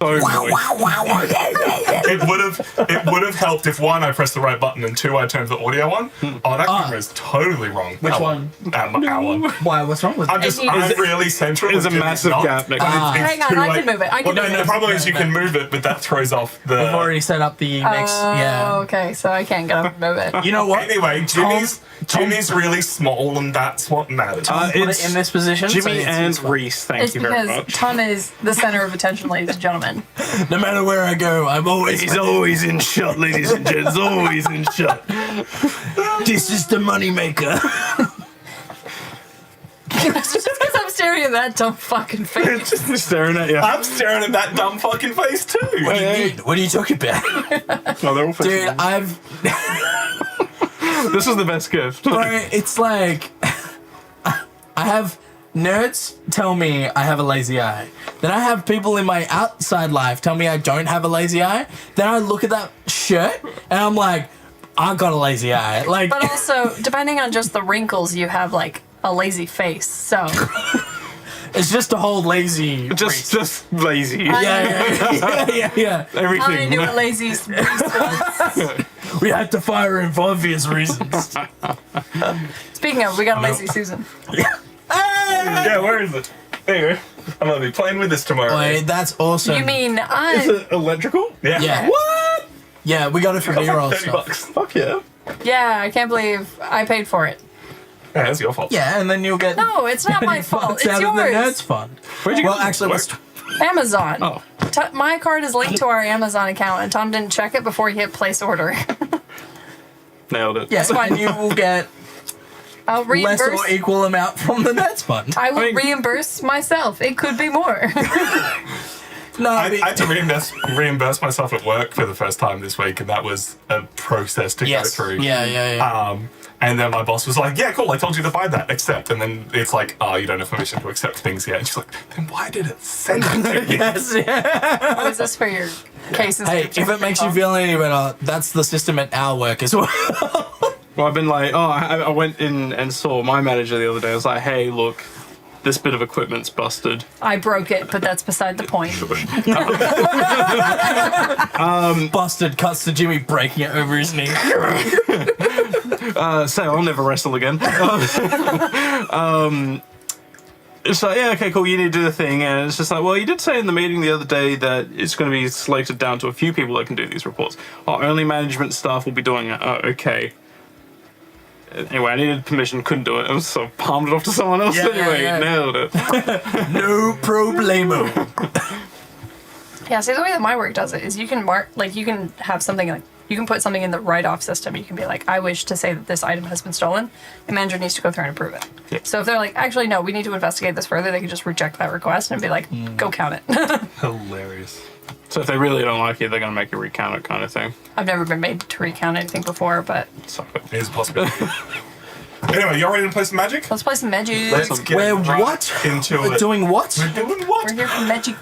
It would have helped if one, I pressed the right button, and two, I turned the audio on. Oh, that camera is totally wrong. Which one? Our one. Why? What's wrong with it? I'm really central. There's a massive gap next to Hang on, I can move it. The problem is you can move it, but that throws off the... We've already set up the next... Oh, okay, so I can't get up and move it. You know what? Anyway, Jimmy's really small, and that's what matters. Put it in this position. Jimmy and Reese, thank you very much. It's because Tom is the center of attention, ladies and gentlemen. No matter where I go, he's always in shot, ladies and gents. Always in shot. This is the moneymaker. Just because I'm staring at that dumb fucking face. Just staring at you. I'm staring at that dumb fucking face too. What are you talking about? Oh, they're all Dude, This is the best gift. Bro, it's like... I have... Nerds tell me I have a lazy eye. Then I have people in my outside life tell me I don't have a lazy eye. Then I look at that shirt and I'm like, I've got a lazy eye. Like, But also, depending on just the wrinkles, you have like a lazy face. So it's just a whole lazy. Just lazy. Yeah. Everything. I knew what lazy was. We had to fire him for obvious reasons. Speaking of, we got a lazy Susan. Yeah, where is it? There you go. I'm gonna be playing with this tomorrow. Wait, that's awesome. You mean Is it electrical? Yeah. What? Yeah, we got it for B-roll $30 stuff. bucks. Fuck yeah. Yeah, I can't believe I paid for it. Yeah, that's your fault. Yeah, and then you'll get... No, it's not my fault. It's out of the yours. Nerds Fund. Where'd you Well, get actually, this? let's... Amazon. Oh. My card is linked to our Amazon account, and Tom didn't check it before he hit place order. Nailed it. Yeah, and you will get I'll less reimburse. or equal amount from the Nerds Fund. I will reimburse myself. It could be more. No, I had to reimburse myself at work for the first time this week, and that was a process to go through. Yeah. And then my boss was like, yeah, cool, I told you to buy that, accept. And then it's like, oh, you don't have permission to accept things yet. And she's like, then why did it send it to you? Yes, yeah. What is this for your cases? Hey, if it makes you feel any better, that's the system at our work as well. Well, I've been like, I went in and saw my manager the other day. I was like, hey, look, this bit of equipment's busted. I broke it, but that's beside the point. Busted cuts to Jimmy breaking it over his knee. Say, I'll never wrestle again. It's like, yeah, okay, cool, you need to do the thing. And it's just like, well, you did say in the meeting the other day that it's going to be selected down to a few people that can do these reports. Only management staff will be doing it. Okay. Anyway, I needed permission, couldn't do it. I was so palmed it off to someone else anyway. Nailed it. No problemo. Yeah, see, the way that my work does it is you can mark, like, you can have something like, you can put something in the write-off system. You can be like, I wish to say that this item has been stolen. The manager needs to go through and approve it. Yeah. So if they're like, actually, no, we need to investigate this further, they can just reject that request and be like, go count it. Hilarious. So if they really don't like you, they're going to make you recount it kind of thing. I've never been made to recount anything before, but Suck it. It is a possibility. Anyway, you ready to play some Magic? let's play some magic. Let's get We're right what? into We're it. doing what? We're doing what? We're here for magic.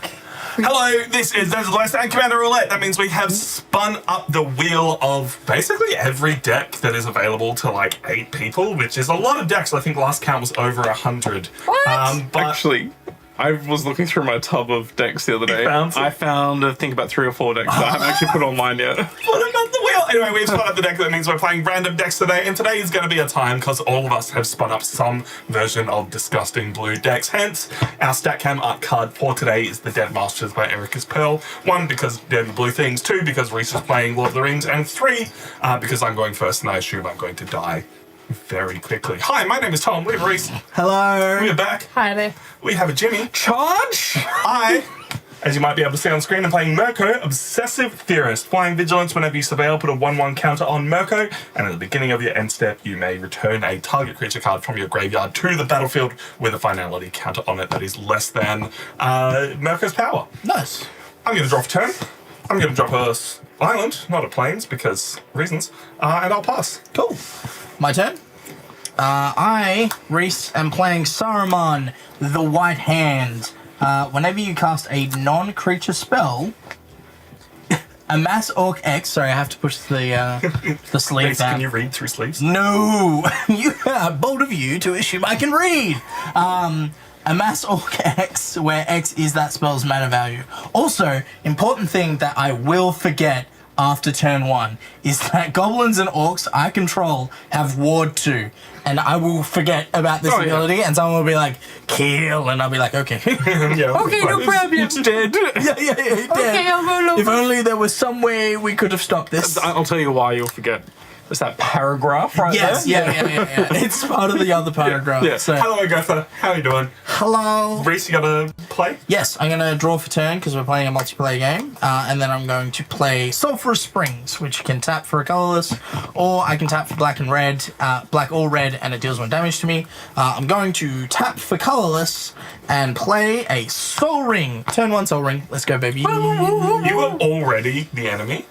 Hello, this is Those Less and Commander Roulette. That means we have spun up the wheel of basically every deck that is available to like 8 people, which is a lot of decks. I think last count was over 100. What? But Actually, I was looking through my tub of decks the other day. found some? I found, I think, about 3 or 4 decks that I haven't actually put online yet. what about the wheel? Anyway, we've spun up the deck. That means we're playing random decks today, and today is going to be a time because all of us have spun up some version of disgusting blue decks. Hence, our StatCam art card for today is the Dead Masters by Erika's Pearl. 1, because they're the blue things. 2, because Reese is playing Lord of the Rings. And 3, because I'm going first and I assume I'm going to die very quickly. Hi, my name is Tom. We have Reese. Hello. We're back. Hi there. We have a Jimmy. Charge! I, as you might be able to see on screen, I'm playing Mirko, Obsessive Theorist. Flying Vigilance, whenever you surveil, put a 1/1 counter on Mirko, and at the beginning of your end step, you may return a target creature card from your graveyard to the battlefield with a finality counter on it that is less than Mirko's power. Nice. I'm going to draw for turn. I'm going to drop a island, not a plains, because reasons, and I'll pass. Cool. My turn. I, Reese, am playing Saruman, the White Hand. Whenever you cast a non-creature spell, amass Orc X. Sorry, I have to push the sleeve Reese, down. can you read through sleeves? No, bold of you to assume I can read. Amass Orc X, where X is that spell's mana value. Also, important thing that I will forget after turn 1 is that goblins and orcs I control have ward 2. And I will forget about this ability, and someone will be like, kill, and I'll be like, okay. Yeah, Okay, no problem. It's dead. yeah, Okay, I'll go look. If only there was some way we could have stopped this. I'll tell you why you'll forget. There's that paragraph right Yes, there. yeah. It's part of the other paragraph. Yeah. So, Hello, Agatha. How are you doing? hello. Reese, you gotta play? Yes, I'm going to draw for turn because we're playing a multiplayer game. And then I'm going to play Sulphurous Springs, which you can tap for a colorless, or I can tap for black and red, black or red, and it deals 1 damage to me. I'm going to tap for colorless and play a Soul Ring. Turn 1 Soul Ring. Let's go, baby. You are already the enemy?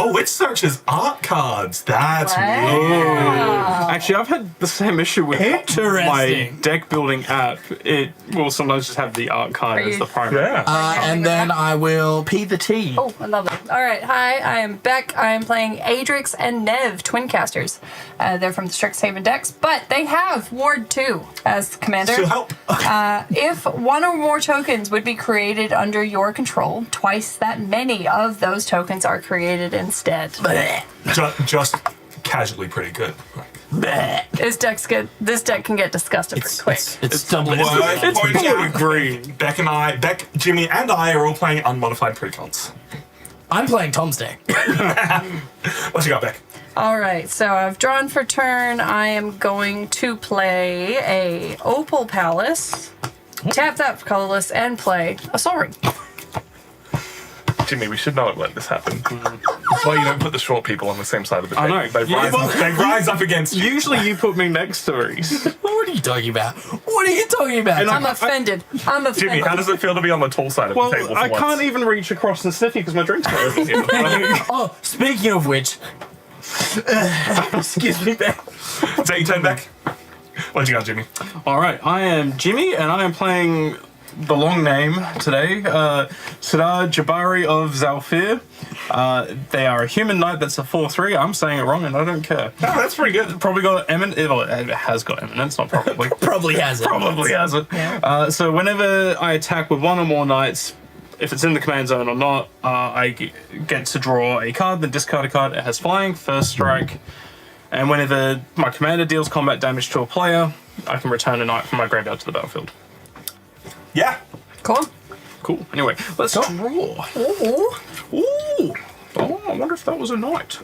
Oh, it searches art cards. That's Wow. Actually, I've had the same issue with Interesting. my deck building app. It will sometimes just have the art card as the primary. Yeah. And then I will P the T. Oh, I love it. All right, hi, I am Beck. I am playing Adrix and Nev, twin casters. They're from the Strixhaven decks, but they have Ward 2 as commander. She'll help. If 1 or more tokens would be created under your control, twice that many of those tokens are created instead. Just casually pretty good. This deck can get disgusted pretty quick. It's double. It's Blue and green. Beck, Jimmy, and I are all playing unmodified precons. I'm playing Tom's deck. What you got, Beck? All right, so I've drawn for turn. I am going to play a Opal Palace, tap that for colorless, and play a Soul Ring. Jimmy, we should not have let this happen. That's why you don't put the short people on the same side of the deck. I know. They rise up against you. Usually you put me next to Reese. What are you talking about? What are you talking about? And I'm offended. I'm offended. Jimmy, how does it feel to be on the tall side of the table Well, for I once? can't even reach across and sniffy because my drink's not over here. Oh, speaking of which, excuse me, Ben. Is that your turn, Beck? What you got, Jimmy? All right, I am Jimmy, and I am playing the long name today, Sidar Jabari of Zalfir. They are a human knight that's a 4/3. I'm saying it wrong, and I don't care. Oh, that's pretty good. Probably got eminence. Well, it has got eminence, not probably. Probably has it. Probably has it. So whenever I attack with 1 or more knights, if it's in the command zone or not, I get to draw a card, then discard a card. It has flying, first strike. And whenever my commander deals combat damage to a player, I can return a knight from my graveyard to the battlefield. Yeah. Cool. Cool. Anyway, let's draw. Ooh. Ooh. Oh, I wonder if that was a knight.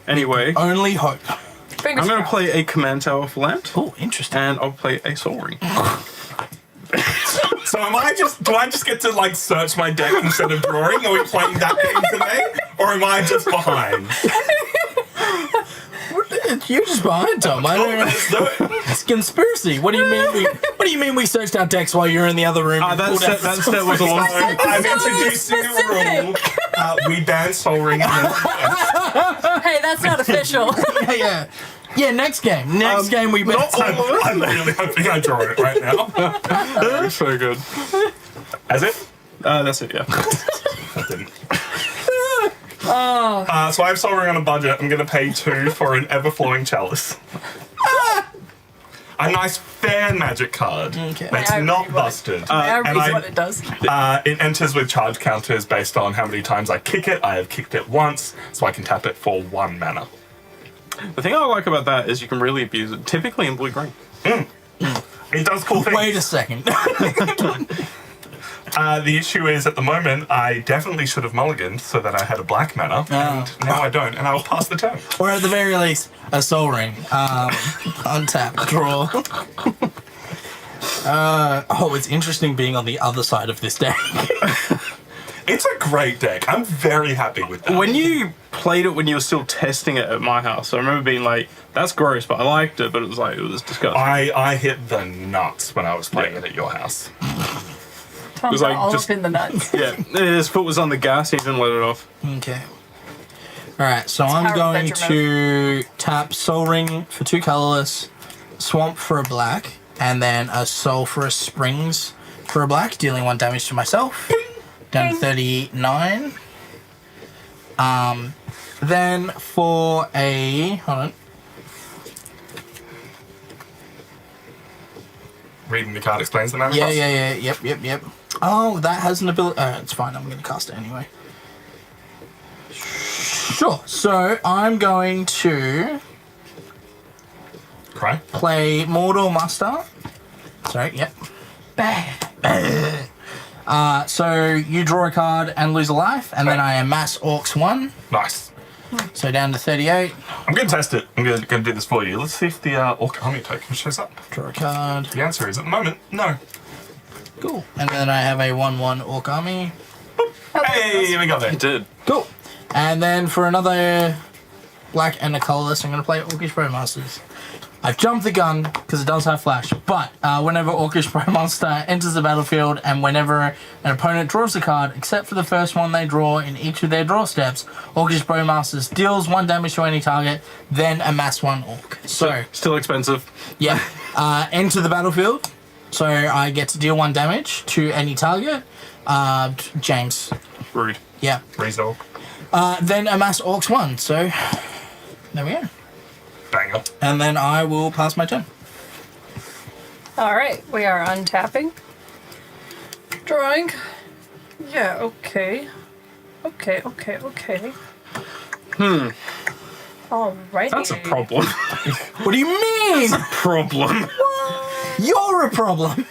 Anyway, Only hope. Fingers I'm going to crossed. play a command tower for land, Oh, interesting. and I'll play a soul ring. So do I just get to like search my deck instead of drawing? Are we playing that game today? Or am I just behind? You're just behind, Tom. I don't know. Let's do it. It's conspiracy. What do you mean? What do you mean we searched our decks while you're in the other room? and That pulled out set was a long time. I'm so introducing a rule. We ban Soul Ring. Hey, that's not official. Yeah, next game. Next game we bet. I'm really hoping I draw it right now. So good. Has it? That's it, yeah. I didn't. So I have Soul Ring on a budget. I'm going to pay 2 for an ever-flowing chalice. A nice fair magic card that's Yeah, I not read busted. I and read what it does. It enters with charge counters based on how many times I kick it. I have kicked it once, so I can tap it for 1 mana. The thing I like about that is you can really abuse it, typically in blue-green. It does cool things. Wait a second. The issue is, at the moment, I definitely should have mulliganed so that I had a black mana, and now I don't, and I will pass the turn. Or at the very least, a soul ring. Untap, draw. It's interesting being on the other side of this deck. It's a great deck. I'm very happy with that. When you played it when you were still testing it at my house, I remember being like, that's gross, but I liked it, but it was disgusting. I hit the nuts when I was playing it at your house. Tom's like all just- up in the nuts. Yeah, his foot was on the gas, he didn't let it off. Okay. Alright, so I'm power going bedroom to tap Soul Ring for 2 colorless, Swamp for a black, and then a Sulphurous Springs for a black, dealing 1 damage to myself. Down to 39. Then for a... Hold on. reading the card explains the mana Yeah, cost? yep. Oh, that has an ability. It's fine. I'm going to cast it anyway. Sure. So I'm going to Cry? play Mortal Muster. Sorry. Yep. So you draw a card and lose a life, and then I amass Orcs 1. Nice. So down to 38. I'm going to test it. I'm going to do this for you. Let's see if the Orc Army token shows up. Draw a card. The answer is, at the moment, no. Cool. And then I have a 1/1 Orc Army. Hey, we got there. It did. Cool. And then for another black and a colorless, I'm going to play Orcish Brewmasters. I've jumped the gun because it does have flash, but whenever Orcish Brewmaster enters the battlefield and whenever an opponent draws a card, except for the first one they draw in each of their draw steps, Orcish Brewmasters deals 1 damage to any target, then amass 1 Orc. So, Still expensive. yeah, enter the battlefield, so I get to deal 1 damage to any target. James. Rude. Yeah. Reasonable. Then amass Orcs 1, so there we go. Banger. And then I will pass my turn. All right, we are untapping. Drawing. Yeah, okay. Okay. Alrighty. That's a problem. What do you mean? Problem. You're a problem.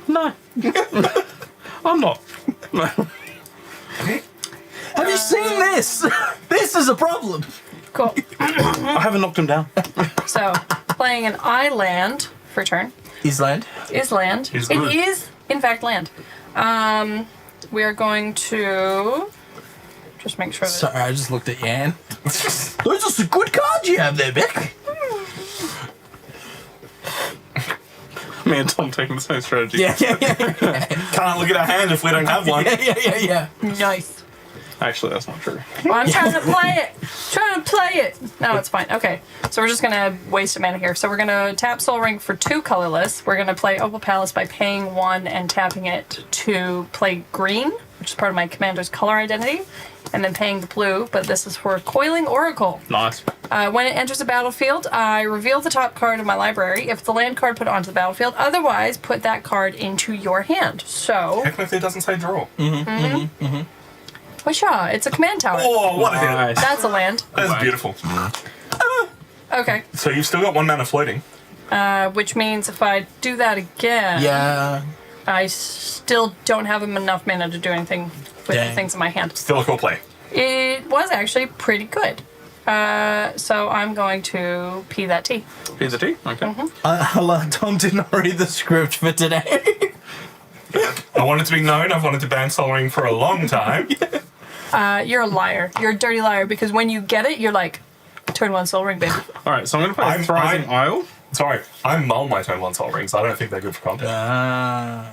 No. I'm not. Have you seen this? This is a problem. Cool. I haven't knocked him down. So, playing an island for turn Island. is land. Is It good. is, in fact, land. We are going to just make sure that Sorry, I just looked at Yan. Those are some good cards you have there, Beck. Me and Tom taking the same strategy. Yeah. Can't look at our hand if we don't have one. Yeah. nice. Actually, that's not true. Well, I'm trying to play it. No, it's fine. Okay, so we're just gonna waste a mana here. So we're gonna tap Soul Ring for 2 colorless. We're gonna play Opal Palace by paying 1 and tapping it to play green, which is part of my commander's color identity, and then paying the blue. But this is for Coiling Oracle. Nice. When it enters the battlefield, I reveal the top card of my library. If it's the land card, put it onto the battlefield. Otherwise, put that card into your hand. So, Technically, it doesn't say draw. Wisha, it's a command tower. Oh, what a hit. Nice. That's a land. That's beautiful. Okay. So you've still got 1 mana floating. Which means if I do that again, Yeah. I still don't have enough mana to do anything with the Dang. things in my hand. Still a cool play. It was actually pretty good. So I'm going to pee that tea. Pizza tea? Okay. Tom did not read the script for today. I want it to be known. I've wanted to ban Sol Ring for a long time. You're a liar. You're a dirty liar because when you get it, you're like, turn 1 Soul Ring, baby. Alright, so I'm going to play I'm- Thriving Isle. Sorry, I mull my turn 1 Sol Ring, so I don't think they're good for content.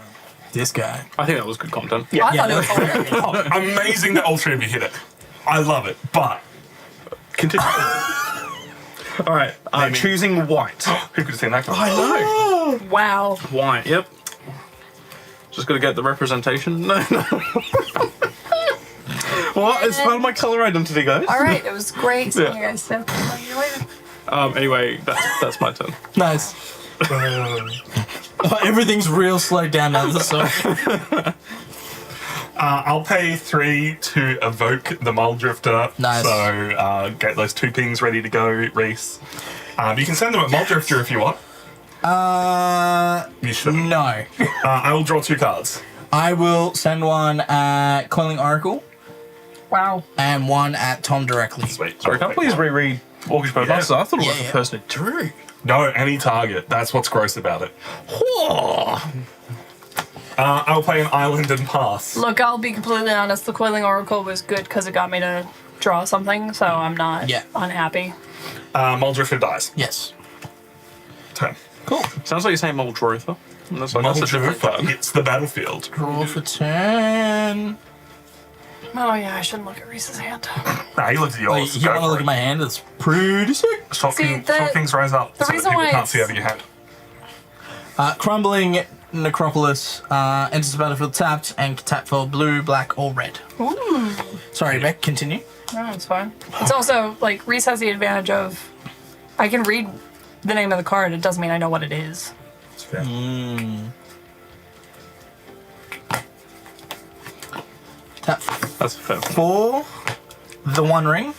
This guy. I think that was good content. I thought it was hilarious. Amazing that all 3 of you hit it. I love it, but Continue. Alright, Maybe. choosing white. who could have seen that coming? I know. Wow. White, yep. Just got to get the representation. No. What? It's part of my color identity, guys. All right, it was great seeing Yeah. you guys. So, see you later. Anyway, that's my turn. Nice. Everything's real slowed down now. So. I'll pay 3 to evoke the Mull Drifter. Nice. So get those 2 pings ready to go, Reese. You can send them at Mull Drifter if you want. You should. No. I will draw 2 cards. I will send one at Coiling Oracle Wow. and one at Tom directly. Sweet. Sorry, can I please reread Orcish Brewmaster? I thought it was Yeah. the person who drew. No, any target. That's what's gross about it. I'll play an island and pass. Look, I'll be completely honest. The Coiling Oracle was good because it got me to draw something, so I'm not unhappy. Mull Drifter dies. Yes. Turn. Cool. Sounds like you're saying Mull Drotha. That's like Mull that's a different Drifter turn. hits the battlefield. Draw for turn. Oh yeah, I shouldn't look at Reese's hand. Nah, he looks at yours. You want to look at my hand? It's pretty sick. Stop See, things rise up the so that reason people why can't it's- see over your hand. Crumbling Necropolis enters the battlefield tapped and can tap for blue, black, or red. Ooh. Sorry, Beck, continue. No, it's fine. It's also, like, Reese has the advantage of, I can read the name of the card, it doesn't mean I know what it is. It's fair. Tap That's fair. 4, the One Ring.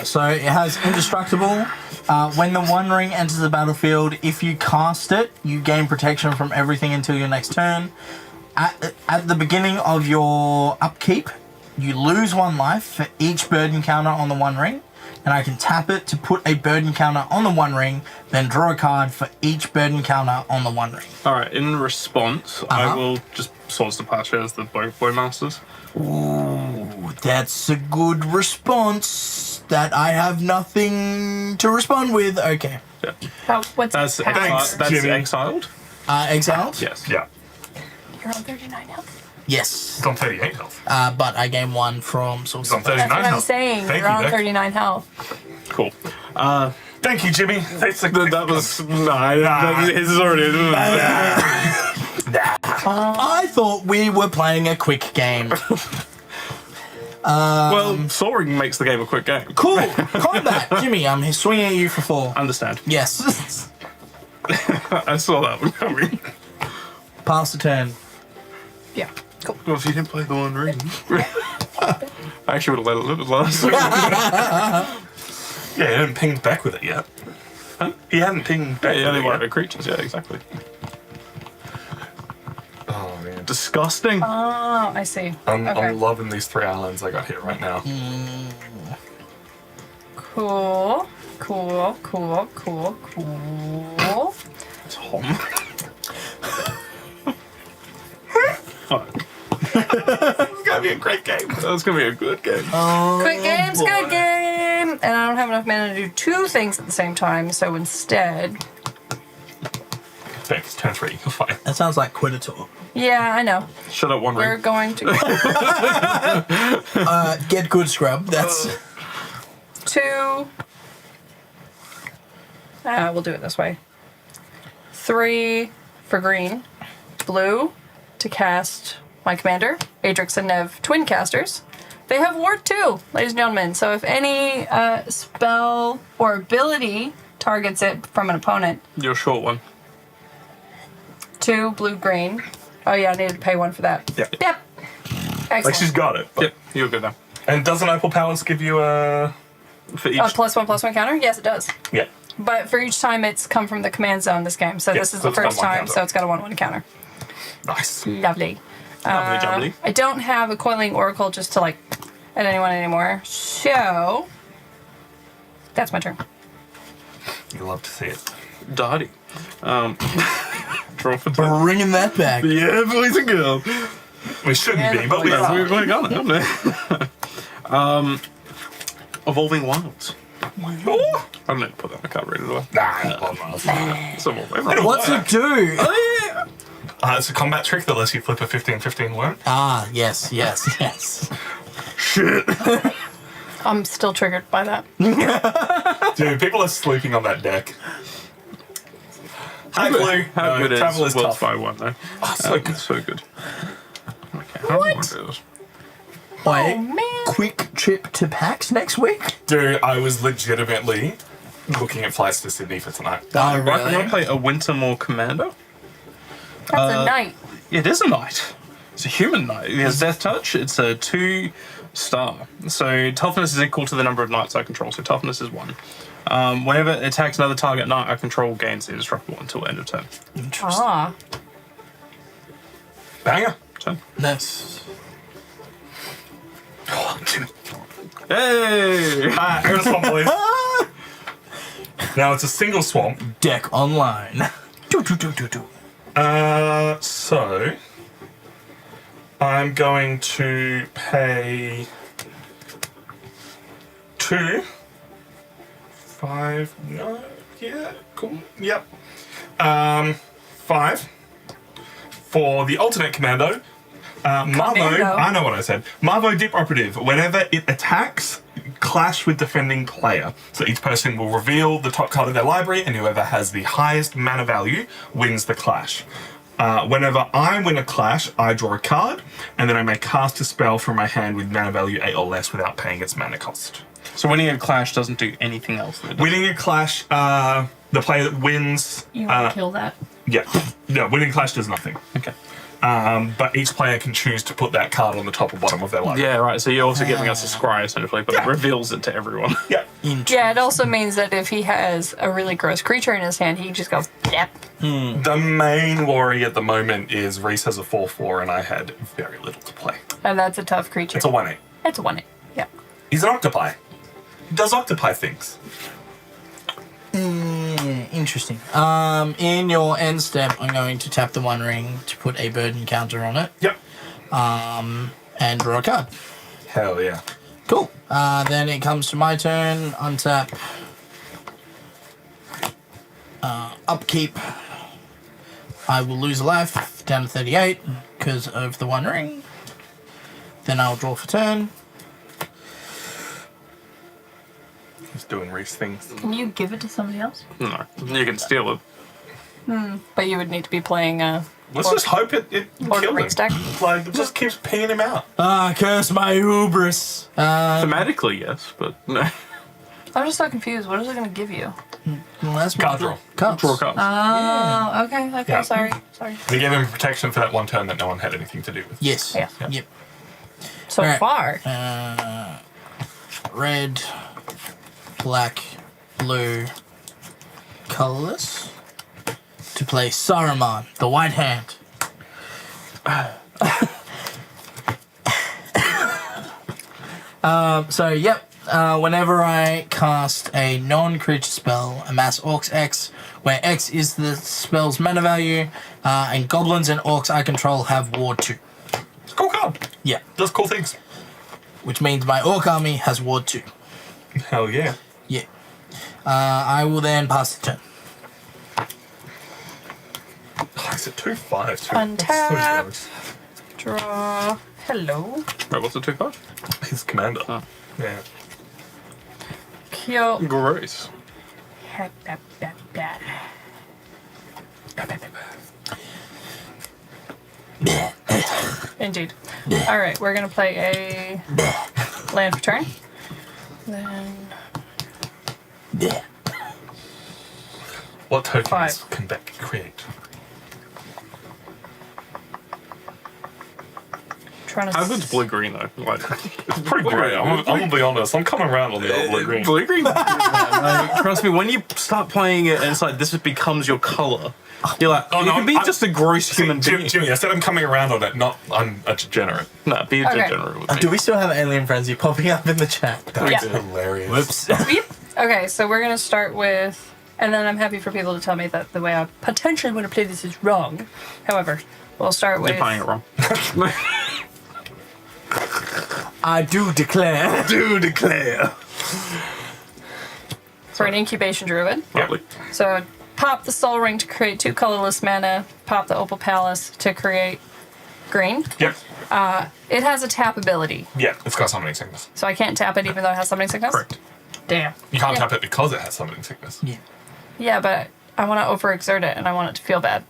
So it has indestructible. When the One Ring enters the battlefield, if you cast it, you gain protection from everything until your next turn. At the beginning of your upkeep, you lose 1 life for each bird encounter on the One Ring, and I can tap it to put a bird encounter on the One Ring, then draw a card for each bird encounter on the One Ring. All right. In response, I will just Swords to Plowshare as the Bowmasters. Ooh, that's a good response. That I have nothing to respond with. Okay. Yeah. What's That's Thanks, that's Jimmy. exiled. Exiled? Yes. Yeah. You're on 39 health. Yes. It's on 38 health. But I gain 1 from Source. It's on 39 That's what I'm health. saying. Thank You're you, on Beck. 39 health. Cool. Thank you, Jimmy. That's like, That was his is already. I thought we were playing a quick game. Well, soaring makes the game a quick game. Cool. Combat. Jimmy, I'm swinging at you for 4. Understand. Yes. I saw that one coming. Pass the turn. Yeah. Cool. Well, if you didn't play the One Ring, I actually would have let it live last. yeah, he hadn't pinged back with it yet. Huh? He hadn't pinged back Yeah, with only it one yet. of the creatures. Yeah, exactly. Oh, man. Disgusting. Oh, I see. I'm Okay. loving these 3 islands I got here right now. Cool. Cool. Cool. Cool. Cool. Tom. Fuck. It's gonna be a great game. That's gonna be a good game. Quick game's boy. good game. And I don't have enough mana to do 2 things at the same time, so instead. Thanks, turn 3. You're fine. That sounds like Quidditor. Yeah, I know. Shut up, One We're Ring. going to Get good, scrub. That's 2. We'll do it this way. 3 for green. Blue to cast my commander, Adrix and Nev, twin casters. They have Ward 2, ladies and gentlemen. So if any spell or ability targets it from an opponent, You're a short one. 2 blue green. Oh yeah, I needed to pay 1 for that. Yep. Yep. Excellent. Like, she's got it. But, Yep, you're good now. And doesn't Opal Palace give you a... For each. A +1/+1 counter? Yes, it does. Yeah. But for each time it's come from the command zone this game. So Yes, this is so the it's got first 1 time, counter. so it's got a 1/1 counter. Nice. Lovely. Lovely jubbly. I don't have a Coiling Oracle just to like at anyone anymore. So that's my turn. You love to see it. Darty. Draw for 2. bringing that back. Yeah, boys and girls. We shouldn't Yeah, be, but we yeah. are. We're got it, haven't we? Evolving Wilds. Oh. I don't need to put that in the cover, do I? Nah, It's evolving. What's it do? it's a combat trick that lets you flip a 15/15 worm. Ah, yes, yes, yes. Shit. I'm still triggered by that. Dude, people are sleeping on that deck. Hi, Blue. How good Travel is is World's tough. Fire 1 though? Oh, so good. So good. Okay, how do I want to do this? Wait, Oh man. quick trip to PAX next week? Dude, I was legitimately looking at flights to Sydney for tonight. Oh, I want to really? play a Wintermore Commander. That's a knight. It is a knight. It's a human knight. It has Death Touch. It's a 2-star. So toughness is equal to the number of knights I control. So toughness is 1. Whenever it attacks another target knight I control, gains indestructible until end of turn. Interesting. Ah. Banger. Turn. Nice. Oh, Jimmy. Hey! Here's a swamp, please. Now it's a single swamp. Deck online. Do. So I'm going to pay 2, 5. No, yeah, cool. Yep. 5 for the alternate commando. Marvo, Commando. I know what I said. Marvo Dip Operative. Whenever it attacks, clash with defending player. So each person will reveal the top card of their library, and whoever has the highest mana value wins the clash. Whenever I win a clash, I draw a card, and then I may cast a spell from my hand with mana value 8 or less without paying its mana cost. So winning a clash doesn't do anything else. That it does. Winning a clash, The player that wins. You want to kill that? Yeah. Yeah, winning clash does nothing. Okay. But each player can choose to put that card on the top or bottom of their library. Yeah, right. So you're also giving us a scry essentially, but it reveals it to everyone. Yeah. Yeah, it also means that if he has a really gross creature in his hand, he just goes, yep. The main worry at the moment is Reese has a 4/4 and I had very little to play. And that's a tough creature. It's a 1/8. It's a 1/8. Yeah. He's an octopi. He does octopi things. Interesting. In your end step, I'm going to tap the One Ring to put a burden counter on it. Yep. And draw a card. Hell yeah. Cool. Then it comes to my turn. Untap. Upkeep. I will lose a life down to 38 because of the One Ring. Then I'll draw for turn. He's doing Reese things. Can you give it to somebody else? No, you can steal it. But you would need to be playing Let's just hope it Lord of kills Rings him. deck. Like, it just keeps pinging him out. Curse my hubris. Thematically, yes, but no. I'm just so confused. What is it going to give you? Well, that's Card draw. Cards. Draw cards. Oh, okay. Yeah. Sorry. We gave him protection for that one turn that no one had anything to do with. Yes. Yeah. Yep. So Alright. far. Red, black, blue, colorless. To play Saruman, the White Hand. Whenever I cast a non-creature spell, amass Orcs X, where X is the spell's mana value, and goblins and orcs I control have Ward 2. It's a cool card. Yeah, Does cool things. which means my Orc army has Ward 2. Hell yeah. Yeah. I will then pass the turn. Oh, is it 2/5 too? Untap. That's so Draw. Hello. Wait, what's the 2 card? gross. He's commander. Oh. Yeah. Kill. Gross. Indeed. All right, we're gonna play a land for turn. Then What tokens 5. can Beck create? trying to. How good's blue green though? Like, It's pretty great. I'm gonna be honest. I'm coming around on the old blue green. blue green. Like, trust me, when you start playing it and it's like this becomes your color, you're like, Oh, you no, can be I'm- just a gross human being. Jimmy, I said I'm coming around on it, not I'm a degenerate. No, be a Okay. degenerate with me. Do we still have Alien Frenzy popping up in the chat? That's Yeah. hilarious. Whoops. Beep. Okay, so we're gonna start with, and then I'm happy for people to tell me that the way I potentially want to play this is wrong. However, we'll start with. You're playing it wrong. I do declare. Do declare. For an incubation druid. Lovely. So pop the Soul Ring to create 2 colorless mana. Pop the Opal Palace to create green. Yep. It has a tap ability, Yeah, it's got summoning sickness. so I can't tap it even though it has summoning sickness. Correct. Damn. You can't Yeah. tap it because it has summoning sickness. Yeah. Yeah, but I want to overexert it and I want it to feel bad.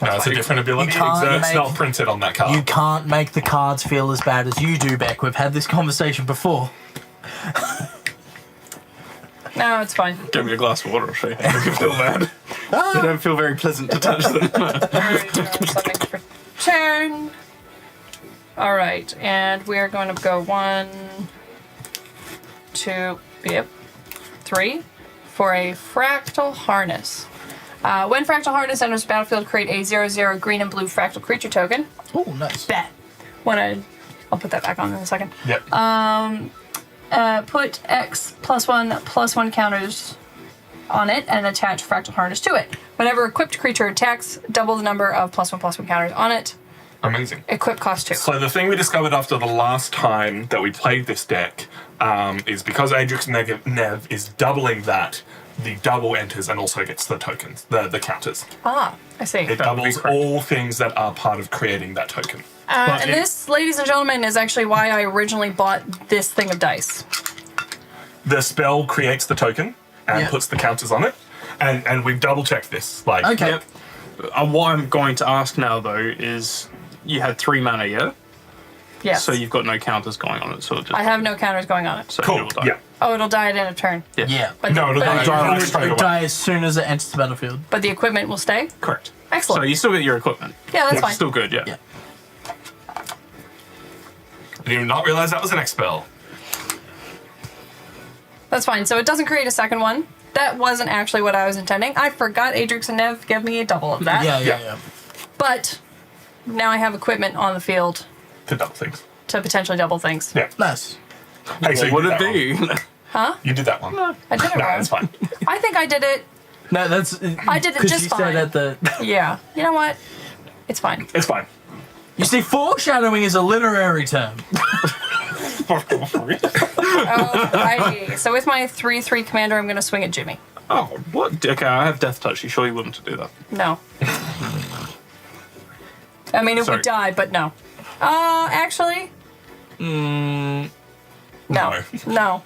No, it's a different ability. You can't Exert's make- not printed on that card. You can't make the cards feel as bad as you do, Beck. We've had this conversation before. No, it's fine. Give me a glass of water, I'll show you how you feel bad. They don't feel very pleasant to touch them. Something for turn. All right, and we are going to go 1, 2, yep, 3 for a Fractal Harness. When Fractal Harness enters the battlefield, create a 0/0 green and blue fractal creature token. Oh, nice. Bet. I'll put that back on in a second. Yep. Put X +1/+1 counters on it and attach Fractal Harness to it. Whenever equipped creature attacks, double the number of +1/+1 counters on it. Amazing. Equip cost 2. So the thing we discovered after the last time that we played this deck is because Adrix Nev is doubling that, the double enters and also gets the tokens, the counters. Ah, I see. It That would be doubles correct. all things that are part of creating that token. And it- this, ladies and gentlemen, is actually why I originally bought this thing of dice. The spell creates the token and Yeah. puts the counters on it, and we've double checked this. Like, Okay. Yep. What I'm going to ask now, though, is you had 3 mana, yeah? Yes. So you've got no counters going on it, so I have no counters going on it. So Cool. it'll die. Yeah. Oh, it'll die at end of turn. Yeah. But No, it'll die but, straight It'll away. die as soon as it enters the battlefield. but the equipment will stay. Correct. Excellent. So you still get your equipment. Yeah, that's Which fine. is still good, yeah. Yeah. I did not realize that was an X spell. That's fine. So it doesn't create a second one. That wasn't actually what I was intending. I forgot Adrix and Nev gave me a double of that. Yeah. But now I have equipment on the field To double things. to potentially double things. Yeah. Nice. Hey, so What you would did it that be? one. You did that one. No, I did it wrong. it's fine. I think I did it. No, that's. I did it 'cause just you fine. said at the. Yeah. You know what? It's fine. It's fine. You see, foreshadowing is a literary term. Alrighty. So with my 3/3 commander, I'm going to swing at Jimmy. Oh, what? Okay, I have Death Touch. You sure you wouldn't do that? No. I mean, it Sorry. would die, but no. Actually. No. No.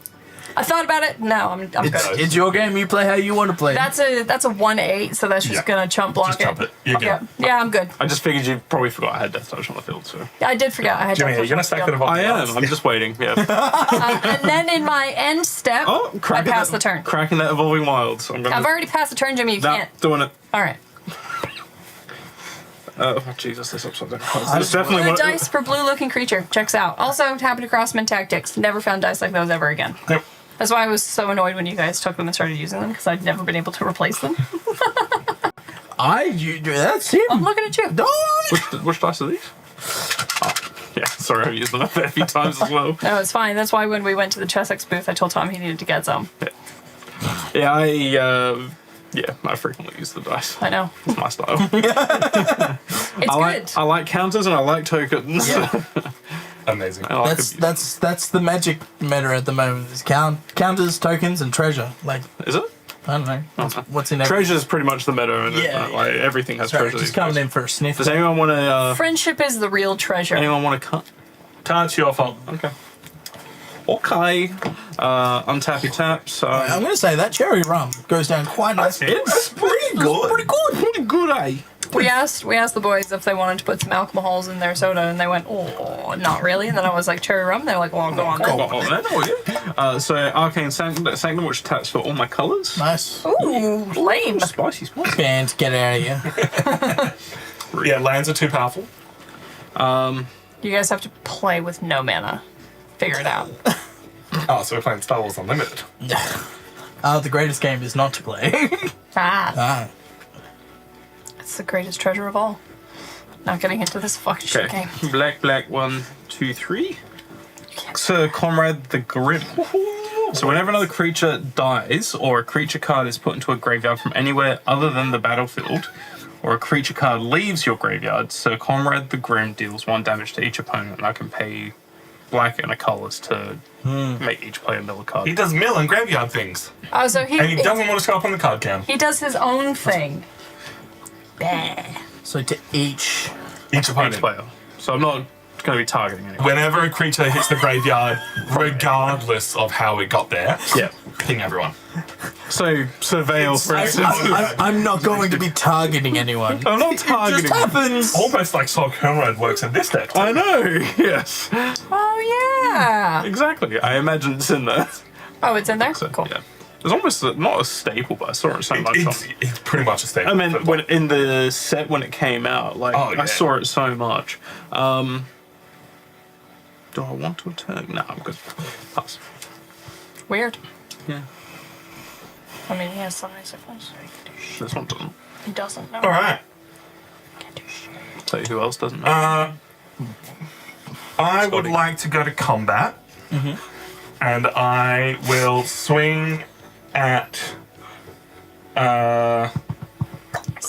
I thought about it. No, I'm good. It's your game. You play how you want to play. That's a 1/8, so that's just Yeah. gonna chump block Just jump it. You're good. Yeah, I'm good. I just figured you probably forgot I had Death Touch on the field, so. Yeah, I did forget I had. Jimmy, are you going to stack that above I the am. odds? I'm just waiting. Yeah. And then in my end step, I cracking pass that, the turn. Cracking that Evolving Wilds. I'm gonna. I've already passed the turn, Jimmy. You Nah, can't. doing it. All right. Oh Jesus, this upside down. It's definitely Blue one. dice for blue-looking creature. Checks out. Also, happened to Crossman Tactics. Never found dice like those ever again. Yep. That's why I was so annoyed when you guys took them and started using them, because I'd never been able to replace them. That's him. I'm looking at you. Which dice are these? Oh, yeah. Sorry, I've used them a fair few times as well. No, it's fine. That's why when we went to the Chessex booth, I told Tom he needed to get some. Yeah, I frequently use the dice. I know. It's my style. It's good. I like counters and I like tokens. Yeah. Amazing. I like That's the magic meta at the moment. Is counters, tokens, and treasure. Like, Is it? I don't know. Okay. What's in every... Treasure's pretty much the meta, and Yeah, like everything has Sorry, treasure. just these coming days. in for a sniff. Does anyone want to? Friendship is the real treasure. Anyone want to cut? It's your fault. Okay. Okay. Untappy tap. So I'm going to say that cherry rum goes down quite nicely. it's pretty good. Pretty good. Pretty good, eh? We asked the boys if they wanted to put some alcohols in their soda, and they went, "Oh, not really." And then I was like, "Cherry rum." They're like, "Well, go on then." Oh, then, yeah. So Arcane Sanctum, which taps for all my colours. Nice. Ooh, lame. Spicy. Fans, get out of here. Yeah, lands are too powerful. You guys have to play with no mana. Figure it out. Oh, so we're playing Star Wars Unlimited. The greatest game is not to play. Ah, it's the greatest treasure of all. Not getting into this fucking shit Okay. game. Black. 1, 2, 3. Sir Comrade the Grim. So whenever another creature dies, or a creature card is put into a graveyard from anywhere other than the battlefield, or a creature card leaves your graveyard, Sir Comrade the Grim deals 1 damage to each opponent, and I can pay black and a colorless to make each player mill a card. He does mill and graveyard things. Oh, so And he doesn't want to show up on the card cam. he does his own thing. Bah. So to each... Each Each opponent. player. So I'm not going to be targeting anyone. Whenever a creature hits the graveyard, regardless of how it got there, Yeah. ping everyone. So Surveil, for instance. I'm not going to be targeting anyone. I'm not It targeting. just happens. Almost like Soul Comrade works in this deck. I know. Yes. Oh yeah. Exactly. I imagine it's in there. Oh, it's in there. So, Cool. Yeah. It's almost not a staple, but I saw it so much. It's pretty much a staple. I mean, for- when in the set when it came out, like Oh, yeah. I saw it so much. Do I want to attack? No, I'm good. Pass. Weird. Yeah. I mean, he has so many signals. This one doesn't. He doesn't know. All right. Can't do shit. Tell you who else doesn't know. I would like to go to combat, and I will swing at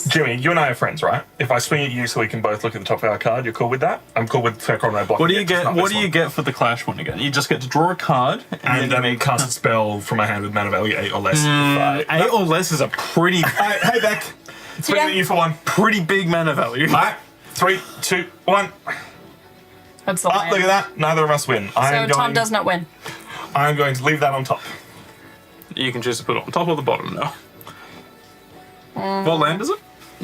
Jimmy. You and I are friends, right? If I swing at you, so we can both look at the top of our card, you're cool with that? I'm cool with Sir Conrad blocking. What do you it, just get? not What this do you one. get for the Clash one again? You just get to draw a card, And you then cast a spell from a hand with mana value 8 or less. make 8 or less is a pretty Hey, Beck. Swinging at you for one. pretty big mana value. All right. 3, 2, 1. That's the Ah, line. look at that. Neither of us win. So Tom does not win. I'm going to leave that on top. You can choose to put it on top or the bottom now. What land is it?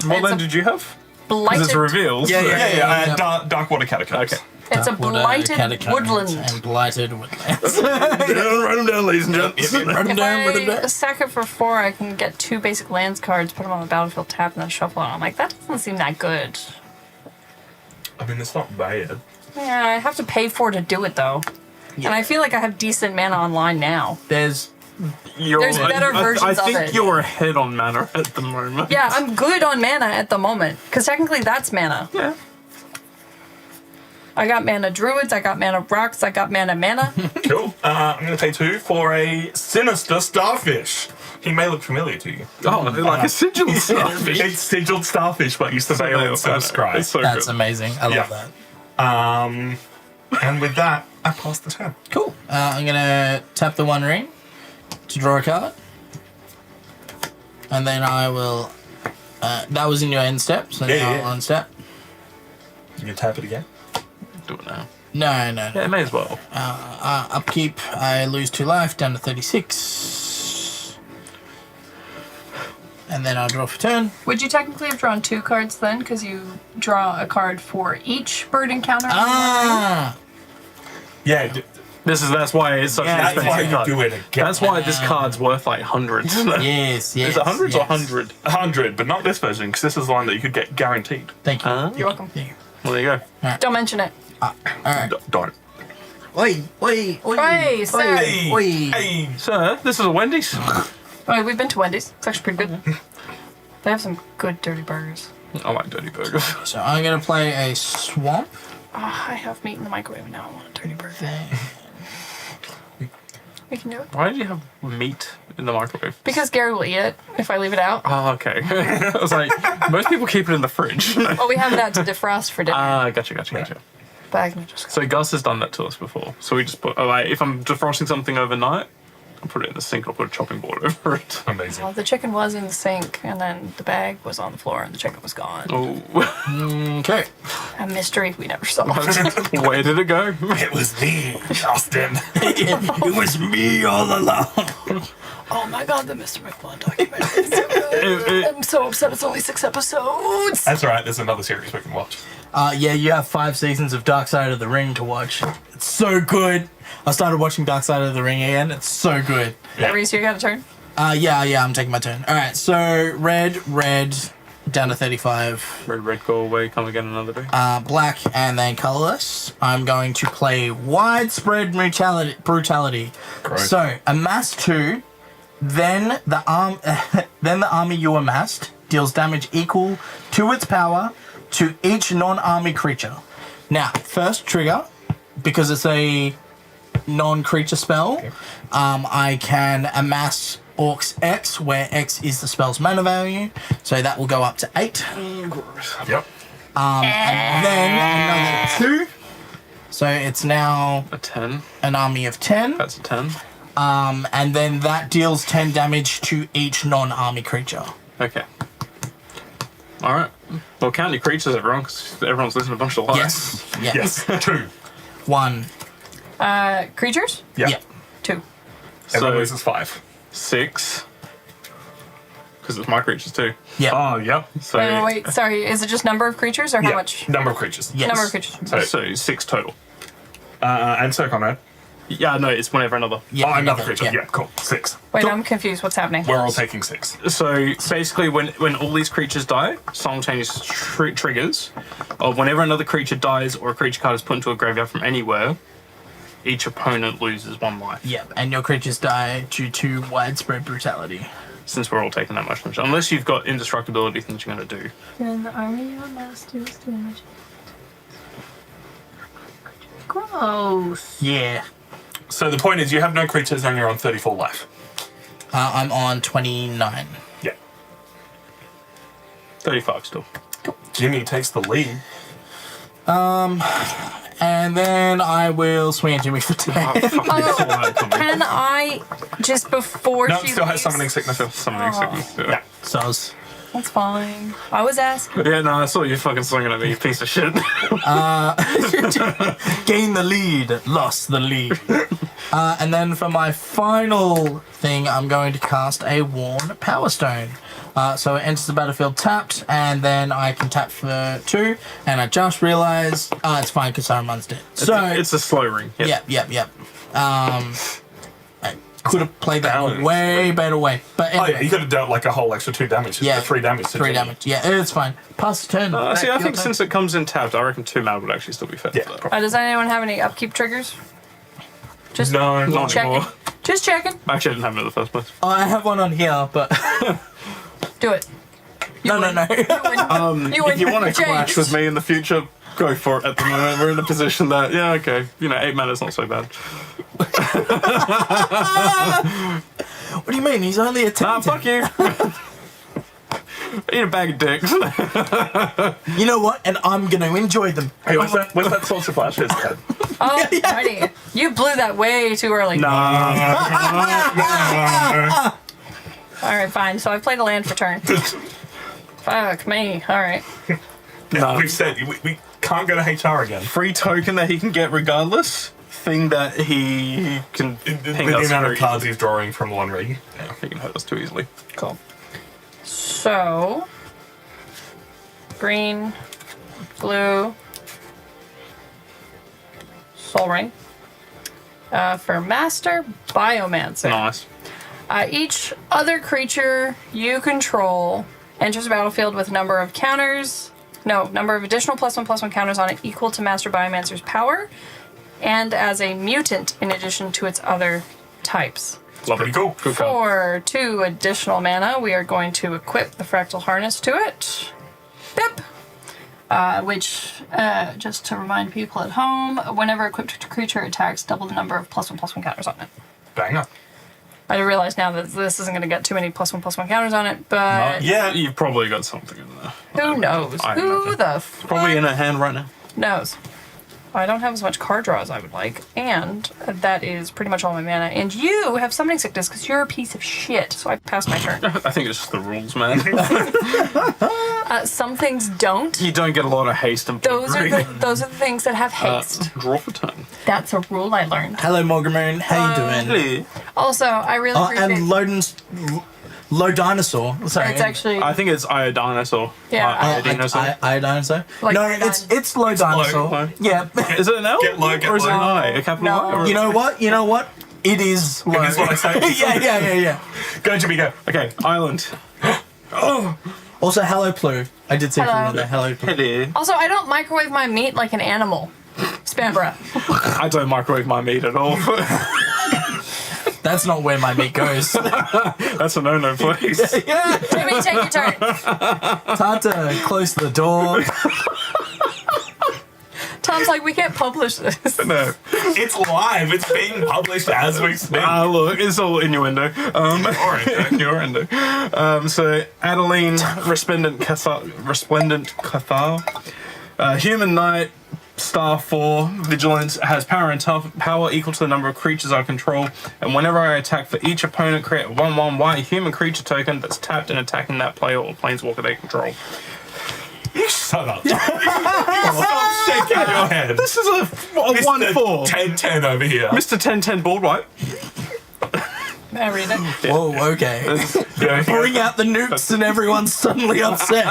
What It's land a did you have? Because Blighted. it's reveals. Yeah, yeah, Yeah, Dark Water Catacombs. Okay. It's a Darkwater, blighted Catacombs, woodland. And blighted woodlands. Write them down, ladies and gents. Write 'em If down, write 'em I down. stack it for 4, I can get 2 basic lands cards, put them on the battlefield, tap, and then shuffle it. I'm like, that doesn't seem that good. I mean, it's not bad. Yeah, I have to pay 4 to do it though. And I feel like I have decent mana online now. There's There's better versions I of think it. you're ahead on mana at the moment. Yeah, I'm good on mana at the moment. Because technically that's mana. Yeah. I got mana druids, I got mana rocks, I got mana. Cool. I'm going to pay 2 for a sinister starfish. He may look familiar to you. Oh, like a sigil starfish. It's sigiled starfish, but you surveillance and scry. It's so That's good. amazing. I love Yeah. that. And with that, I pass the turn. Cool. I'm gonna tap the One Ring to draw a card, and then I will. That was in your end step, so Yeah, now yeah. I'll unstep. You can tap it again. Do it now. No. Yeah, may as well. Upkeep. I lose 2 life down to 36, and then I'll draw for turn. Would you technically have drawn 2 cards then? Because you draw a card for each bird encounter? Ah. Yeah, That's why it's such Yeah, an that's why expensive you card. do it again. That's why this card's worth like hundreds. Yes. Is it hundreds or yes. 100? 100, but not this version, because this is the one that you could get guaranteed. Thank you. Huh? You're welcome. Thank you. Well, there you go. Don't mention it. All right. Don't. Oi. Hey, sir. Hey, Oi. hey. Sir, this is a Wendy's. Right, we've been to Wendy's. It's actually pretty good. They have some good dirty burgers. I like dirty burgers. So I'm gonna play a swamp. I have meat in the microwave and now I want a dirty burger. We can do it. Why do you have meat in the microwave? Because Gary will eat it if I leave it out. Oh, okay. I was like, most people keep it in the fridge. Well, we have that to defrost for dinner. Gotcha. But I can just. So Gus has done that to us before. So we just put, like, if I'm defrosting something overnight, I'll put it in the sink. I'll put a chopping board over it. Amazing. Well, the chicken was in the sink, and then the bag was on the floor, and the chicken was gone. Oh, Okay. A mystery we never solved. where did it go? It was me, Austin. It was me all along. Oh my god, the Mr. McFlynn documentary is so good. I'm so upset it's only 6 episodes. That's all right. There's another series we can watch. Yeah, you have 5 seasons of Dark Side of the Ring to watch. It's so good. I started watching Dark Side of the Ring again. It's so good. Yeah. Reese, you got a turn? Yeah, I'm taking my turn. All right, so red, down to 35. Red, go away, come again another day. Black, and then colorless. I'm going to play widespread brutality. Gross. So amass 2, then the army you amassed deals damage equal to its power to each non-army creature. Now, first trigger, because it's a non-creature spell, I can amass Orcs X, where X is the spell's mana value, so that will go up to 8. Yep. And then another 2, so it's now A 10. an army of 10. That's a 10. And then that deals 10 damage to each non-army creature. Okay. Alright. Well, count your creatures, everyone, because everyone's losing a bunch of lives. Yes. Yes. 2. 1. Creatures? Yeah. Yeah. 2. Everyone So- loses 5. 6. Because it's my creatures too. Yeah. Oh, yep. So, Wait, sorry. Is it just number of creatures or how Yeah. much? Number of creatures. Yes. Number of creatures. so 6 total. And so, Conrad. Yeah, no, it's whenever another. Yeah, Oh, another creature. Yeah, cool. 6. Wait, Cool. I'm confused. What's happening? We're all taking 6. So basically, when all these creatures die, simultaneous triggers, or whenever another creature dies or a creature card is put into a graveyard from anywhere, each opponent loses 1 life. Yep, and your creatures die due to widespread brutality. Since we're all taking that much damage, unless you've got indestructibility things you're gonna do. Then the army of mass deals damage. Gross. Yeah. So the point is, you have no creatures and you're on 34 life. I'm on 29. Yeah. 35 still. Jimmy takes the lead. And then I will swing at Jimmy for 10. I fucking saw that coming. Can I just before No, she still has leaves- summoning sickness. Summoning sickness. Yeah. Soz. That's fine. I was asking. Yeah, no, I saw you fucking swinging at me, you piece of shit. Gain the lead, lost the lead. And then for my final thing, I'm going to cast a Worn Power Stone. So it enters the battlefield tapped, and then I can tap for 2. And I just realised, it's fine because Saruman's dead. So It's a slow ring. Yep. Yep. I could have played that Balance. a way better way, but Oh anyway. yeah, you could have dealt like a whole extra 2 damage. Yeah, 3 damage. to 3 Jimmy. damage. Yeah, it's fine. Pass the turn. See, I Your think turn. since it comes in tapped, I reckon 2 mana would actually still be fair. Yeah, for that. probably. Does anyone have any upkeep triggers? Just No, Not checking. anymore. Just checking. Actually, I didn't have it in the first place. I have one on here, but Do it. no. You win. If you want to James. clash with me in the future, go for it. At the moment, we're in a position that, yeah, okay, 8 mana's not so bad. What do you mean? He's only a 10. Nah, fuck you. Eat a bag of dicks. You know what? And I'm going to enjoy them. Hey, where's that Sorcerer Flash? His head. Oh, righty. You blew that way too early. All right, fine. So I played a land for turn. Fuck me. All right. Nah. We've said we can't go to HR again. Free token that he can get regardless. Thing that he can With ping the us amount very of cards he's drawing from one ring. easily. He can hurt us too easily. Cool. So, green, blue, Soul Ring. For Master Biomancer. Nice. Each other creature you control enters the battlefield with a number of additional +1/+1 counters on it equal to Master Biomancer's power, and as a mutant in addition to its other types. Pretty cool. Good card. For 2 additional mana, we are going to equip the Fractal Harness to it. Bip! Which, just to remind people at home, whenever equipped creature attacks, double the number of +1/+1 counters on it. Banger. I realize now that this isn't going to get too many +1/+1 counters on it, but Yeah. You've probably got something in there. who knows? I Who imagine. the fuck Probably in a hand right now. knows? I don't have as much card draw as I would like, and that is pretty much all my mana. And you have summoning sickness because you're a piece of shit, so I passed my turn. I think it's just the rules, man. Some things don't. You don't get a lot of haste and Those are green. the things that have haste. Draw for turn. That's a rule I learned. Hello, Morgamoon. How you doing? Also, I really appreciate. And Low Dinosaur. Sorry. It's actually I think it's Iodinosaur. Yeah. Iodinosaur. Dinosaur. Like no, iodine. it's Low Dinosaur. low. Yeah. Is it an L? Get low, get or is it an low. I? A capital No. I? Or You know what? It is low. It is what I say. yeah. Go, Jimmy, go. Okay, Island. Also, hello, Plu. I did say Hello. something there. Hello, Plu. Hello. Also, I don't microwave my meat like an animal. Spambra. I don't microwave my meat at all. That's not where my meat goes. That's a no-no place. Jimmy, take your turn. Time to close the door. Tom's like, we can't publish this. No. It's live. It's being published as we speak. Look, it's all innuendo. Innuendo. So, Adeline, Resplendent Cathar, Human Knight, Star 4, Vigilance, has power and power equal to the number of creatures I control, and whenever I attack for each opponent, create a 1/1 white human creature token that's tapped and attacking that player or planeswalker they control. You shut up. Stop shaking your head. This is a 1/4. 10-10 over here. Mr. 10/10 board wipe. May I read it? Whoa, okay. Yeah, Bring out the nukes and everyone's suddenly upset.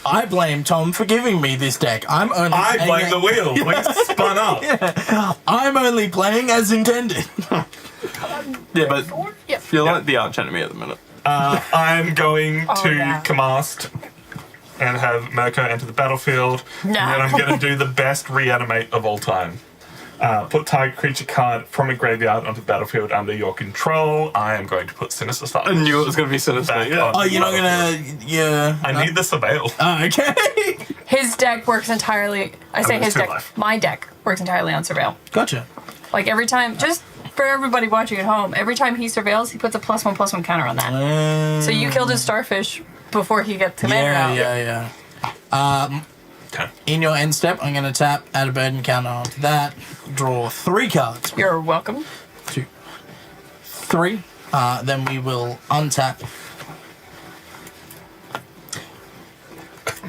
I blame Tom for giving me this deck. I blame the wheel. We spun up. I'm only playing as intended. Yeah, but Yep. you're like the arch enemy at the minute. I'm going to yeah. Kamast and have Mirko enter the battlefield. No. And then I'm going to do the best reanimate of all time. Put target creature card from a graveyard onto the battlefield under your control. I am going to put Sinister Star. I knew it was going to be sinister. Back Yeah. on. Oh, you're not gonna. Yeah. I need the surveil. Okay. His deck works entirely. I say there's his two deck. life. My deck works entirely on surveil. Gotcha. Like every time, just for everybody watching at home, every time he surveils, he puts a +1/+1 counter on that. So you killed his starfish before he gets commander out. Yeah. Okay. In your end step, I'm gonna tap, add a burden counter onto that, draw 3 cards. You're welcome. 2, 3. Then we will untap.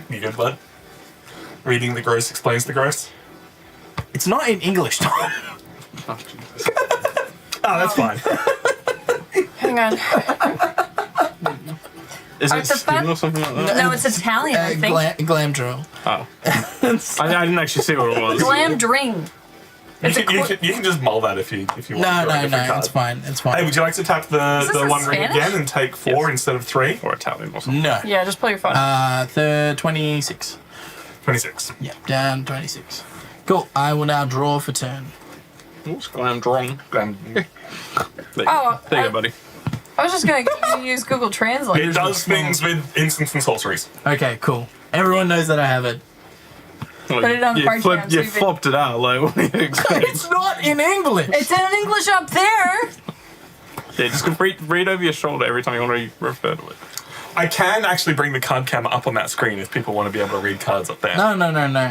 You good, bud? Reading the gross explains the gross. It's not in English, Tom. Oh, that's fine. Hang on. Is Are it the skin fun- or something like that? No, it's Italian, I think. Glam drill. Oh. I didn't actually see what it was. Glam dring. You It's a can just mull that if you want. No, to draw a no, different no. card. It's fine. It's Hey, fine. would you like to tap the this in one ring Spanish? again and take 4 Yes. instead of 3? Or Italian or something. No. Yeah, just pull your phone. The 26. 26. Yep, down 26. Cool. I will now draw for turn. What's glam drawn? It Oh, There you go, buddy. I was just going to use Google Translate. does things with instants and sorceries. Okay, cool. Everyone knows that I have it. Put it on the card cam, so You you can- flopped it out. Like, what do you expect? It's not in English. It's in English up there. Yeah, just read over your shoulder every time you want to refer to it. I can actually bring the card camera up on that screen if people want to be able to read cards up there. No,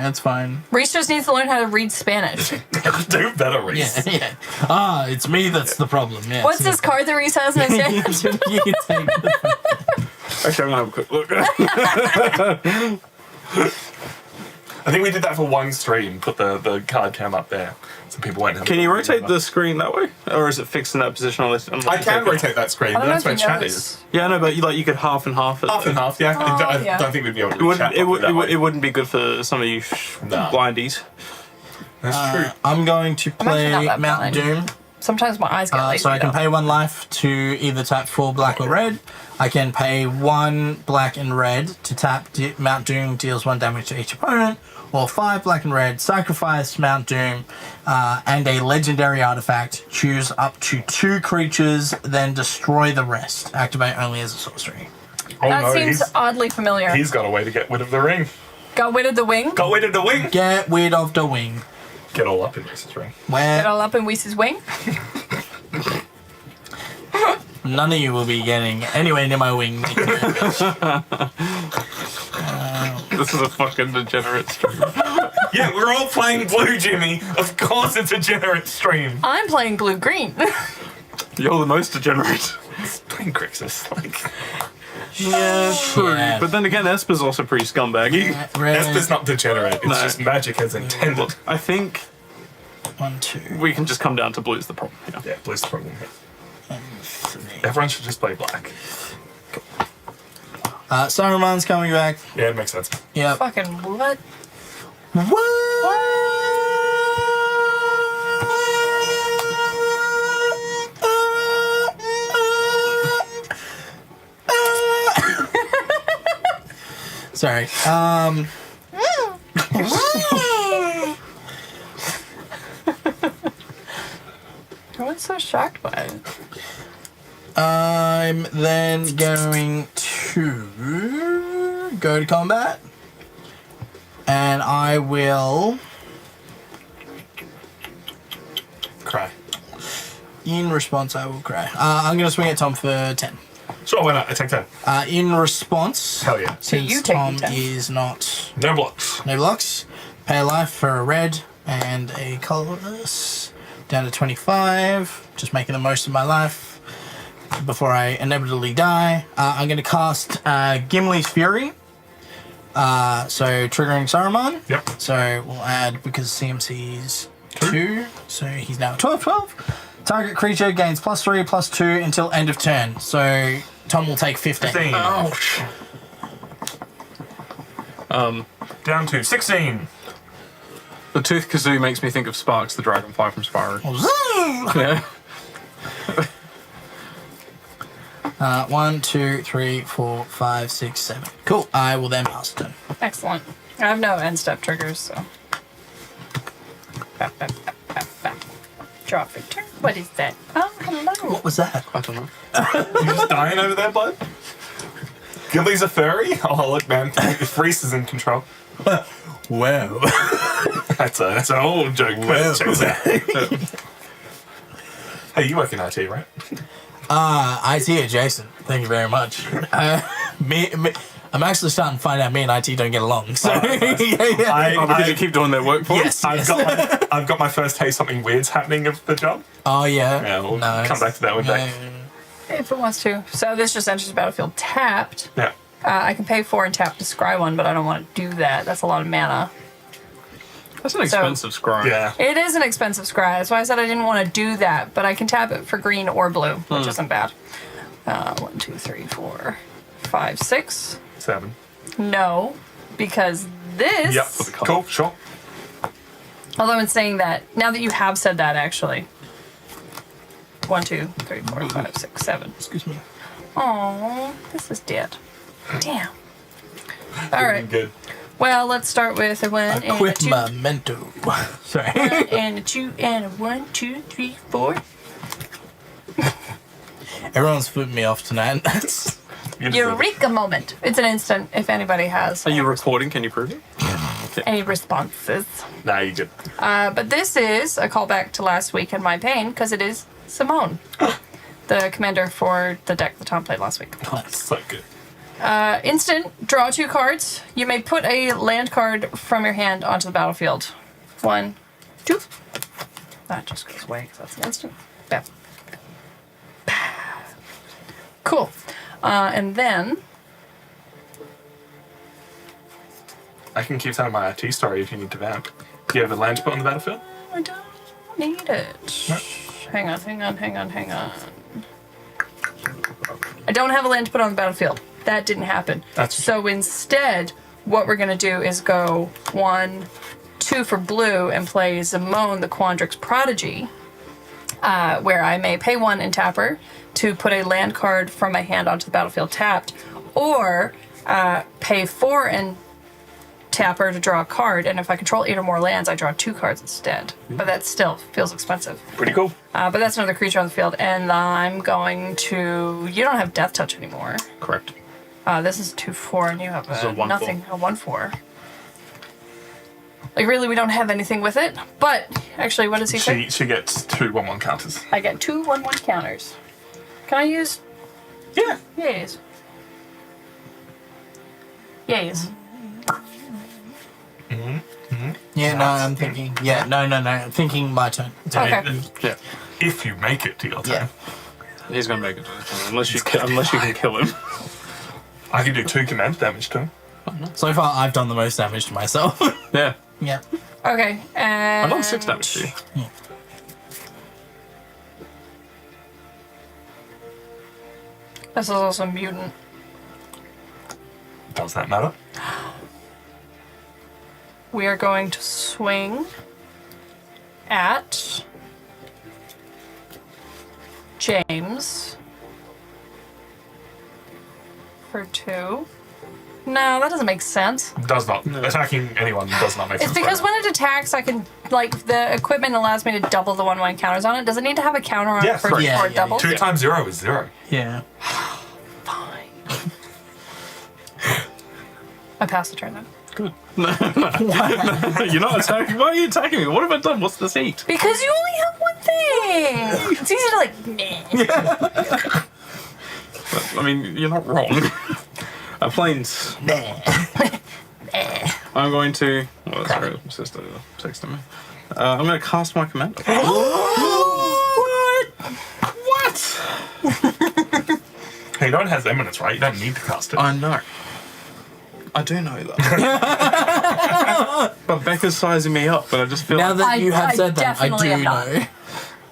it's fine. Reese just needs to learn how to read Spanish. Do better, Reese. Yeah. Ah, it's me that's the problem. Yeah. What's this card that Reese has in his hand? You can take it. Actually, I'm going to have a quick look. I think we did that for one stream, put the card cam up there. So people won't have Can to you read rotate it. the screen that way? Or is it fixed in that position? Unless I can rotate that screen, I but don't know that's where if you chat noticed. is. Yeah, no, but you could half and half it. Half and half, yeah. I yeah. don't think we'd be able to It read wouldn't, chat properly that way. it wouldn't be good for some of you No. blindies. That's true. I'm going to play not that Mount blind. Doom. Sometimes my eyes get lazy. So I can though. pay 1 life to either tap 4 black or red. I can pay 1 black and red to tap Mount Doom deals 1 damage to each opponent, or 5 black and red, sacrifice Mount Doom, and a legendary artifact. Choose up to 2 creatures, then destroy the rest. Activate only as a sorcery. Oh That no, seems oddly familiar. he's got a way to get rid of the ring. Got rid of the wing. Got rid of the wing. Get rid of the wing. Get all up in Reese's ring. Get Where all up in Weese's wing. none of you will be getting anywhere near my wing. This is a fucking degenerate stream. Yeah, we're all playing blue, Jimmy. Of course it's a degenerate stream. I'm playing blue-green. You're the most degenerate. It's playing Crixus. Like, Yeah, true. Yeah. But then again, Esper's also pretty scumbaggy. Red. Esper's not degenerate. It's No. just magic as intended. I think 1, 2, we can just come down to blue's the problem. Yeah. Yeah, blue's the problem here. 3. Everyone should just play black. Saruman's coming back. Yeah, it makes sense. Yep. Fucking what? Sorry. Everyone's so shocked by it. I'm then going to go to combat. And I will, Cry. in response, I will cry. I'm going to swing at Tom for 10. Sure, why not? I take 10. In response, Hell yeah. since you take Tom 10. is not No blocks. no blocks, pay a life for a red and a colorless, down to 25, just making the most of my life before I inevitably die. I'm going to cast Gimli's Fury, so triggering Saruman. Yep. So we'll add, because CMC's 2, so he's now 12. Target creature gains +3/+2 until end of turn. So Tom will take 15. 15. Ouch. Down to 16. The Tooth Kazoo makes me think of Sparks, the dragonfly from Spyro. Yeah. 1, 2, 3, 4, 5, 6, 7. Cool. I will then pass turn. Excellent. I have no end step triggers, so. Bap, bap, bap, bap, bap. Draw for turn. What is that? Oh, hello. What was that? I don't know. You just dying over there, bud? Gilly's a furry? Oh, look, man. If Reese is in control. Wow. That's an old joke. But check this out. Hey, you work in IT, right? IT adjacent. Thank you very much. I'm actually starting to find out me and IT don't get along. So Oh, because you keep doing their work for yes. I've got my first hey something weird's happening of the job. Oh yeah. Yeah, we'll Nice. come back to that one day. If it wants to. So this just enters the battlefield tapped. Yeah. I can pay 4 and tap to scry one, but I don't want to do that. That's a lot of mana. That's an expensive scry. Yeah. It is an expensive scry. That's why I said I didn't want to do that, but I can tap it for green or blue, which isn't bad. 1, 2, 3, 4, 5, 6. 7. No, because this. Yep. Cool. Sure. Although in saying that, now that you have said that, actually. 1, 2, 3, 4, 5, 6, 7. Excuse me. Oh, this is dead. Damn. All right. Good. Well, let's start with a 1 and a 2. Equipmento. Sorry. 1 and a 2 and a 1, 2, 3, 4. Everyone's flipping me off tonight. You deserve it. Eureka moment. It's an instant if anybody has Are you recording? Can you prove it? any responses. Nah, you good. But this is a callback to last week in my pain because it is Simone, the commander for the deck that Tom played last week. So good. Instant, draw 2 cards. You may put a land card from your hand onto the battlefield. 1, 2. That just goes away because that's an instant. Bam. Cool. And then I can keep telling my IT story if you need to vamp. Do you have a land to put on the battlefield? I don't need it. No. Hang on. I don't have a land to put on the battlefield. That didn't happen. So instead, what we're going to do is go 1, 2 for blue and play Simone, the Quandrix Prodigy, where I may pay 1 in tapper to put a land card from my hand onto the battlefield tapped, or pay 4 in tapper to draw a card, and if I control 8 or more lands, I draw 2 cards instead. But that still feels expensive. Pretty cool. But that's another creature on the field, and I'm going to... You don't have Death Touch anymore. Correct. This is 2/4, and you have This is a 1/4. nothing, a 1/4. Like, really, we don't have anything with it, but actually, what does he say? She gets 2 1/1 counters. I get 2 1/1 counters. Can I use... Yeah. Yays. Yays. Yeah, no, I'm thinking. Yeah, no. Thinking my turn. Okay. Yeah. If you make it to your turn. Yeah. He's gonna make it to the turn, unless you can kill him. I can do 2 command damage to him. So far, I've done the most damage to myself. Yeah. Yeah. Okay, and... I've done 6 damage to you. This is also mutant. Does that matter? We are going to swing at James for 2. No, that doesn't make sense. Does not. Attacking anyone does not make It's sense. because when it attacks, I can, like, the equipment allows me to double the 1/1 counters on it. Does it need to have a counter on Yes, it for correct. Yeah, before it yeah, doubles? 2 times 0 is 0. Yeah. Fine. I passed the turn then. Good. You're not attacking. Why are you attacking me? What have I done? What's the seat? Because you only have one thing! It's easy to, like, meh. I mean, you're not wrong. Planes. I'm going to. Oh, sorry, sister texted me. I'm going to cast my commander. What? Hey, no one has eminence, right? You don't need to cast it. I know. I do know that. But Becca's sizing me up, but I just feel Now like... that you have I said that, I definitely do am not. know.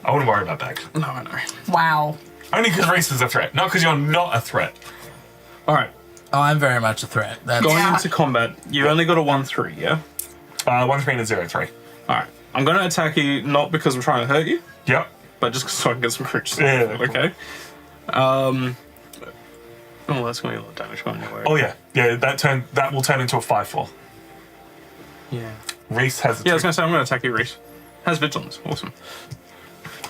I wouldn't worry about that. No, I know. Wow. Only because Reese is a threat, not because you're not a threat. Alright, Oh, I'm very much a threat. That's going Yeah. into combat, you only got a 1/3, yeah? 1 3 and 0 3. Alright, I'm going to attack you not because I'm trying to hurt you, Yep. but just so I can get some creatures. Yeah, cool. Okay. Oh, that's going to be a lot of damage going anywhere. Oh yeah, yeah. That will turn into a 5/4. Yeah. Reese has. Yeah, I was going to say, I'm going to attack you, Reese. Has vigilance. Awesome.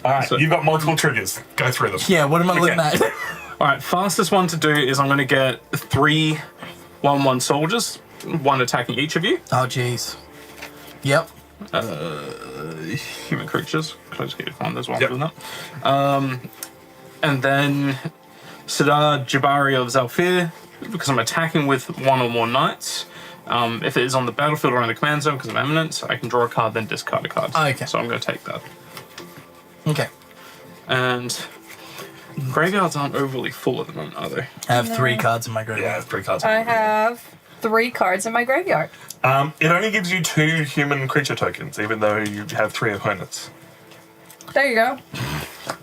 All right, so- you've got multiple triggers. Go through them. Yeah, what am I looking Okay. at? Alright, fastest one to do is I'm going to get 3 1/1 soldiers, 1 attacking each of you. Oh, jeez. Yep. Human creatures. Close to fine, there's one Yep. for that. And then Sidar Jabari of Zalfir, because I'm attacking with 1 or more knights. If it is on the battlefield or in the command zone because of eminence, I can draw a card, then discard a card. Okay. So I'm going to take that. Okay. And graveyards aren't overly full at the moment, are they? I have 3 cards in my Yeah, graveyard. 3 cards. I have 3 cards in my graveyard. It only gives you 2 human creature tokens, even though you have 3 opponents. There you go.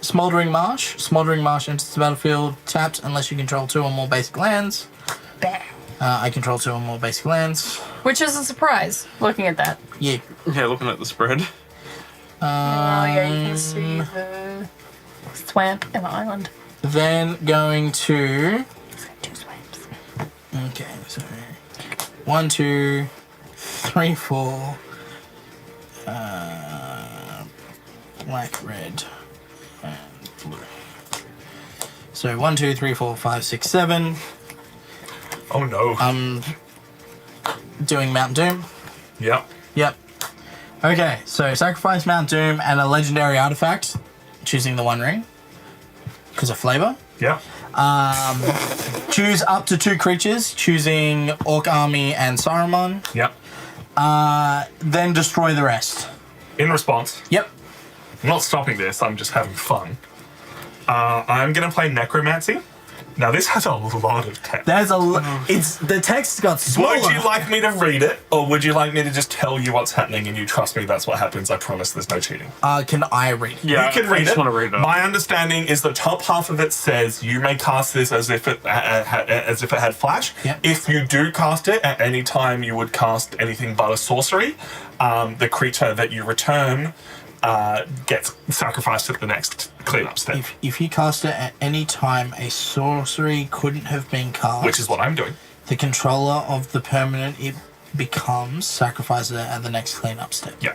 Smoldering Marsh. Smoldering Marsh enters the battlefield tapped unless you control 2 or more basic lands. Bam. I control 2 or more basic lands. Which is a surprise, looking at that. Yeah. Yeah, looking at the spread. Oh, yeah, you can see the swamp and the island. Then going to... 2 swamps. Okay, so 1, 2, 3, 4. Black, red, and blue. So 1, 2, 3, 4, 5, 6, 7. Oh no. Doing Mount Doom. Yep. Yep. Okay, so sacrifice Mount Doom and a legendary artifact, choosing the One Ring because of flavor. Yep. Choose up to 2 creatures, choosing Orc Army and Saruman. Yep. Then destroy the rest. In response, Yep. I'm not stopping this, I'm just having fun. I'm going to play Necromancy. Now, this has a lot of text. There's it's the text got smaller. Would you like me to read it, or would you like me to just tell you what's happening and you trust me that's what happens? I promise there's no cheating. Can I read it? Yeah, You can I read just it. want to read it. My understanding is the top half of it says you may cast this as if it had flash. Yep. If you do cast it at any time, you would cast anything but a sorcery. The creature that you return gets sacrificed at the next cleanup step, If you cast it at any time, a sorcery couldn't have been cast. which is what I'm doing. The controller of the permanent it becomes sacrifices it at the next cleanup step. Yeah.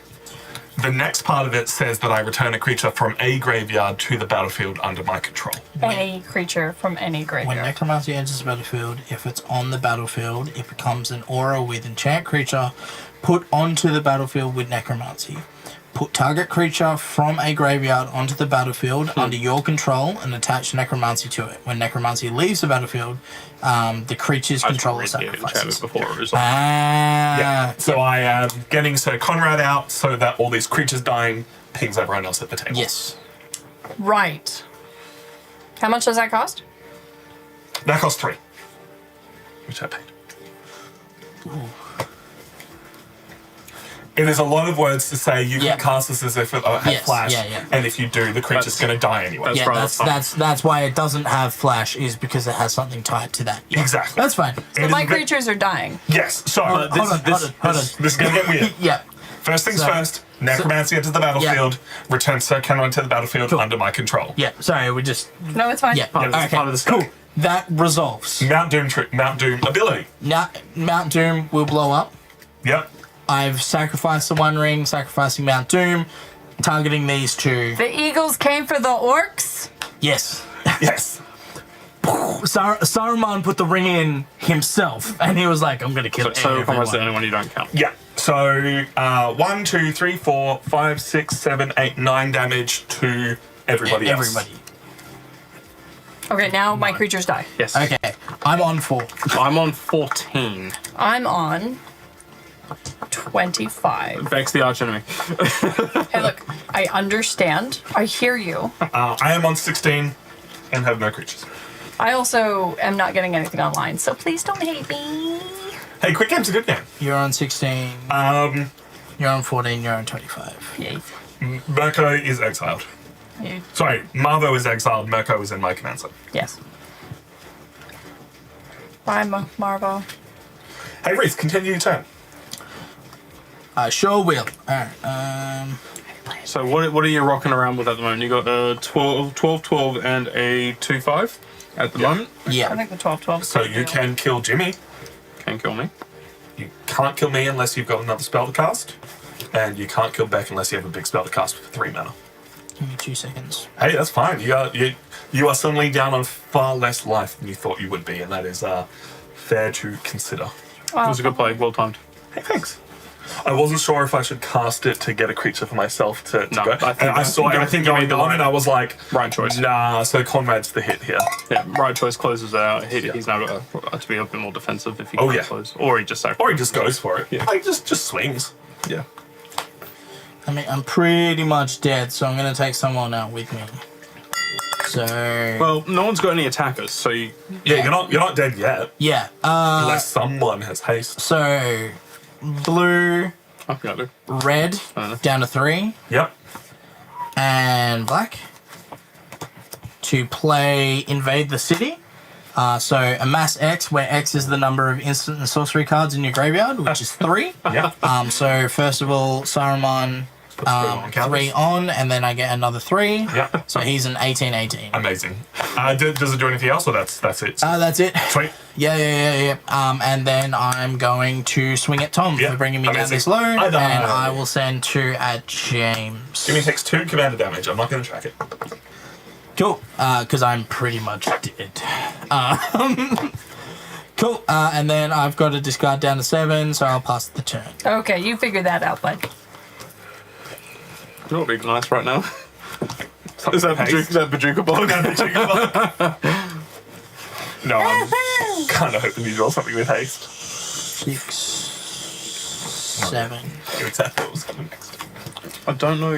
The next part of it says that I return a creature from a graveyard to the battlefield under my control. Any creature from any When graveyard. Necromancy enters the battlefield, if it's on the battlefield, it becomes an aura with enchant creature put onto the battlefield with Necromancy. Put target creature from a graveyard onto the battlefield under your control and attach Necromancy to it. When Necromancy leaves the battlefield, the creature's controller sacrifices. Before it was like, Yeah. So I am getting Sir Conrad out so that all these creatures dying pings everyone else at the table. Yes. Right. How much does that cost? That costs 3, which I paid. It is a lot of words to say you Yeah. can cast this as if it had Yes, flash, yeah. and if you do, the creature's going to die anyway. That's Yeah, rather that's fun. that's why it doesn't have flash is because it has something tied to that. Yeah. Exactly. That's fine. It So is my a bit- creatures are dying. Yes. So Hold on. this is going to get weird. Yeah. First things So- first. Necromancy enters the battlefield. Return Sir Conrad to the battlefield Cool. under my control. Yeah. Sorry, we just No, it's fine. yeah. Part of the- Okay. part of the Cool. stack. That resolves. Mount Doom ability. Now Mount Doom will blow up. Yep. I've sacrificed the One Ring, sacrificing Mount Doom, targeting these two. The Eagles came for the orcs. Yes. Yes. Saruman put the ring in himself, and he was like, "I'm gonna kill so everyone." Conrad's the only one you don't count. Yeah. So 1, 2, 3, 4, 5, 6, 7, 8, 9 damage to everybody else. Everybody. Okay, now my creatures die. Yes. Okay, I'm on 4. I'm on 14. I'm on 25. Vex the archenemy. Hey, look, I understand. I hear you. I am on 16 and have no creatures. I also am not getting anything online, so please don't hate me. Hey, quick game's a good game. You're on 16. You're on 14. You're on 25. Yay. Mirko is exiled. You- Sorry, Marvo is exiled. Mirko is in my command zone. Yes. Bye, Marvo. Hey, Reese, continue your turn. I sure will. All right. So what are you rocking around with at the moment? You got a 12, and a 2/5 at the moment. I Yeah. think the 12/12. So you can kill Jimmy. Can't kill me. You can't kill me unless you've got another spell to cast. And you can't kill Beck unless you have a big spell to cast for 3 mana. Give me 2 seconds. Hey, that's fine. You are suddenly down on far less life than you thought you would be, and that is fair to consider. It was a good play. Well timed. Hey, thanks. I wasn't sure if I should cast it to get a creature for myself to No, go. I think- And I saw I think everything you made going the on, right- and I was like, right choice. Nah, so Conrad's the hit here. Yeah, right choice closes out. He's now got to be a bit more defensive if he Oh, can't yeah. close. Or he just sacrifices. Or he just goes for it. Yeah. Like, just swings. Yeah. I mean, I'm pretty much dead, so I'm gonna take someone out with me. So Well, no one's got any attackers, so you, Yeah, you're not dead yet. yeah. Unless someone has haste. So blue, I think I do. red, know. down to 3, Yep. and black. to play Invade the City. So amass X, where X is the number of instant and sorcery cards in your graveyard, which is 3. Yeah. So first of all, Saruman, Puts 3 on, and then I get another 3. Yeah. So he's an 18/18. Amazing. Does it do anything else, or that's it? That's it. Sweet. Yeah. And then I'm going to swing at Tom Yeah, for bringing me down amazing. this low, I and know. I will send 2 at James. Give me takes 2 commander damage. I'm not going to track it. Cool, because I'm pretty much dead. Cool, and then I've got to discard down to 7, so I'll pass the turn. Okay, you figure that out, bud. That would be nice right now. Is that Bajuka Bog? No, I'm kind of hoping you draw something with haste. 6, 7. You accept what was coming next. I don't know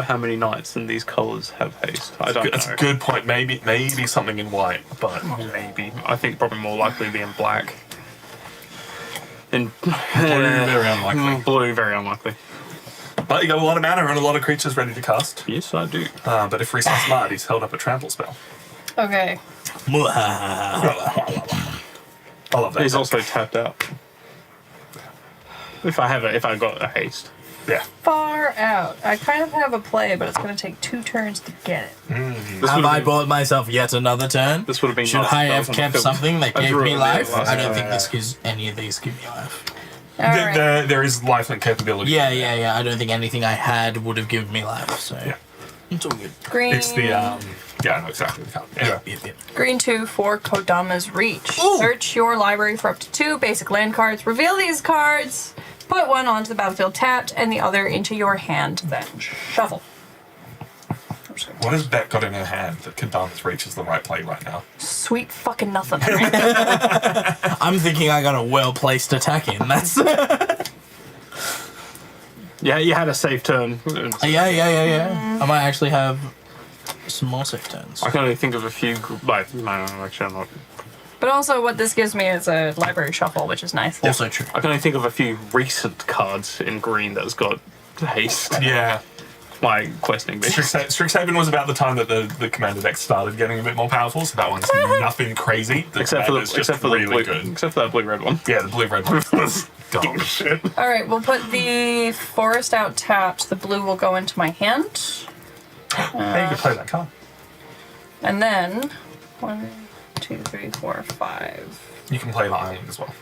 how many knights in these colours have haste. I don't know. That's a good point. Maybe something in white, but Maybe. I think probably more likely be in black. In blue, very unlikely. Blue, very unlikely. But you got a lot of mana and a lot of creatures ready to cast. Yes, I do. But if Reese's smart, he's held up a trample spell. Okay. I love that. He's also tapped out. If I got a haste. Yeah. Far out. I kind of have a play, but it's going to take 2 turns to get it. This Have would've I been- bought myself yet another turn? This would have been. Should nice I if that have was on kept film. something that I gave drew me it life? last I don't time. think this gives any of these give me life. All right. There is lifelink capability. Yeah. I don't think anything I had would have given me life, so Yeah. it's all good. Green. It's the yeah, I know exactly the card. Anyway. Yep. Green 2 for Kodama's Reach. Ooh. Search your library for up to 2 basic land cards. Reveal these cards. Put one onto the battlefield tapped, and the other into your hand. Then shuffle. I'm just gonna What has Beck got in her hand that Kadama's Reach is the right play right now? Sweet fucking nothing. I'm thinking I got a well-placed attack in. That's Yeah, you had a safe turn. yeah. I might actually have some more safe turns. I can only think of a few. Like, no, actually, I'm not. But also, what this gives me is a library shuffle, which is nice. Also true. I can only think of a few recent cards in green that's got haste. Yeah. Like questing beast. Strixhaven was about the time that the commander deck started getting a bit more powerful, so that one's nothing crazy. The Except for the commander's just really blue, good. except for that blue red one. Yeah, the blue red one was dog shit. All right, we'll put the forest out tapped. The blue will go into my hand. Hey, you can play that card. And then 1, 2, 3, 4, 5. You can play the island as well.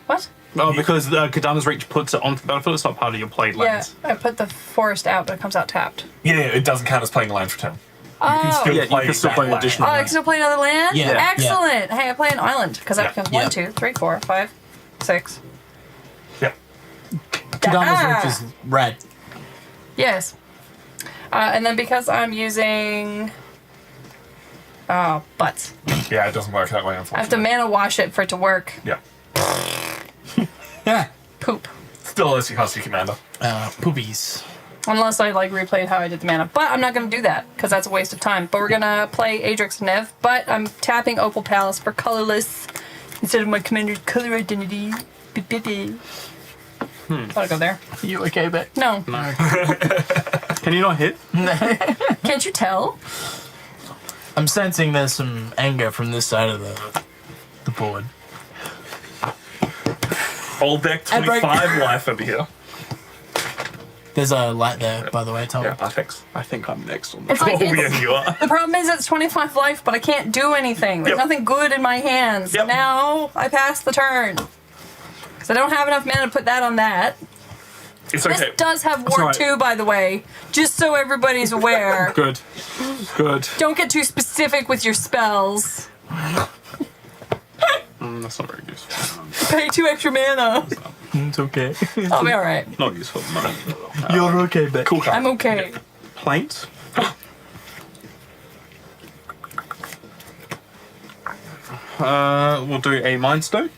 What? Oh, because Kadama's Reach puts it onto the battlefield. It's not part of your played Yeah, lands. I put the forest out, but it comes out tapped. Yeah, it doesn't count as playing a land for turn. You can Oh. still Yeah, you play can still that play land. additional Oh, I lands. can still play another land? Yeah. Excellent. Hey, I play an island, because that Yeah. becomes Yeah. 1, 2, 3, 4, 5, 6. Yep. Kadama's Reach is red. Yes. And then because I'm using... Oh, butts. Yeah, it doesn't work that way, I have to unfortunately. mana wash it for it to work. Yeah. Yeah. Poop. Still lets you cast your commander. Poopies. Unless I replayed how I did the mana. But I'm not going to do that, because that's a waste of time. But we're going to play Adrix Nev, but I'm tapping Opal Palace for colorless instead of my commander's color identity. Thought I'd go there. Are you okay, Beck? No. Can you not hit? Can't you tell? I'm sensing there's some anger from this side of the board. Old deck And break. 25 life over here. There's a light there, by the way, Tom. Yeah, thanks. I think I'm next on the It's like Oh, yeah, you are. the problem is it's 25 life, but I can't do anything. There's Yep. nothing good in my hands. Yep. Now I pass the turn. Because I don't have enough mana to put that on that. It's This okay. does have Ward alright. 2, by the way, just so everybody's aware. Good. Good. Don't get too specific with your spells. That's not very useful. Pay 2 extra mana. It's okay. I'll be alright. Not useful. No. You're okay, Beck. Cool card. I'm okay. Planes. We'll do a Mind Stone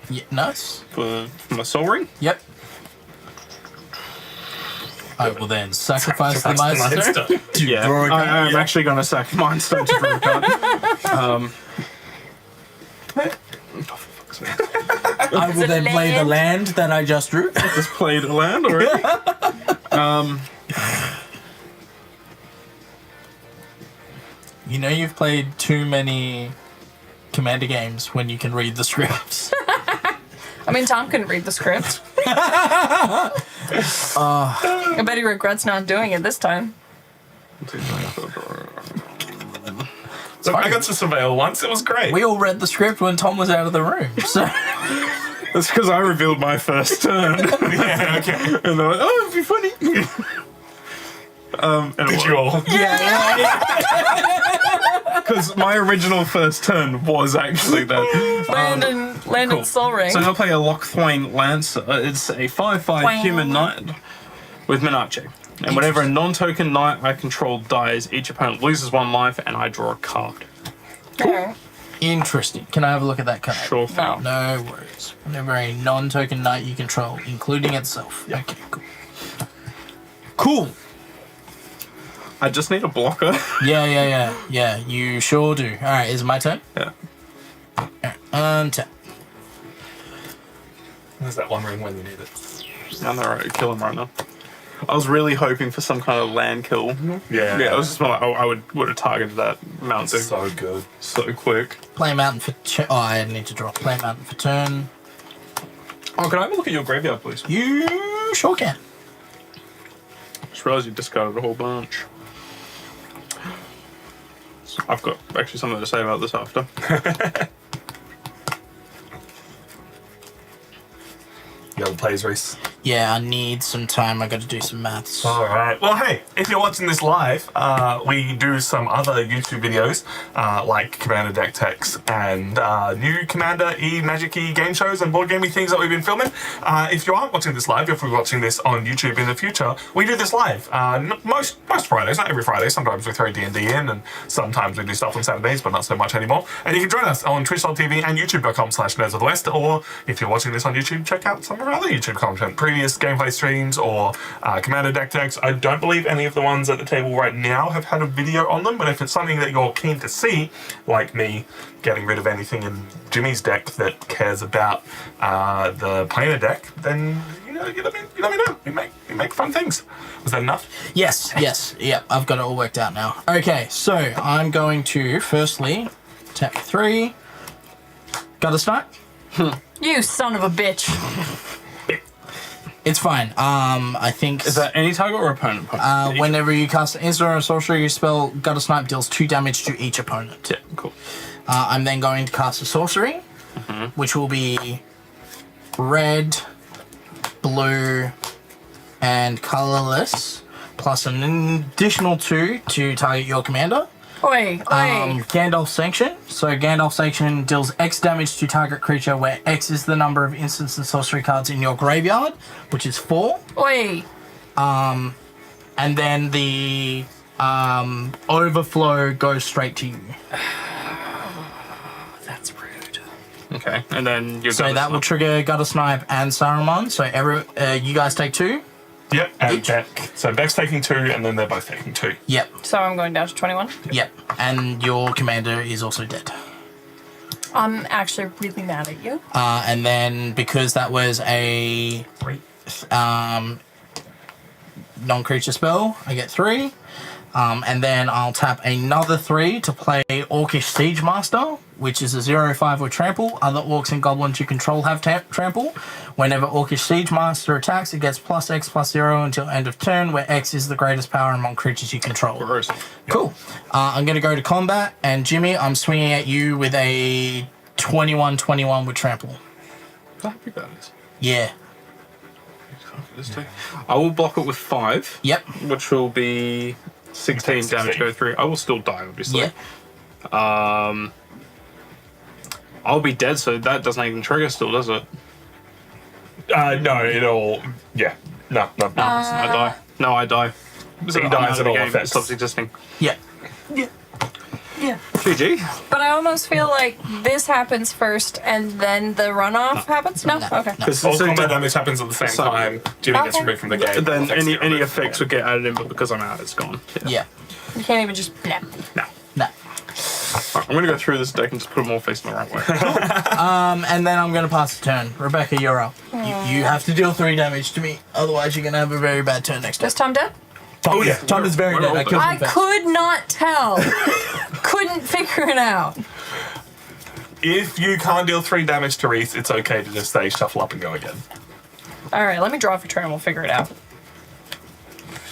Yeah, nice. for my Soul Ring. Yep. I will then sacrifice the That's the Meister. Meister. to Yeah, draw a card. I'm actually going to sack Mind Stone to draw a card. I will then play the land that I just drew. Just played a land already. You know you've played too many Commander games when you can read the scripts. I mean, Tom couldn't read the script. I bet he regrets not doing it this time. Look, I got to surveil once. It was great. We all read the script when Tom was out of the room. So That's because I revealed my first turn. Yeah, okay. And they're like, oh, it'd be funny. Did you all? Because my original first turn was actually that. Landon Cool. Soul Ring. So I'm going to play a Lochthwain Lancer. It's a 5/5 human knight with Minache. And whenever a non-token knight I control dies, each opponent loses 1 life and I draw a card. Okay. interesting. Can I have a look at that card? Sure thing. No. No worries. Whenever a non-token knight you control, including itself. Yeah. Okay, cool. Cool. I just need a blocker. Yeah, you sure do. Alright, is it my turn? Yeah. Untap. There's that one ring when you need it. I'm alright, kill him right now. I was really hoping for some kind of land kill. Yeah. Yeah, I was just like, I would have targeted that mountain So good. so quick. Play mountain for oh, I need to draw. Play mountain for turn. Oh, can I have a look at your graveyard, please? You sure can. Just realised you discarded a whole bunch. I've got actually something to say about this after. You got the plays, Reese. Yeah, I need some time. I got to do some maths. All right. Well, hey, if you're watching this live, we do some other YouTube videos like Commander Deck Techs and new Commander Magic-y game shows and board gaming things that we've been filming. If you aren't watching this live, if we're watching this on YouTube in the future, we do this live most Fridays, not every Friday. Sometimes we throw D&D in, and sometimes we do stuff on Saturdays, but not so much anymore. And you can join us on Twitch.tv and YouTube.com/NerdsOfTheWest, or if you're watching this on YouTube, check out some of our other YouTube content. Previous gameplay streams or Commander Deck Techs. I don't believe any of the ones at the table right now have had a video on them, but if it's something that you're keen to see, like me getting rid of anything in Jimmy's deck that cares about the planar deck, then you let me know. We make fun things. Was that enough? Yes. Yeah, I've got it all worked out now. Okay, so I'm going to firstly tap 3. Got a snipe? You son of a bitch. It's fine. I think Is that any target or opponent? whenever you cast an instant or a sorcery spell, Gutter Snipe deals 2 damage to each opponent. Yeah, cool. I'm then going to cast a sorcery, which will be red, blue, and colorless, plus an additional 2 to target your commander. Oi. Gandalf Sanction. So Gandalf Sanction deals X damage to target creature, where X is the number of instants and sorcery cards in your graveyard, which is 4. Oi. And then the overflow goes straight to you. That's rude. Okay, and then you're So that will trigger Gutter Snipe and Saruman. So you guys take 2. Yep. And Each? Beck. So Beck's taking 2, and then they're both taking 2. Yep. So I'm going down to 21. Yep. And your commander is also dead. I'm actually really mad at you. And then because that was a 3. non-creature spell, I get 3. And then I'll tap another 3 to play Orcish Siege Master, which is a 0/5 with trample. Other orcs and goblins you control have trample. Whenever Orcish Siege Master attacks, it gets +X/+0 until end of turn, where X is the greatest power among creatures you control. Gross. Cool. I'm going to go to combat, and Jimmy, I'm swinging at you with a 21/21 with trample. How happy that is. Yeah. I will block it with 5. Yep. Which will be 16 damage go through. I will still die, obviously. Yep. I'll be dead, so that doesn't even trigger still, does it? No, it'll. Yeah. No. I die. No, I die. So He I'm dies out of at the all game. It effects. stops existing. Yep. Yeah. GG. But I almost feel like this happens first and then the runoff happens? No? Okay. All combat damage happens at the same time. Jimmy gets Okay. removed from the game. Then Effects any get removed. effects would get added in, but because I'm out, it's gone. Yeah. You can't even just blap. No. Nah. Right, I'm gonna go through this deck and just put them all facing the right way. And then I'm going to pass the turn. Rebecca, you're up. You have to deal 3 damage to me. Otherwise, you're going to have a very bad turn next turn. Is Tom dead? Tom, yeah. Tom is very We're dead. all I dead. killed I him first. could not tell. Couldn't figure it out. If you can't deal 3 damage to Reese, it's okay to just say shuffle up and go again. All right, let me draw for turn and we'll figure it out.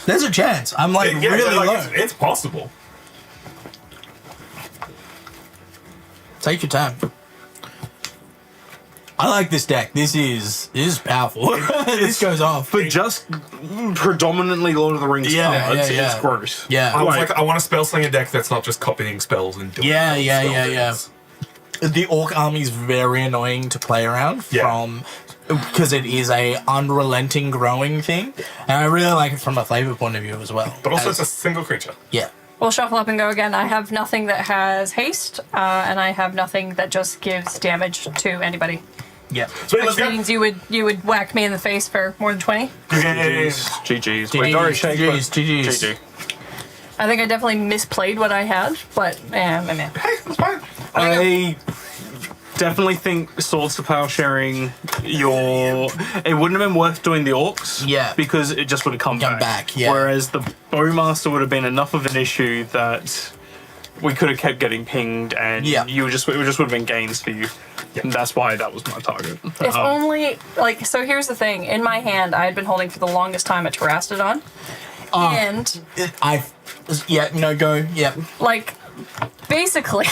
There's a chance. I'm like Yeah, really like, low. it's possible. Take your time. I like this deck. This is powerful. This goes off. For just predominantly Lord of the Rings Yeah, cards, yeah. it's gross. Yeah. I was Like- like, I want a spell slinger deck that's not just copying spells and doing Yeah, spell yeah. things. The Orc army is very annoying to play around Yeah. because it is a unrelenting growing thing, and I really like it from a flavor point of view as well. But also, As- it's a single creature. yeah. We'll shuffle up and go again. I have nothing that has haste, and I have nothing that just gives damage to anybody. Yeah. Sweet, let's Which go. means you would whack me in the face for more than 20. GG's. Wait, Dory, shake, but- GG's. GG. I think I definitely misplayed what I had, but Hey, that's fine. I definitely think Swords to Plowsharing, it wouldn't have been worth doing the Orcs. Yeah. Because it just would have come back, yeah. Whereas the Bowmaster would have been enough of an issue that we could have kept getting pinged, and Yeah. it just would have been gains for you. And that's why that was my target. if only, like, so here's the thing. In my hand, I had been holding for the longest time a Terastodon. And, Go. Yeah. like, basically,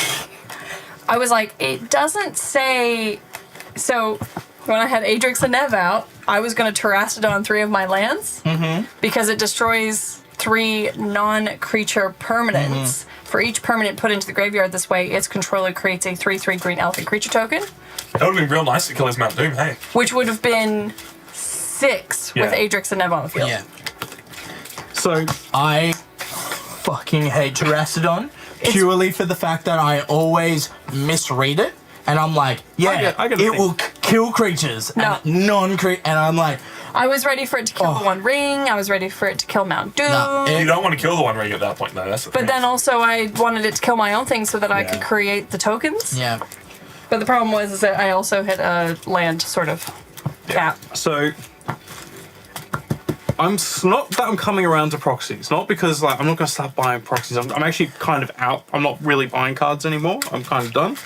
I was like, it doesn't say. So, when I had Adrix and Nev out, I was going to Terastodon 3 of my lands because it destroys 3 non-creature permanents. For each permanent put into the graveyard this way, its controller creates a 3/3 green elephant creature token, That would have been real nice to kill his Mount Doom, hey. which would have been 6 with Yeah. Adrix and Nev on the field. Yeah. So, I fucking hate Terastodon purely for the fact that I always misread it, and I'm like, I get it it. will kill creatures, No. and non-creature, and I'm like, I was ready for it to kill the One Ring. I was ready for it to kill Mount Doom. No, it- You don't want to kill the One Ring at that point, though. That's the But thing. then also I wanted it to kill my own thing so that I Yeah. could create the tokens. yeah. But the problem was is that I also hit a land sort of cap. So it's not that I'm coming around to proxies, not because like I'm not going to start buying proxies. I'm actually kind of out. I'm not really buying cards anymore. I'm kind of done.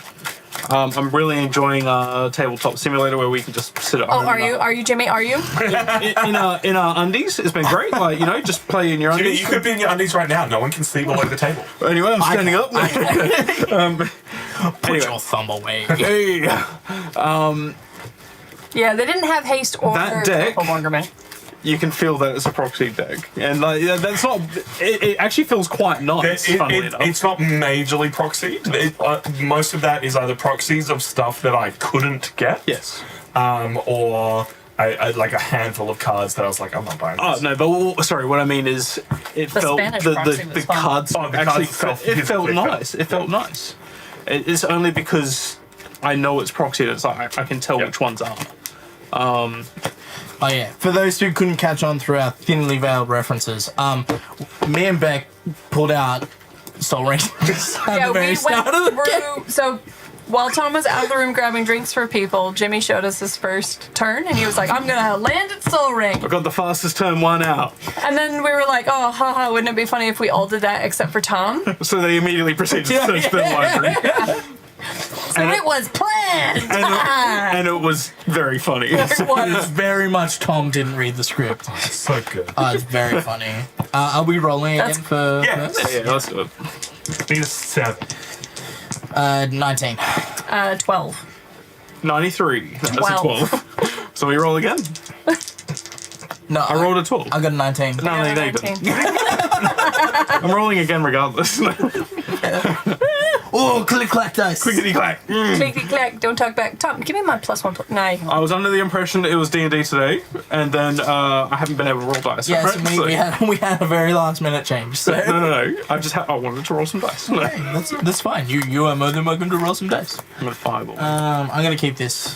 I'm really enjoying Tabletop Simulator where we can just sit at home. Oh, are you, Jimmy? Are you? in our undies? It's been great. Like just play in your Jimmy, undies. you could be in your undies right now. No one can see below the table. Anyway, I'm standing up. Put Anyway. your thumb away. Hey. Yeah, they didn't have haste or That deck- Wonderman. You can feel that it's a proxy deck, and like that's not. It actually feels quite nice. Funnily enough. It's not majorly proxied. Most of that is either proxies of stuff that I couldn't get, Yes. or like a handful of cards that I was like, I'm not buying this. Oh no, but sorry. What I mean is, it The felt Spanish the proxy was fun. cards Oh, the actually cards itself it is felt pretty nice. It felt nice. It's only because I know it's proxied. It's like I can tell Yep. which ones are. Oh yeah. For those who couldn't catch on through our thinly veiled references, me and Beck pulled out Soul Ring at Yeah, the very we start went of the game. through. So while Tom was out of the room grabbing drinks for people, Jimmy showed us his first turn, and he was like, "I'm gonna land at Soul Ring." I got the fastest turn 1 out, And then we were like, "Oh, haha! Wouldn't it be funny if we all did that except for Tom?" so they immediately proceeded to search the library, So it was planned. and it was very funny. It was. It's very much Tom didn't read the script. It's so good. It's very funny. Are we rolling That's- again for Yeah. this? Yeah, let's do it. Need a 7. 19. 12. 93. That's a 12. 12. So we roll again. No, I rolled a 12. I got a 19. No, no, you didn't. 19. I'm rolling again regardless. Oh, click clack dice. Clickety clack. Clickety clack, don't talk back. Tom, give me my +1. Nah, you can- I was under the impression that it was D&D today, and then I haven't been able to roll dice. Yes, right? So- we had a very last minute change. So No. I wanted to roll some dice. I'm that's fine. You are more than welcome to roll some dice. gonna fireball. I'm gonna keep this.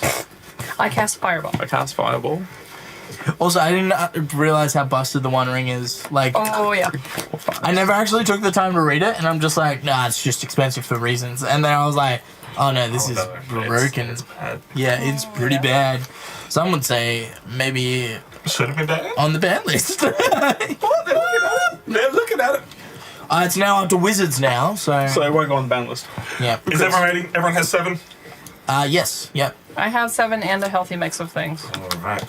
I cast Fireball. I cast fireball. Also, I didn't realize how busted the One Ring is. Like, Oh, yeah. I never actually took the time to read it, and I'm just like, nah, it's just expensive for reasons. And then I was like, oh no, this is broken. It's bad. Yeah, it's pretty bad. Some would say maybe Should have been better. on the ban list. They're looking at it. It's now up to wizards now, so it won't go on the ban list. yeah. Is everyone ready? Everyone has 7? Yes, yep. I have 7 and a healthy mix of things. All right.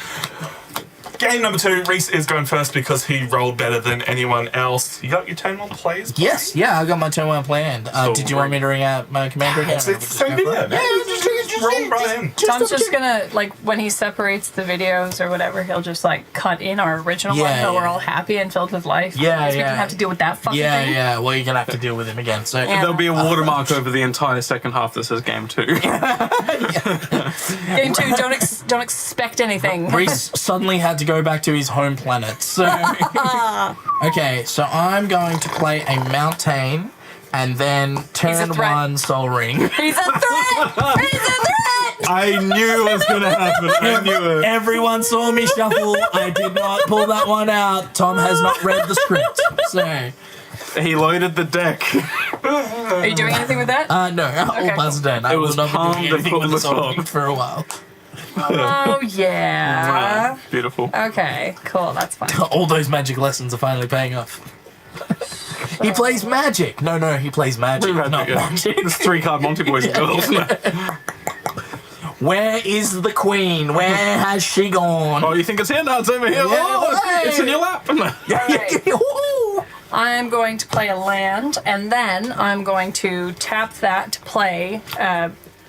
Game number 2, Reese is going first because he rolled better than anyone else. You got your turn on plays? Yes, yeah, I got my turn well planned. Did you want me to ring out my commander again? It's the same video. Yeah, just roll right in. Tom's just gonna, like, when he separates the videos or whatever, he'll just, like, cut in our original one Yeah, so we're yeah. all happy and filled with life. Yeah, Because we yeah. don't have to deal with that fucking Yeah, thing. yeah. Well, you're gonna have to deal with him again. So Yeah. There'll be a watermark over the entire second half that says game 2. Game 2, don't expect anything. Reese suddenly had to go back to his home planet. So okay, so I'm going to play a mountain and then turn threat. 1 Soul Ring. He's a threat! He's a threat! I knew it was going to happen. I knew it. Everyone saw me shuffle. I did not pull that one out. Tom has not read the script. So He loaded the deck. Are you doing anything with that? no, I'll pass it down. I It will was not be palmed doing and anything put with on the the Soul top. Ring for a while. Oh, yeah. Beautiful. Okay, cool, that's fine. All those magic lessons are finally paying off. He plays magic. No, he plays magic, not magic. There's 3-card Monty Boys and Girls. Where is the queen? Where has she gone? Oh, you think it's here? No, it's over here. Yeah, Oh, hey. it's in your lap. Woo! I'm going to play a land, and then I'm going to tap that to play.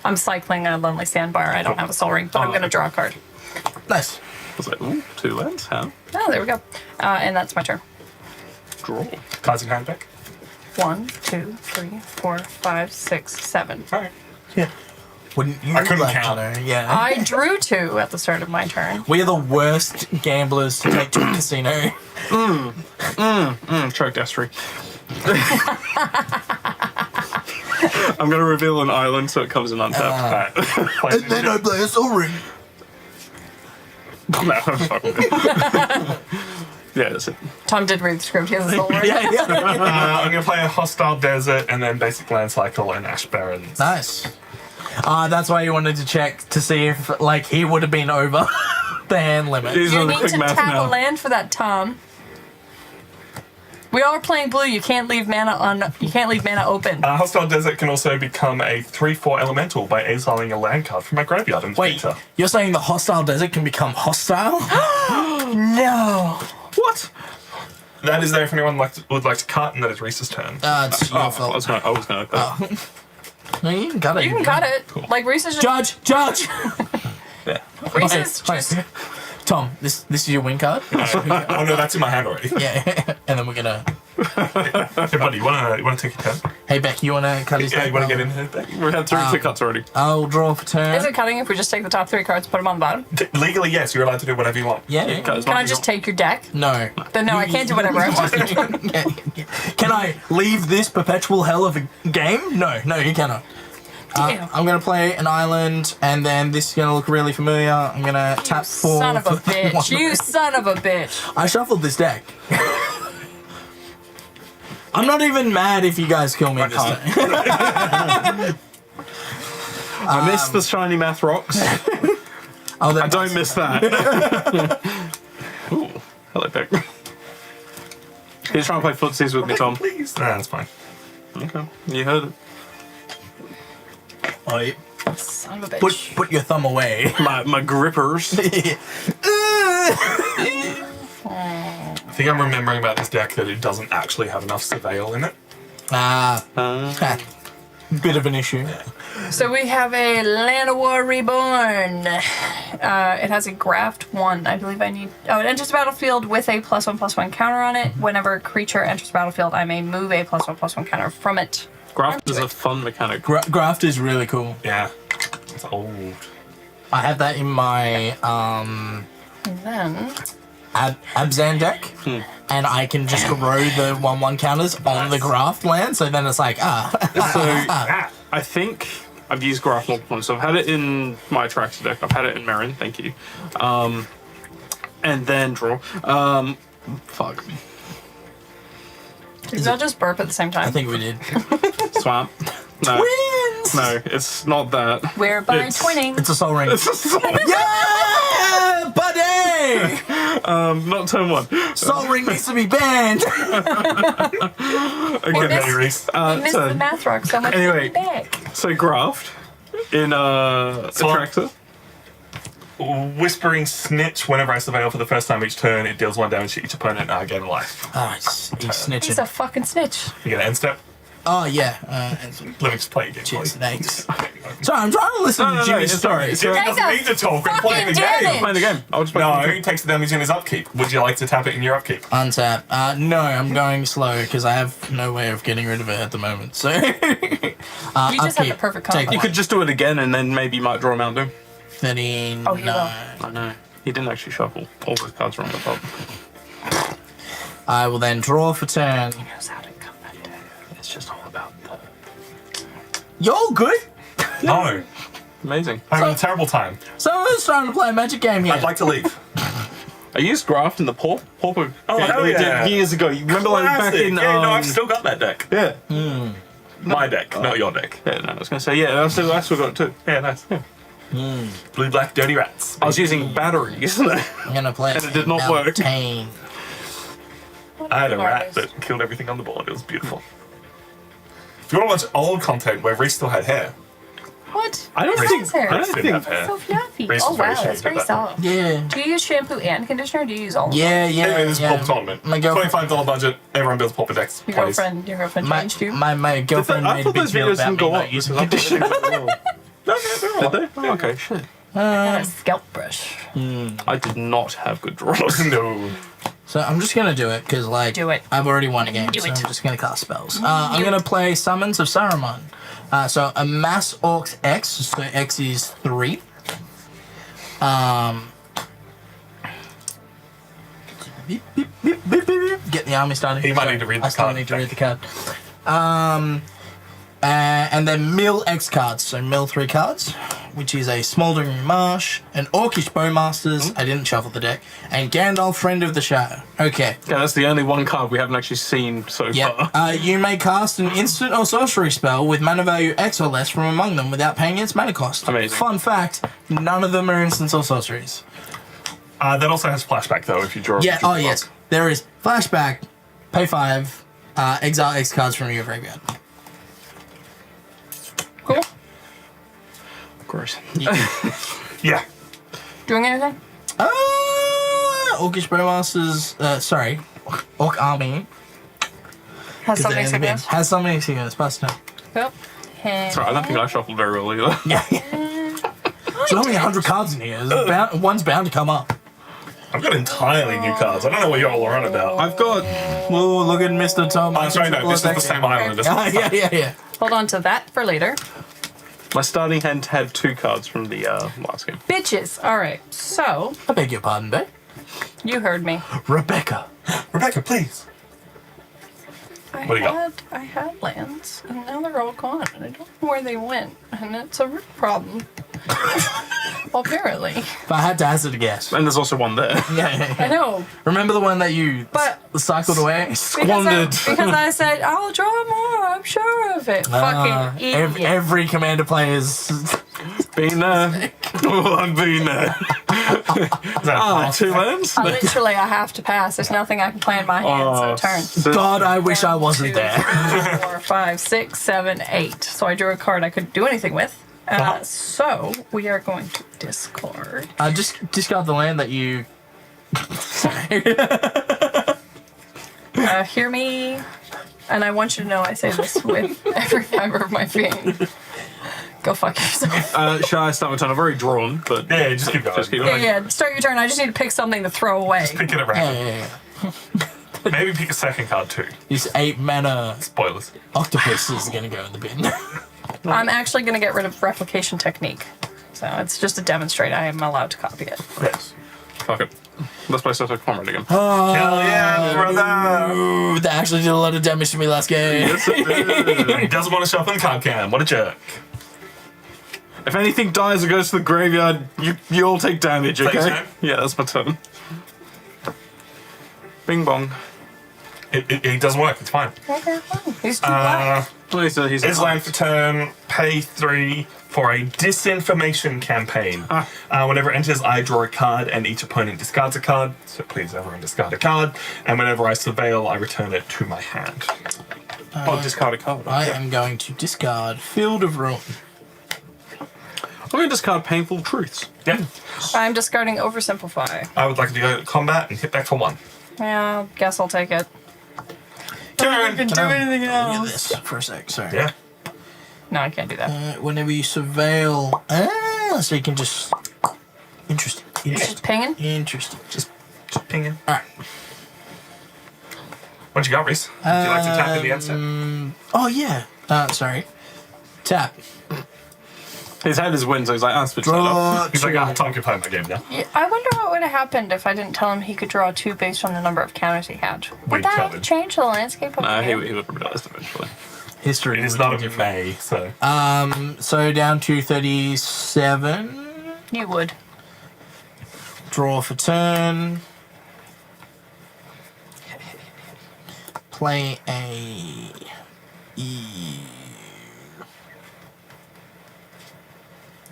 I'm cycling a Lonely Sandbar. I don't have a Soul Ring, but I'm going to draw a card. Nice. I was like, ooh, 2 lands, huh? Oh, there we go. And that's my turn. Draw. Cards in hand back. 1, 2, 3, 4, 5, 6, 7. All right. Yeah. Wouldn't you I couldn't like count. to know? Yeah. I drew 2 at the start of my turn. We're the worst gamblers to take to a casino. Choke Destry. I'm going to reveal an island so it comes in untapped. Play And then I play a Soul Ring. No, fuck with it. Yeah, that's it. Tom did read the script. He has a Soul Ring. Yeah. I'm going to play a Hostile Desert and then Basic Land Cycle and Ash Barrens. Nice. That's why you wanted to check to see if, like, he would have been over the hand limit. These You are the need quick to math tap now. a land for that, Tom. We are playing blue. You can't leave mana open. Hostile Desert can also become a 3/4 elemental by exiling a land card from my graveyard and Wait, feature. you're saying the hostile desert can become hostile? No. What? That is there if anyone would like to cut, and that is Reese's turn. It's your I fault. was going to. No, you can cut it. You can cut it. Like Reese is just Judge! Yeah. Reese is Wait. just Tom, this is your win card? Oh no, that's in my hand already. Yeah. And then we're gonna... Hey buddy, you wanna take your turn? Hey, Beck, you wanna cut his Yeah, deck? you wanna get in here, Beck? We had 3 cuts already. I'll draw for turn. Is it cutting if we just take the top 3 cards, put them on the bottom? Legally, yes, you're allowed to do whatever you want. Yeah. Guys, Can I just take your deck? No. Then no, I can't do whatever I want. Can I leave this perpetual hell of a game? No, you cannot. Damn. I'm gonna play an island, and then this is gonna look really familiar. I'm gonna tap 4. Son of a for bitch. 1. You son of a bitch. I shuffled this deck. I'm not even mad if you guys kill me this can't. time. I missed the shiny math rocks. Oh, I don't miss that. Ooh, hello, Beck. He's trying to play footsies with me, Tom. Please. Nah, that's fine. Okay, you heard it. Oh, yeah. Son of a bitch. Put your thumb away. My grippers. I think I'm remembering about this deck that it doesn't actually have enough Surveil in it. Bit of an issue. So we have a Land of War Reborn. It has a graft 1. I believe I need... Oh, it enters the battlefield with a +1/+1 counter on it. Whenever a creature enters the battlefield, I may move a +1/+1 counter from it. Graft is a fun mechanic. Graft is really cool. Yeah. It's old. I have that in my And then... Abzan deck, and I can just grow the 1/1 counters on the graft land, so then it's like, So I think I've used Graft multiple times. So I've had it in my Attractor deck. I've had it in Marin. Thank you. And then draw. Fuck. Did y'all just burp at the same time? I think we did. Swamp. No. Twins! No, it's not that. We're by It's- twinning. It's a soul ring. It's a song. Yeah, buddy! Hey! Not turn 1. Soul Ring needs to be banned! Get ready, Reese. I missed so- the math rock so much. Anyway. Back. So graft in Attractor. Whispering Snitch. Whenever I surveil for the first time each turn, it deals 1 damage to each opponent. I gain a life. Oh, he's snitching. He's a fucking snitch. You get an end step. Oh, yeah. Let me just play a game. Cheers, please. thanks. Sorry, I'm trying to listen to Jimmy's it's story. alright. Jimmy Take doesn't a need to talk. We're playing the fucking game. damage. Playing the game. I'll just play No, the he game. takes the damage in his upkeep. Would you like to tap it in your upkeep? Untap. No, I'm going slow because I have no way of getting rid of it at the moment. So, You just have the perfect combo. Take You could just do it again and then maybe you might draw a Mount Doom. 13. Oh, you will. I know. He didn't actually shuffle. All his cards were on the top. I will then draw for turn. Knows how to cut that down. It's just all about the... You're good. No. Amazing. I'm having a terrible time. Someone's trying to play a magic game here. I'd like to leave. I used Graft in the Pauper Oh, game hell that we yeah. did years ago. You remember like back Classic. in... Yeah, no, I've still got that deck. Yeah. My deck, not your deck. Yeah, no, I was going to say, yeah, I still got it too. Yeah, nice. Blue, black, dirty rats. I was using batteries. I'm gonna play And it did not work. Beltane. I had a rat that killed everything on the board. It was beautiful. If you want to watch old content where Reese still had hair, What? I don't What think... is hair? I Reese don't didn't have think... hair. So fluffy. Reese Oh is very wow, that's shitty very with that. soft. Yeah. Do you use shampoo and conditioner? Or do you use all? of them? Yeah, yeah. Anyway, this is yeah. Pauper Tournament. My girlfriend, $25 budget. Everyone builds Pauper decks. Your Please. girlfriend my, changed you. my girlfriend I made a thought big those deal videos about didn't me go not up. using because I thought conditioner. they did well. No, they're all Did they? up. Oh, okay, shit. And a scalp brush. I did not have good draws. No. So I'm just gonna do it because like Do it. I've already won a game, Do so it. I'm just gonna cast spells. I'm gonna play Summons of Saruman. So a Mass Orcs X, so X is 3. Beep, beep, beep, beep, beep, beep. Get the army started. He might need to read the I still card. need to read the card. And then mill X cards, so mill 3 cards, which is a Smouldering Marsh, an Orcish Bowmasters, I didn't shuffle the deck, and Gandalf, Friend of the Shadow. Okay. Yeah, that's the only one card we haven't actually seen so Yep. far. You may cast an instant or sorcery spell with mana value X or less from among them without paying its mana cost. Amazing. Fun fact, none of them are instants or sorceries. That also has flashback though. If you draw. Yeah, if you oh draw. yes. There is Flashback, pay 5, exile X cards from your graveyard. Cool. Of course. Yeah. Doing anything? Orcish Bowmasters, sorry, Orc Army. Has something Because sickness? has something sickness, plus no. Yep. And Sorry, I don't think I shuffled very well either. Yeah. There's only 100 cards in here. One's bound to come up. I've got entirely new cards. I don't know what you're all on about. I've got... Oh, look at Mr. Tom. I'm sorry, no. This is the same island. This is Yeah. hold on to that for later. My starting hand had 2 cards from the last game. Bitches. All right. So I beg your pardon, babe. you heard me. Rebecca. Rebecca, please. What do you got? I had lands, and now they're all gone, and I don't know where they went, and it's a real problem. Apparently. If I had to hazard a guess. And there's also one there. I know. Remember the one that you But- cycled away? Squandered. Because I said, I'll draw more, I'm sure of it. Fucking idiot. Every commander player's Been there. Oh, I've been there. Ah, 2 lands? Literally, I have to pass. There's nothing I can play in my hand, so turn. God, I wish I wasn't there. 4, 5, 6, 7, 8. So I drew a card I couldn't do anything with. So we are going to discard. Just discard the land that you. Hear me, and I want you to know I say this with every fiber of my being. Go fuck yourself. Shall I start my turn? I'm very drawn, but... Yeah, just keep going. Just keep Yeah, yeah, start your turn. I just need to pick something to throw away. Pick it at random. Maybe pick a second card too. This 8 mana Spoilers. octopus is gonna go in the bin. I'm actually going to get rid of replication technique. So it's just to demonstrate I am allowed to copy it. Yes. Fuck it. Let's play Social Comrade again. Hell yeah, brother. Ooh, that actually did a lot of damage to me last game. He doesn't want to shuffle in card cam. What a jerk. If anything dies or goes to the graveyard, you all take damage, okay? Take turn? Yeah, that's my turn. Bing bong. It doesn't work. It's fine. Okay, fine. He's too black. He's Is land for turn, pay 3 for a disinformation campaign. Whenever it enters, I draw a card and each opponent discards a card. So please, everyone discard a card. And whenever I surveil, I return it to my hand. discard a card. I am going to discard Field of Ruin. I'm going to discard Painful Truths. Yeah. I'm discarding Oversimplify. I would like to go to combat and hit back for 1. Yeah, guess I'll take it. Turn! Do anything Look at else. this for a sec, sorry. Yeah. No, I can't do that. Whenever you surveil... so you can just... Interesting. Just pinging? Interesting. Just ping in. Alright. What you got, Reese? Would you like to tap in the end step? Oh, yeah. Sorry. Tap. He's had his win, so he's like, switch that up. Draw He's like, time to play my game now. Yeah, I wonder what would have happened if I didn't tell him he could draw 2 based on the number of counters he had. We'd Would that tell have him. changed the landscape of the He game? would have realized eventually. History. It is would not be a different. May, so. So down to 37. You would. Draw for turn. Play a...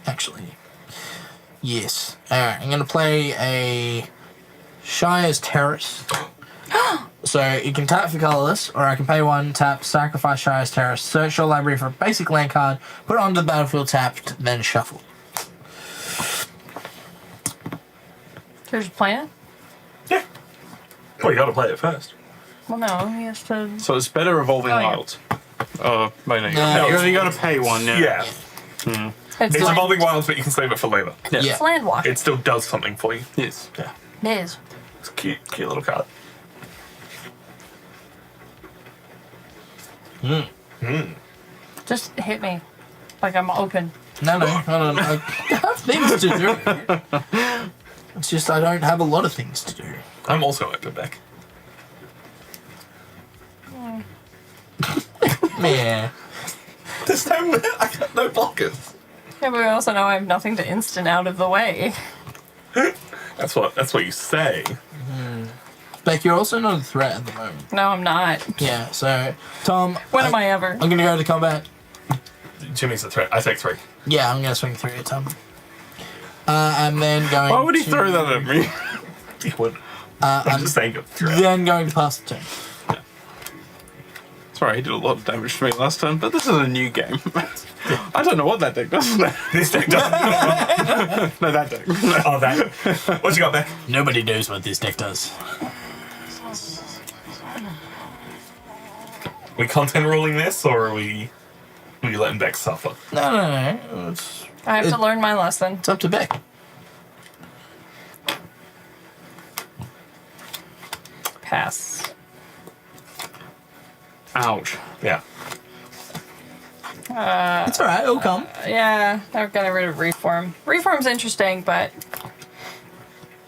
Actually, yes. Alright, I'm going to play a Shire's Terrace. So you can tap for colorless, or I can pay 1, tap, sacrifice Shire's Terrace, search your library for a basic land card, put it onto the battlefield tapped, then shuffle. So just playing it? Yeah. Well, you gotta play it first. Well, no, he has to. So it's better Evolving Oh, yeah. Wilds. Wait, no, No, you got to pay 1, yeah. Yeah. It's It's land, Evolving Wilds, but you can save it for later. Yeah. Yeah. it's land walk. It still does something for you. Yes. Yeah. It is. It's a cute little card. Just hit me. Like I'm open. No. I have things to do. It's just I don't have a lot of things to do. I'm also open back. Yeah. There's no, I got no blockers. Yeah, but we also know I have nothing to instant out of the way. That's what you say. Beck, you're also not a threat at the moment. No, I'm not. Yeah, so, Tom... When am I ever? I'm gonna go to combat. Jimmy's a threat. I take 3. Yeah, I'm gonna swing through it, Tom. And then going Why would he to- throw that at me? He would. I'm just saying you're a threat. Then going to pass the turn. Sorry, he did a lot of damage to me last time, but this is a new game. I don't know what that deck does. No, This deck doesn't. that deck. Oh, that. What you got, Beck? Nobody knows what this deck does. We content ruling this, or are we letting Beck suffer? No. It's I have to learn my lesson. up to Beck. Pass. Ouch. Yeah. It's alright, it'll come. Yeah, they're getting rid of Reform. Reform's interesting, but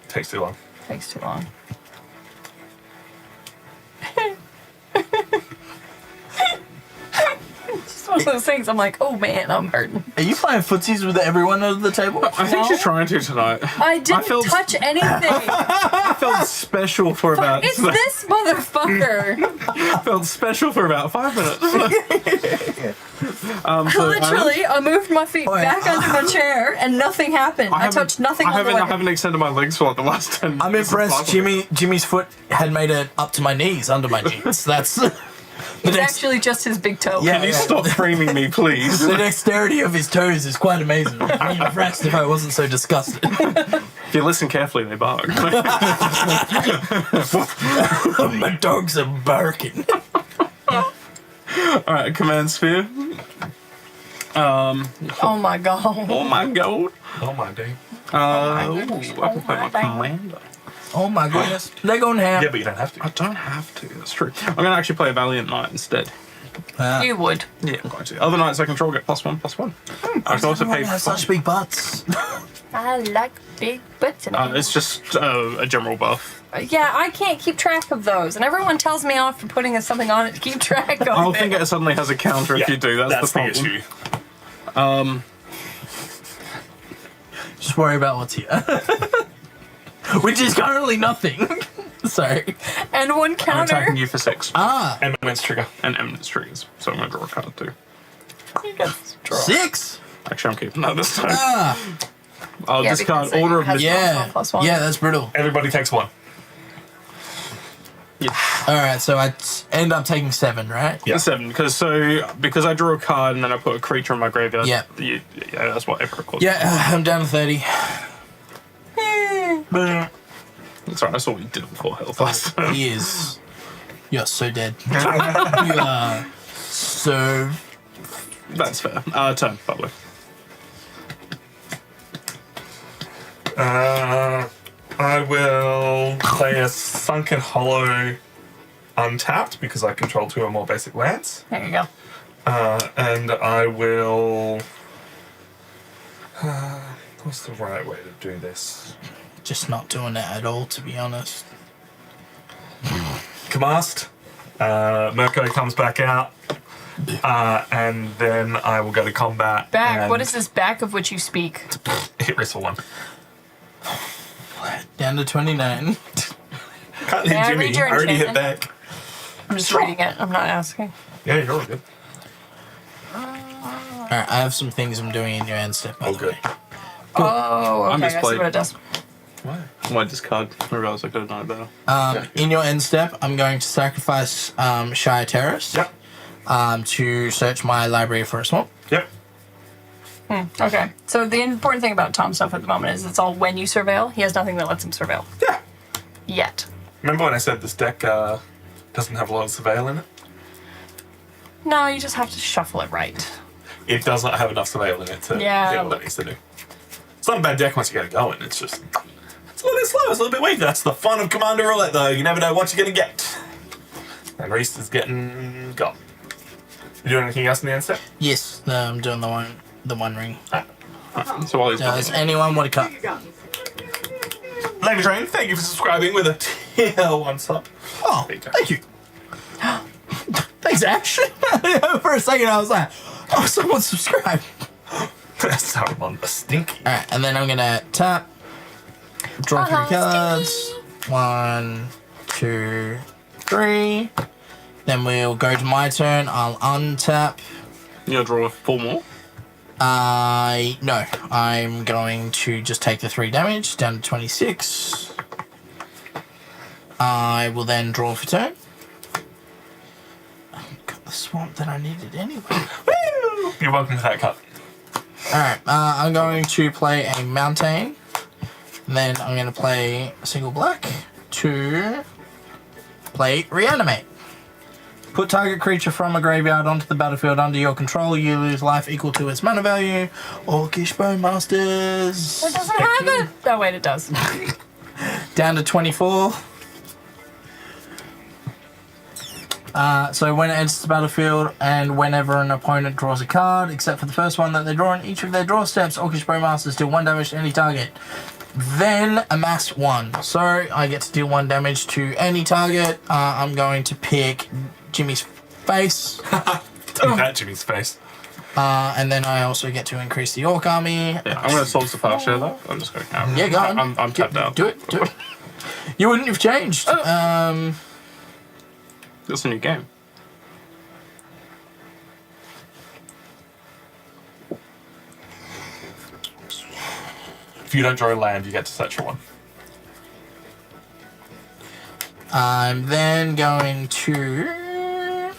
Takes too long. takes too long. It's one of those things I'm like, oh man, I'm hurting. Are you playing footsies with everyone under the table? I think she's trying to tonight. I didn't felt- touch anything. I felt special for about. It's this motherfucker. I felt special for about 5 minutes. Literally, I moved my feet yeah. back under my chair and nothing happened. I haven't- touched nothing I on the haven't, I weapon. haven't extended my legs for like the last 10 minutes. I'm impressed. Jimmy's foot had made it up to my knees under my jeans. That's the It's next. actually just his big toe. Yeah. Can you stop framing me, please? The dexterity of his toes is quite amazing. I'd be impressed if I wasn't so disgusted. If you listen carefully, they bark. My dogs are barking. Alright, command sphere. Oh my god. Oh my god. Oh my day. I can play my commander. Oh my goodness. They're going ham. Yeah, but you don't have to. I don't have to, that's true. I'm going to actually play a Valiant Knight instead. You would. Yeah, I'm going to. Other knights I control get +1/+1. I can also pay Everyone for has such big butts. I like big butts. It's just a general buff. Yeah, I can't keep track of those, and everyone tells me off for putting something on it to keep track of I don't it. think it suddenly has a counter if Yeah, you do. That's the problem. issue. Just worry about what's here. Which is currently nothing. Sorry. And one I'm counter. attacking you for 6. And Eminence trigger. And eminence triggers. So I'm going to draw a card too. You guys draw. 6. Actually, I'm keeping that this time. I'll Yeah, discard because it Order of has- Mitigation. Yeah. +1. Yeah, that's brutal. Everybody takes 1. Alright, so I end up taking 7, right? Yeah. 7, because I draw a card and then I put a creature in my graveyard. Yeah. Yeah, that's what April calls. Yeah, I'm down to 30. Sorry, I saw what you did with 4 health last time. He is. You're so dead. You are so. That's fair. Turn, by the way. I will play a Sunken Hollow untapped because I control 2 or more basic lands. There you go. And I will. What's the right way to do this? Just not doing it at all, to be honest. Cast. Mirko comes back out. And then I will go to combat. Back. and What is this back of which you speak? Hit wrestle 1. Down to 29. Can't May hit I Jimmy. read your I already hit enchantment? back. I'm just reading it. I'm not asking. Yeah, you're all good. Alright, I have some things I'm doing in your end step, by All the good. way. Oh, okay. I'm I just see playing. what it does. Why? Why discard? I realised I could have done it better. In your end step, I'm going to sacrifice Shire Terrace Yep. to search my library for a swamp. Yep. Okay. So the important thing about Tom's stuff at the moment is it's all when you surveil. He has nothing that lets him surveil. Yeah. Yet. Remember when I said this deck doesn't have a lot of surveil in it? No, you just have to shuffle it right. It does not have enough surveil in it to Yeah, do what it look. needs to do. It's not a bad deck once you get it going. It's just it's a little bit slow. It's a little bit weak. That's the fun of Commander Roulette, though. You never know what you're gonna get. And Reese is getting gone. You doing anything else in the end step? Yes, I'm doing the one ring. So while he's Does anyone want to cut? Lady Train, thank you for subscribing with a tier 1 sub. Oh, There you go. thank you. Thanks, Ash. For a second, I was like, oh, someone subscribed. That's how I'm on the stinky. Alright, and then I'm gonna tap, draw 3 cards. 1, 2, 3. Then we'll go to my turn. I'll untap. You'll draw 4 more. No, I'm going to just take the 3 damage down to 26. I will then draw for turn. Got the swamp that I needed anyway. Woo! You're welcome to that cut. Alright, I'm going to play a mountain. Then I'm going to play a single black to play reanimate. Put target creature from a graveyard onto the battlefield under your control. You lose life equal to its mana value. Orcish Bowmasters. It doesn't have it. Oh, wait, it does. Down to 24. So when it enters the battlefield and whenever an opponent draws a card, except for the first one that they draw in each of their draw steps, Orcish Bowmasters deal 1 damage to any target. Then amass 1. So I get to deal 1 damage to any target. I'm going to pick Jimmy's face. Take that, Jimmy's face. And then I also get to increase the Orc army. Yeah, I'm going to solve the fast share though. I'm just going to. Yeah, go on. I'm tapped out. Do it, do it. You wouldn't have changed. It's a new game. If you don't draw a land, you get to search for 1. I'm then going to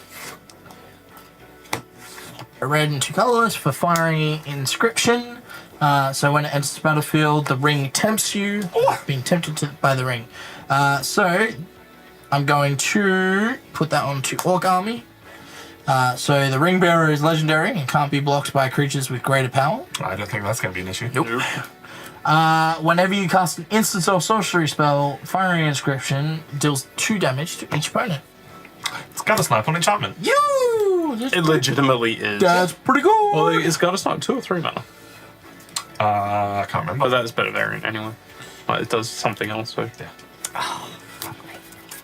a red and 2 colors for fiery inscription. So when it enters the battlefield, the ring tempts you. Being tempted by the ring. So I'm going to put that onto Orc Army. So the ring bearer is legendary and can't be blocked by creatures with greater power. I don't think that's going to be an issue. Nope. Whenever you cast an instant or sorcery spell, Fiery Inscription deals 2 damage to each opponent. It's got a snipe on enchantment. It legitimately is. That's pretty cool. Well, it's got a snipe 2 or 3 mana. I can't remember. But that's better variant anyway. Like, it does something else, so yeah.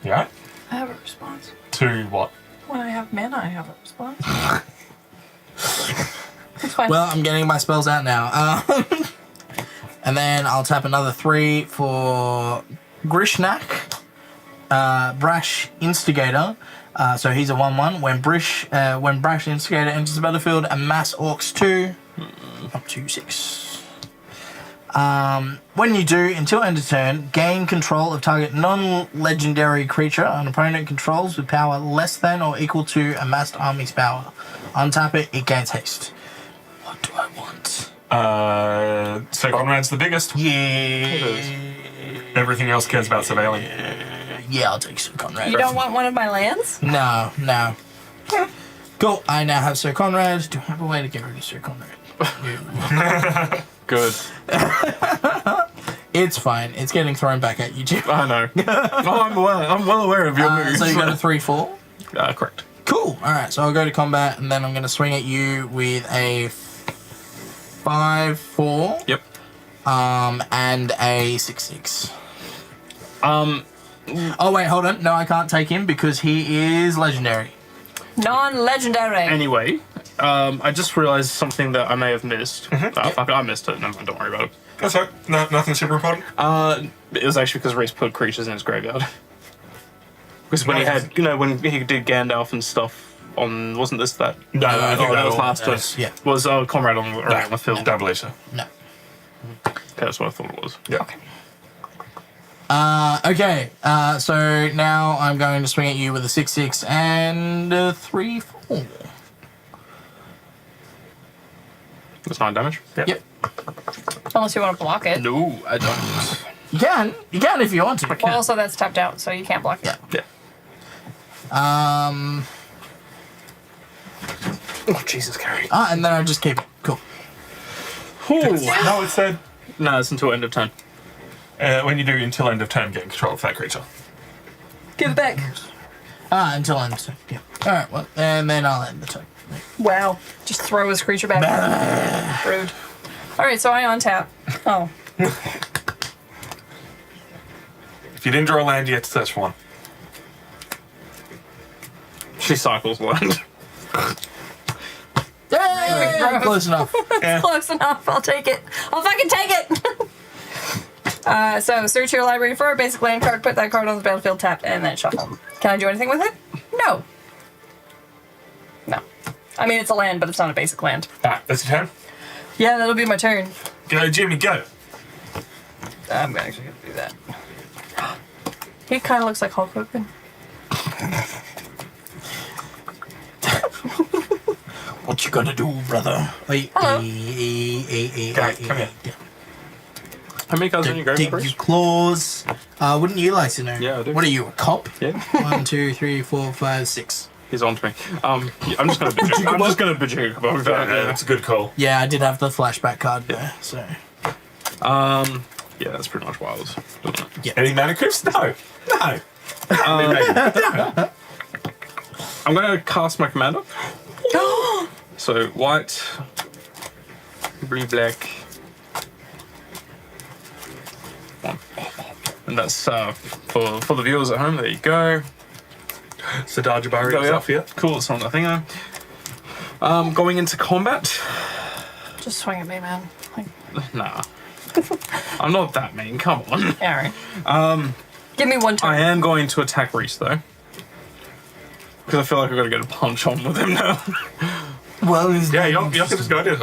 You alright? I have a response. To what? When I have mana, I have a response. It's fine. Well, I'm getting my spells out now. And then I'll tap another 3 for Grishnak. Brash Instigator. So he's a 1/1. When Brash Instigator enters the battlefield, amass Orcs 2 up to 6. When you do, until end of turn, gain control of target non-legendary creature an opponent controls with power less than or equal to amassed army's power. Untap it, it gains haste. What do I want? So Conrad's the biggest. Yeah. Everything else cares about surveilling. Yeah, I'll take Sir Conrad. You don't want one of my lands? No. Cool. I now have Sir Conrad. Do I have a way to get rid of Sir Conrad? Good. It's fine. It's getting thrown back at you, Jim. I know. I'm well aware of your moves. So you got a 3/4. Correct. Cool. All right. So I'll go to combat, and then I'm going to swing at you with a 5/4. Yep. And a 6/6. Oh wait, hold on. No, I can't take him because he is legendary. Non-legendary. Anyway, I just realized something that I may have missed. Fuck it, I missed it. Never mind, don't worry about it. That's right. No, nothing super important. It was actually because Reese put creatures in his graveyard. Because when he had, when he did Gandalf and stuff on, wasn't this that? No, I think that was all- last turn. Yeah. Was Comrade on around the field? Don't believe so. No. Okay, that's what I thought it was. Yeah. Okay. Okay. So now I'm going to swing at you with a 6/6 and a 3/4. That's 9 damage. Yep. Unless you want to block it. No, I don't. You can if you want to. Well, also that's tapped out, so you can't block it. Yeah. Yeah. Oh, Jesus, Carrie. And then I just keep it. Cool. No, it said No, it's until end of turn. when you do until end of turn, get control of that creature. Give it back. Until end of turn. Yeah. All right. Well, and then I'll end the turn. Wow. Just throw his creature back. Rude. All right, so I untap. Oh. If you didn't draw a land, you have to search for one. She cycles land. Yay! Close enough. Yeah. Close enough. I'll take it. I'll fucking take it. So search your library for a basic land card, put that card on the battlefield, tap, and then shuffle. Can I do anything with it? No. No. I mean, it's a land, but it's not a basic land. That's your turn. Yeah, that'll be my turn. Go, Jimmy, go. I'm actually going to do that. He kind of looks like Hulk Hogan. What you gonna do, brother? Wait. Hello. Come here. How many cards are in your Dig graveyard? your claws. Wouldn't you like to know? Yeah, I do. What are you, a cop? Yeah. 1, 2, 3, 4, 5, 6. He's on to me. I'm just gonna bitch. I'm just gonna bitch about that. Yeah, that's a good call. Yeah, I did have the flashback card there, so. Yeah, that's pretty much what I was doing. Any mana crypts? No. No. I'm gonna cast my commander. So white, blue, black. One. And that's for the viewers at home. There you go. So Dajabari Go is up off here. Cool, it's on the thing though. Going into combat. Just swing at me, man. Like, Nah. I'm not that mean, come on. all right. Give me one turn. I am going to attack Reese though. Because I feel like I've got to get a punch on with him now. Well, he's Yeah, you can just go to.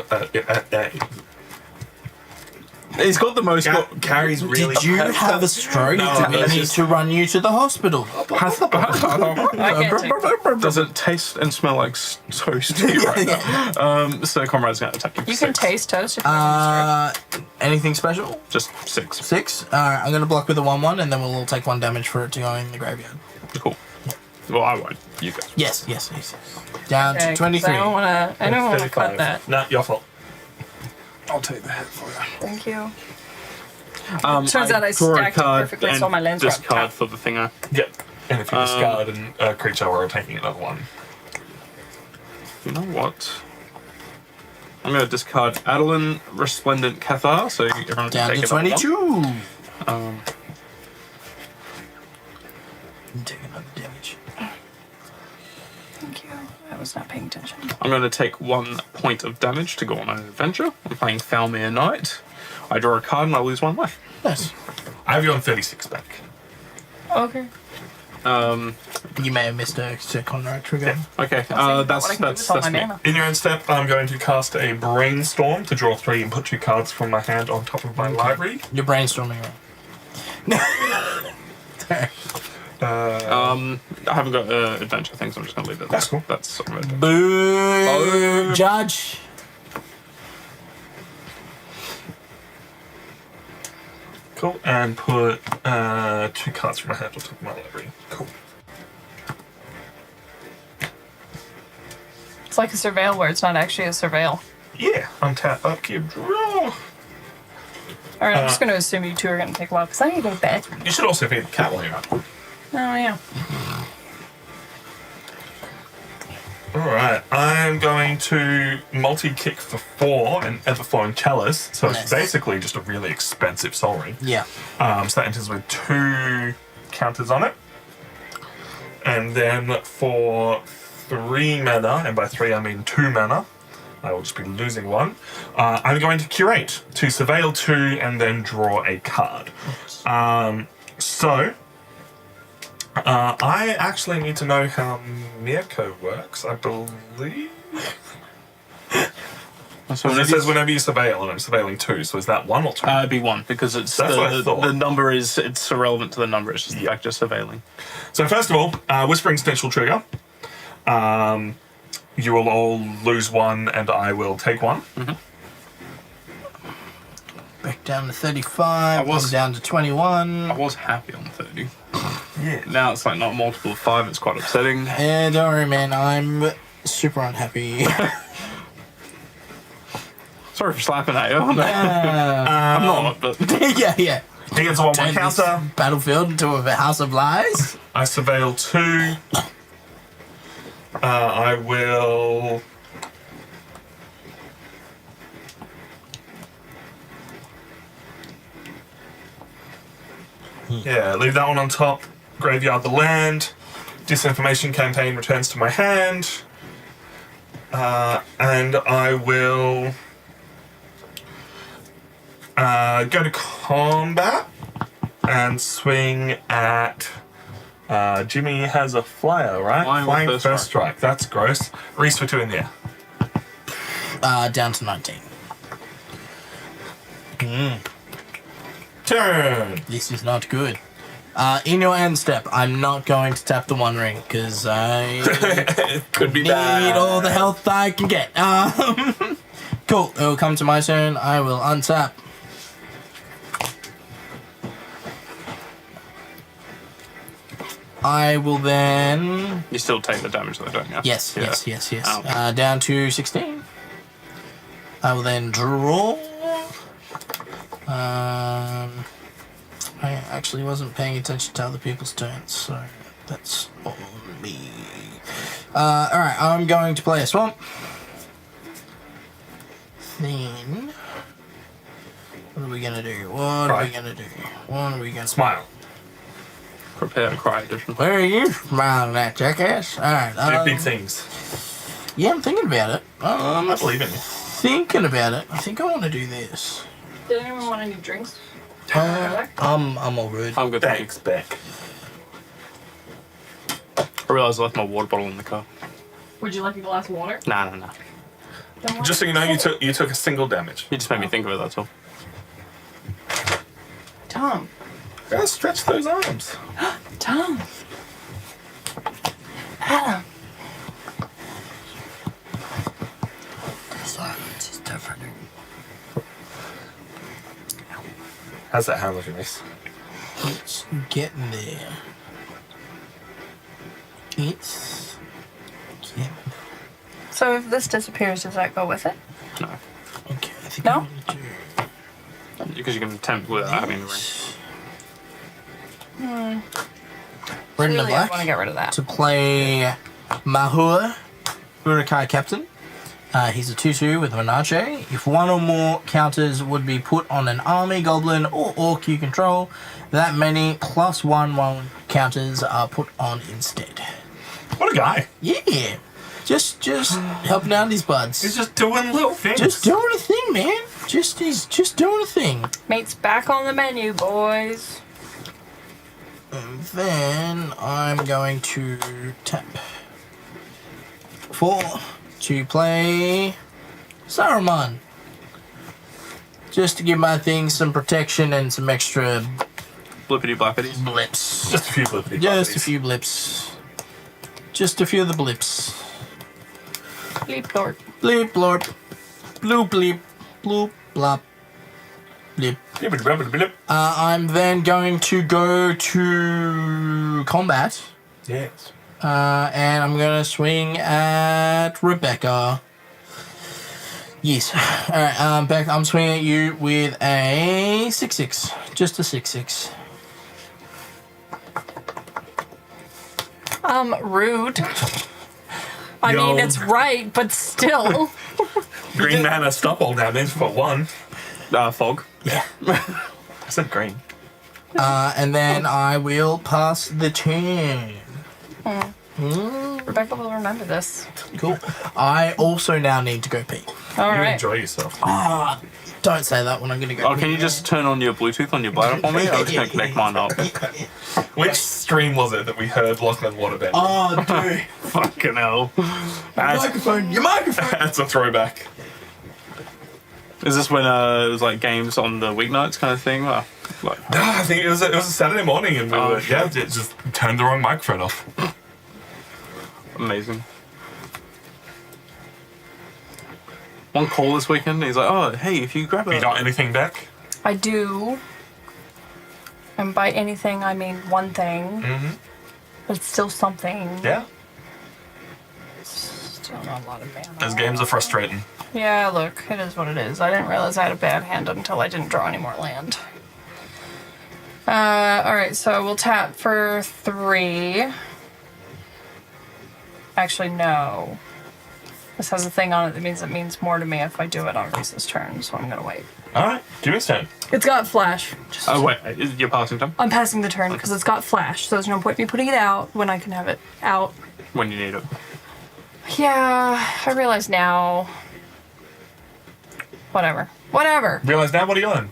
He's got the most. Carrie's really. Did you have a stroke? No, Did we it's need just- to run you to the hospital? I can't take Does it taste and smell like toast to you right now? So Comrade's going to attack you. You can taste toast if you want Anything special? Just 6. 6? Alright, I'm gonna block with a 1/1 and then we'll all take 1 damage for it to go in the graveyard. Cool. Well, I won't. You go. Yes. Down Okay, to 23. I don't want to cut that. No, your fault. I'll take the hit for you. Thank you. Turns out I draw a stacked it card perfectly, and so my lands were up discard top. for the thinger. Yep. And if you discard a creature, we're taking another one. You know what? I'm going to discard Adeline Resplendent Cathar, so everyone can Down take to another 22. one. Take another damage. Thank you. I was not paying attention. I'm going to take 1 point of damage to go on an adventure. I'm playing Falmere Knight. I draw a card and I lose 1 life. Nice. I have you on 36 back. Okay. You may have missed a Conrad trigger. Okay, What I that's can do with all my me. mana. In your end step, I'm going to cast a Brainstorm to draw 3 and put 2 cards from my hand on top of my library. You're brainstorming right. I haven't got adventure things. I'm just gonna leave it. That's cool. That's sort of it. Boo! Judge. Cool. And put 2 cards from my hand on top of my library. Cool. It's like a surveil where it's not actually a surveil. Yeah. Untap, upkeep, draw. All right, I'm just going to assume you two are going to take a while because I need to go to bed. You should also feed the cat while you're up. Oh, yeah. Alright, I'm going to multi-kick for 4 and Everflowing Chalice, so Nice. it's basically just a really expensive Soul Ring. Yeah. So that enters with 2 counters on it. And then for 3 mana, and by 3 I mean 2 mana, I will just be losing 1. I'm going to Curate to Surveil 2 and then draw a card. I actually need to know how Mirko works, I believe. So It says whenever you surveil, and I'm surveilling 2, so is that 1 or 2? it'd be 1 because it's That's what I thought. the number is it's irrelevant to the number. It's just the fact of surveilling. So first of all, Whispering Stench will trigger. You will all lose 1 and I will take 1. Back down to 35. was- I'm down to 21. I was happy on 30. Yeah. Now it's like not a multiple of 5. It's quite upsetting. Yeah, don't worry, man. I'm super unhappy. Sorry for slapping at you. I'm not, but yeah. He gets a 1-1 Turn this counter. battlefield into a house of lies. I surveil 2. I will... Yeah, leave that one on top. Graveyard the land. Disinformation campaign returns to my hand. And I will go to combat and swing at. Jimmy has a flyer, right? Flying with first strike. That's gross. Reese for 2 in there. Down to 19. Turn. This is not good. In your end step, I'm not going to tap the 1 ring because I Could be need bad. all the health I can get. Cool. It will come to my turn. I will untap. I will then. you still take the damage though, don't you? Yes. Ow. Down to 16. I will then draw. I actually wasn't paying attention to other people's turns, so that's on me. Alright, I'm going to play a swamp. Then. What are we gonna do? What are we gonna do? Smile. Prepare to cry edition. Where are you smiling at, jackass? Alright, Do big things. yeah, I'm thinking about it. I believe in you. Thinking about it. I think I want to do this. Did anyone want any drinks? I'm all good. I'm good. Thank you. Thanks, Beck. I realised I left my water bottle in the car. Would you like a glass of water? Nah. Then what? Just so you know, you took a single damage. You just made me think of it. That's all. Tom. Gotta stretch those arms. Tom. Adam. Silence is deafening. How's that hand looking, Reese? It's getting there. It's getting So if this disappears, does that go with it? No, okay. I think No? I'm gonna do because you can attempt without having the ring. red and Really, I black want to get rid of that. to play Mahua, Urukai Captain. He's a 2/2 with Menage. If 1 or more counters would be put on an army, goblin, or orc you control, that many plus 1/1 counters are put on instead. What a guy. Yeah, just helping out his buds. He's just doing little things. Just doing a thing, man. He's just doing a thing. Mate's back on the menu, boys. then I'm going to tap 4 to play Saruman. Just to give my thing some protection and some extra Blippity blappities. blips. Just a few blippity Just a bloppies. few blips. Just a few of the blips. Bleep Lord. Bleep blorp. Bloop bleep. Bloop blop. Blip. Blip. I'm then going to go to combat. Yes. And I'm going to swing at Rebecca. Yes. Alright, Beck, I'm swinging at you with a 6-6. Just a 6-6. Rude. I Yo. mean, it's right, but still. Green mana stop all damage for 1. Fog. Yeah. I said green. And then I will pass the turn. Rebecca will remember this. Cool. I also now need to go pee. All You right. enjoy yourself. Don't say that when I'm going to go Oh, can you just turn on your Bluetooth on your bladder for me? I'm just going to connect mine up. Which stream was it that we heard Lachlan waterbend? Oh, dude. Fucking hell. Microphone. Your microphone. That's a throwback. Is this when it was like games on the weeknights kind of thing? Like, No, I think it was a Saturday morning and we Oh, were, shit. yeah, it just turned the wrong microphone off. amazing. One call this weekend, he's like, oh, hey, if you grab You a... got anything back? I do. And by anything, I mean one thing. Mm-hmm. But it's still something. Yeah. Still not a lot of mana. Those games are frustrating. Yeah, look, it is what it is. I didn't realize I had a bad hand until I didn't draw any more land. Alright, so we'll tap for 3. Actually, no. This has a thing on it that means it means more to me if I do it on Reese's turn, so I'm gonna wait. Alright, Jimmy's turn. It's got flash. Oh, wait, you're passing time? I'm passing the turn because it's got flash, so there's no point me putting it out when I can have it out. When you need it. Yeah, I realize now. Whatever. Realize now what do you learn?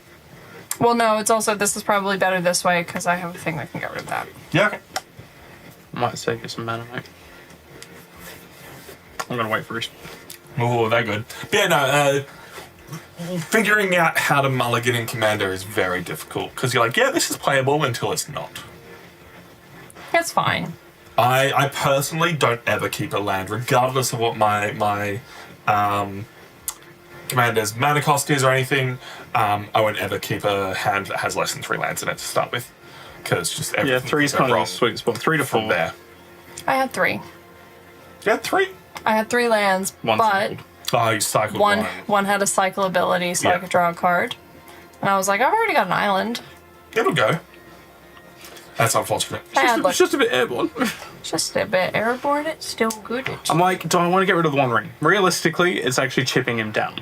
Well, no, it's also, this is probably better this way because I have a thing that can get rid of that. Yeah, okay. Might save you some mana, mate. I'm going to wait for it. Oh, that good. But yeah, no, figuring out how to mulligan in Commander is very difficult because you're like, yeah, this is playable until it's not. It's fine. I personally don't ever keep a land, regardless of what my Commander's mana cost is or anything. I won't ever keep a hand that has less than 3 lands in it to start with, because just everything Yeah, 3 is can go kind of wrong a sweet spot. 3 to 4. from there. I had 3. Yeah, 3. I had 3 lands, One but cycled. Oh, you cycled one had a cycle ability, so I Yeah. could draw a card. And I was like, I've already got an island. It'll go. That's unfortunate. And look, It's just a bit airborne. just a bit airborne, it's still good. I'm like, do I want to get rid of the One Ring? Realistically, it's actually chipping him down.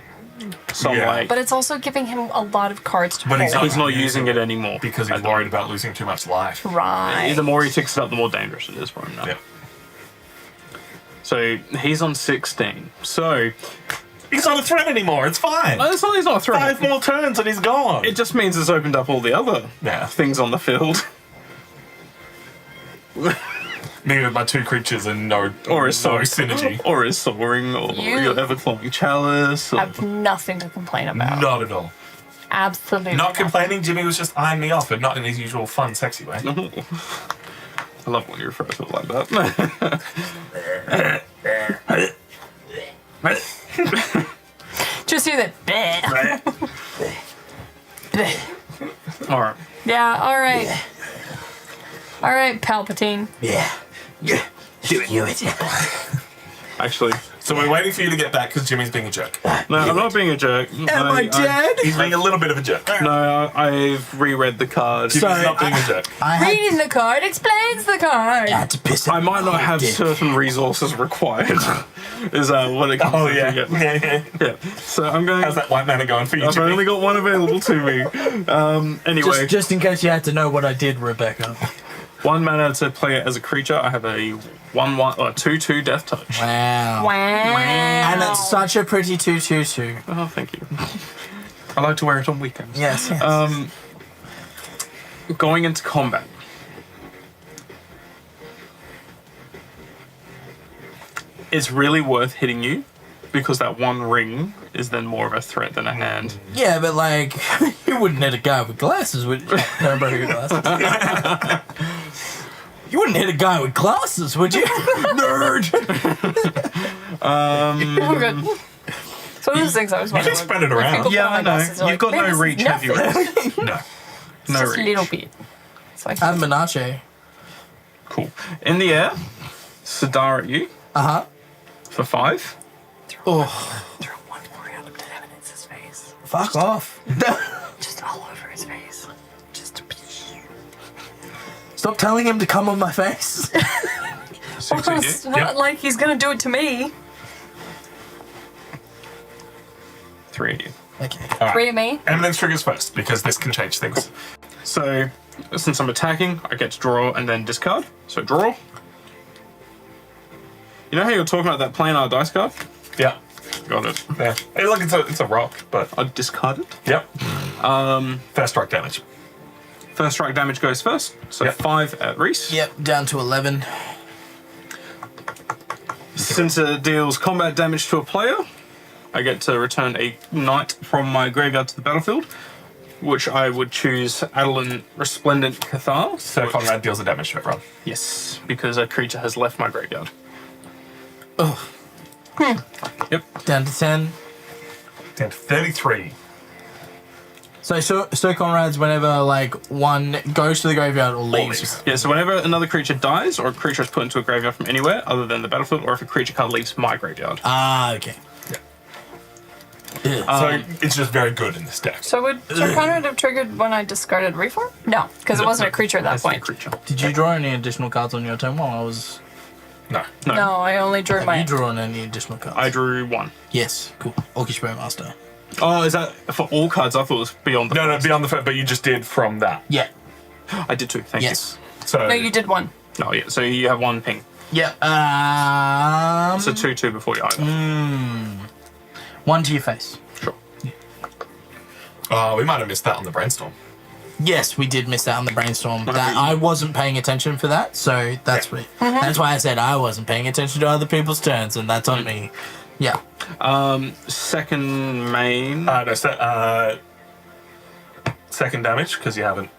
So I'm Yeah. like, But it's also giving him a lot of cards to But he's pull. he's not using it anymore. Because he's worried about losing too much life. Right. The more he ticks it up, the more dangerous it is for him now. Yeah. So he's on 16. So He's not a threat anymore. It's fine. it's not, he's not a threat. 5 more turns and he's gone. It just means it's opened up all the other Yeah. things on the field. Me with my 2 creatures and no Or his no sword. synergy. Or his soaring, or You- your ever-flowing chalice. Or... Have nothing to complain about. Not at all. Absolutely. Not nothing. complaining, Jimmy was just eyeing me off, but not in his usual fun, sexy way. I love when you refer to it like that. Just do that. Bleh. Bleh. All right. Yeah, alright. Alright, Palpatine. Yeah. Yeah. Do it. Actually, So we're waiting for you to get back because Jimmy's being a jerk. no, I'm not being a jerk. Am I dead? He's being a little bit of a jerk. No, I've reread the card. Jimmy's Sorry, not being a jerk. I had, Reading the card explains the card. had to piss I might not have dick. certain resources required. Is what it comes Oh, to. yeah. Yeah. Yeah. Yeah. So I'm going. How's that white mana going for you, I've Jimmy? only got one available to me. Anyway, just in case you had to know what I did, Rebecca. 1 mana to play it as a creature. I have a 1/1 or 2/2 Death Touch. Wow. Wow. And it's such a pretty 2/2/2. Oh, thank you. I like to wear it on weekends. Yes. Going into combat. it's really worth hitting you because that one ring is then more of a threat than a hand. Yeah, but like, you wouldn't hit a guy with glasses, would you? No, I'm broken glasses. You wouldn't hit a guy with glasses, would you? Nerd! Oh, good. So those things I was You wondering. can spread it around. Yeah, I know. You've got no reach, have you? It's No. No just a reach. little bit. So I I have Menache. Cool. In the air, Sidar at you Uh-huh. for 5. Oh, throw one more out of Eminence's face. fuck off. Just all over his face. Just. Stop telling him to come on my face. 6 Well, at it's you. not like he's gonna do it to me. 3 at you. Okay. All right. 3 of me. Eminence triggers first because this can change things. So, since I'm attacking, I get to draw and then discard. So draw. You know how you were talking about that planar dice card? Yeah. Got it. Yeah. Hey, look, it's a rock, but I discard it. yep. First strike damage. First strike damage goes first. So Yep. 5 at Reese. Yep, down to 11. Since it deals combat damage to a player, I get to return a knight from my graveyard to the battlefield, which I would choose Adeline Resplendent Cathar. So Conrad deals the damage to everyone. Yes, because a creature has left my graveyard. Oh, Yep. down to 10. Down to 33. So Conrad's whenever, like, one goes to the graveyard or leaves. leaves. Yeah, so whenever another creature dies, or a creature is put into a graveyard from anywhere other than the battlefield, or if a creature card leaves my graveyard. Ah, okay. Ugh. So it's just very good in this deck. So would Conrad have triggered when I discarded Reform? No, because it wasn't a creature at that That's not a point. creature. Did you draw any additional cards on your turn while I was... No. No, No, I only drew Have my. you drawn any additional cards? I drew 1. Yes, cool. Orcish Bowmaster. Oh, is that for all cards? I thought it was beyond the No, first. beyond the fact, but you just did from that. Yeah. I did too, thank Yes. So No, you did one. you. Oh, yeah, so you have 1 ping. Yeah. So 2/2 before you either. One to your face. Sure. we might have missed that on the brainstorm. Yes, we did miss that on the brainstorm. That I wasn't paying attention for that, so that's Yeah. that's why I said I wasn't paying attention to other people's turns, and that's on me. Yeah. Second main. Second damage because you haven't.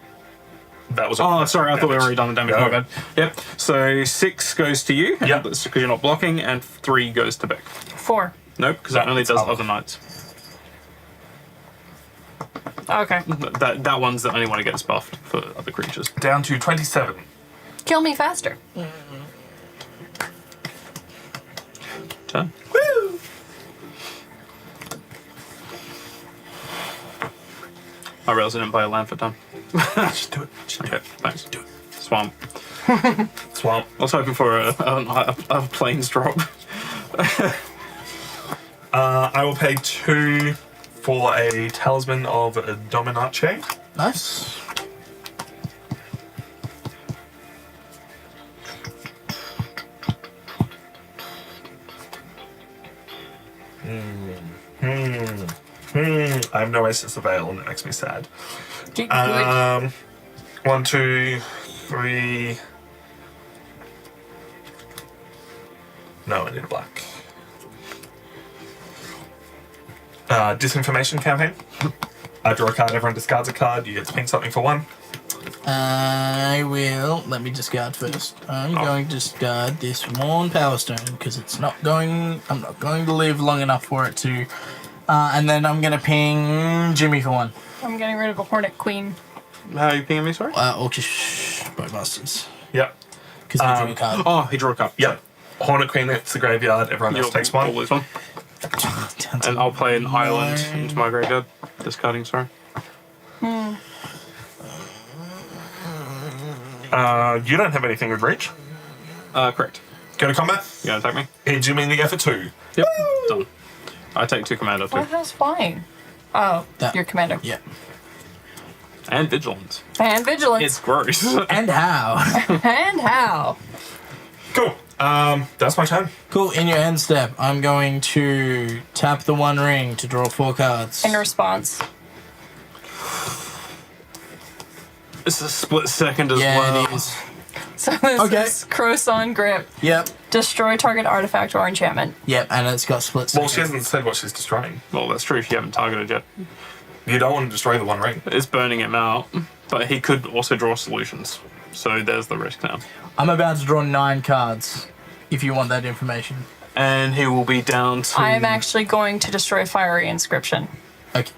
That was. Oh, sorry, I thought we damage. already done the damage. No. My bad. Yep. So 6 goes to you. Yep. Because you're not blocking, and 3 goes to Beck. 4. Nope, because that only That's does other. other knights. Okay. That one's the only one that gets buffed for other creatures. Down to 27. Kill me faster. Turn. Woo! I realised I didn't buy a land for time. Just do it. Just Okay, thanks. do it. Swamp. Swamp. I was hoping for a plains drop. I will pay 2 for a Talisman of Dominace. Nice. I have no Aces of Ale, and it makes me sad. Good. 1, 2, 3. No, I need a black. Disinformation campaign. I draw a card, everyone discards a card, you get to ping something for 1. I will. Let me discard first. I'm going to discard this Worn Power Stone because it's not going. I'm not going to live long enough for it to. And then I'm going to ping Jimmy for 1. I'm getting rid of a Hornet Queen. How are you pinging me, sorry? Orcish Bowmasters. Yep. Because I drew a card. Oh, he drew a card. Yep. Hornet Queen hits the graveyard, everyone else takes 1. Always 1. Down to And I'll play an island 9. into my graveyard. Discarding, sorry. You don't have anything with reach. Correct. Go to combat. You gonna attack me? Hit Jimmy in the air for 2. Yep. Done. I take 2 commander What too. the hell's flying? Oh, That- your commander. Yeah. And vigilance. And vigilance. It's gross. And how? And how? Cool. That's my turn. Cool. In your end step, I'm going to tap the 1 ring to draw 4 cards. In response. It's a split second as Yeah, well. it is. So this Okay. is Croissant Grip. Yep. Destroy target artifact or enchantment. Yep, and it's got split Well, second. she hasn't said what she's destroying. Well, that's true if you haven't targeted yet. You don't want to destroy the One Ring. It's burning him out, but he could also draw solutions. So there's the risk now. I'm about to draw 9 cards, if you want that information. And he will be down to... I am actually going to destroy Fiery Inscription. Okay.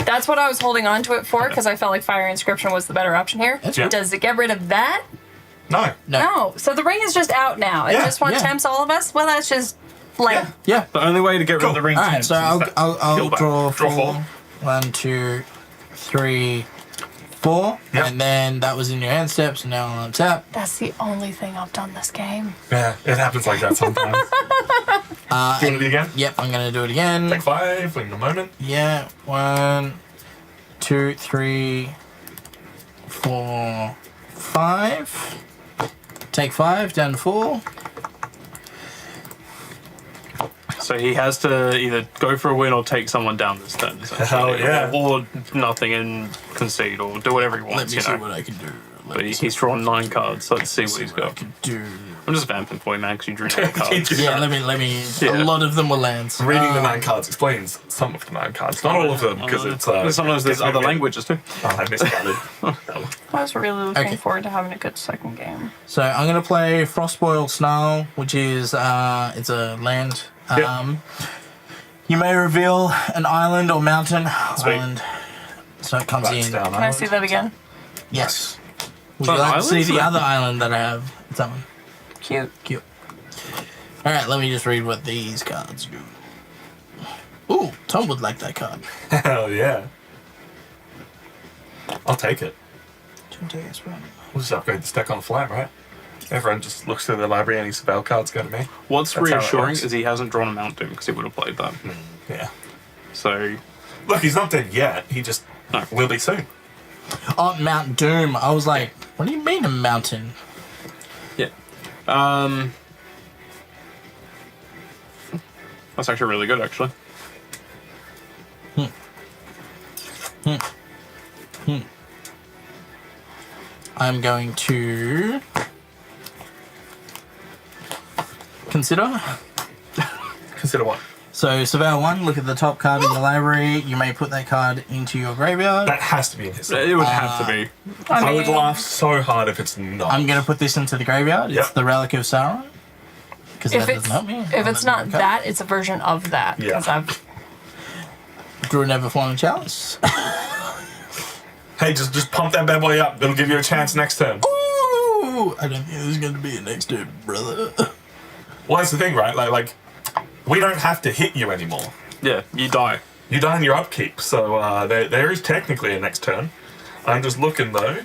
That's what I was holding on to it for, because I felt like Fiery Inscription was the better option here. That's Yeah. Does it get rid of that? No. No. So the ring is just out now. It Yeah, just one yeah. tempts all of us? Well, that's just lame. Yeah. The only way to get rid Cool. of the ring All right, temps so is I'll, that- I'll Heal back. draw Draw 4. four. 1, 2, 3, 4. Yep. And then that was in your hand steps, and now I'll untap. That's the only thing I've done this game. Yeah, it happens like that sometimes. Do you want to do it again? Yep, I'm going to do it again. Take 5 in a moment. Yeah, 1, 2, 3, 4, 5. Take 5, down to 4. So he has to either go for a win or take someone down this turn. Hell yeah. Or nothing and concede or do whatever he Let wants, me you see know. what I can do. Let But me see he's drawn 9 cards. Let's see what he's what I got. can do. I'm just vamping for you, man, because you drew 9 cards. Yeah, let me. Yeah. A lot of them were lands. Reading the 9 cards explains some of the 9 cards. Not all of them, because it's... Sometimes there's other languages too. Oh, I miscounted. I was really looking Okay. forward to having a good second game. So I'm gonna play Frostboil Snarl, which is it's a land. Yep. You may reveal an island or mountain. Sweet. Island. So it comes That's in. down. Can I see that again? Yes. Would So you like to see islands the or- other island that I have? It's that one. Cute. Cute. All right, let me just read what these cards do. Ooh, Tom would like that card. Hell yeah. I'll take it. We'll just upgrade the stack on the fly, right? Everyone just looks through the library, any spell cards go to me. What's That's how it reassuring works. is he hasn't drawn a Mount Doom because he would have played that. Yeah. So, Look, he's not dead yet. He just No. will be soon. Oh, Mount Doom. I was like, what do you mean a mountain? yeah. That's actually really good, actually. I'm going to consider. Consider what? So, Surveil 1, look at the top card in the library. You may put that card into your graveyard. That has to be in his set. It would have to be. I would mean- laugh so hard if it's not. I'm going to put this into the graveyard. It's Yep. the Relic of Sauron. Because that If doesn't it's help me. if it's not that, it's a version of that. Yeah. Because I've Drew a Neverflowing Chalice. Hey, just pump that bad boy up. It'll give you a chance next turn. Ooh! I don't think there's going to be a next turn, brother. Well, that's the thing, right? Like, we don't have to hit you anymore. Yeah, you die. You die in your upkeep, so there is technically a next turn. I'm just looking though.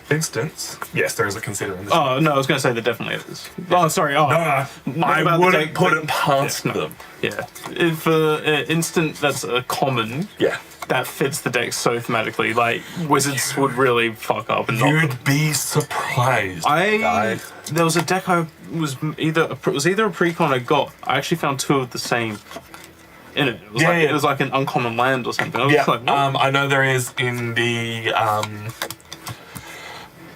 Instance. Yes, there is a consider in this. Oh, no, I was going to say there definitely is. Oh, sorry. Oh, No, Not about I the wouldn't deck, put but- it past Yeah, no. them. yeah. If instant that's a common, Yeah. that fits the deck so thematically. Like, Wizards would really fuck up and not. You'd be surprised. guy. There was a deck I was either a precon I got. I actually found 2 of the same in it. It was, Yeah, like, yeah. it was like an uncommon land or something. I was Yeah, just like, what? I know there is in the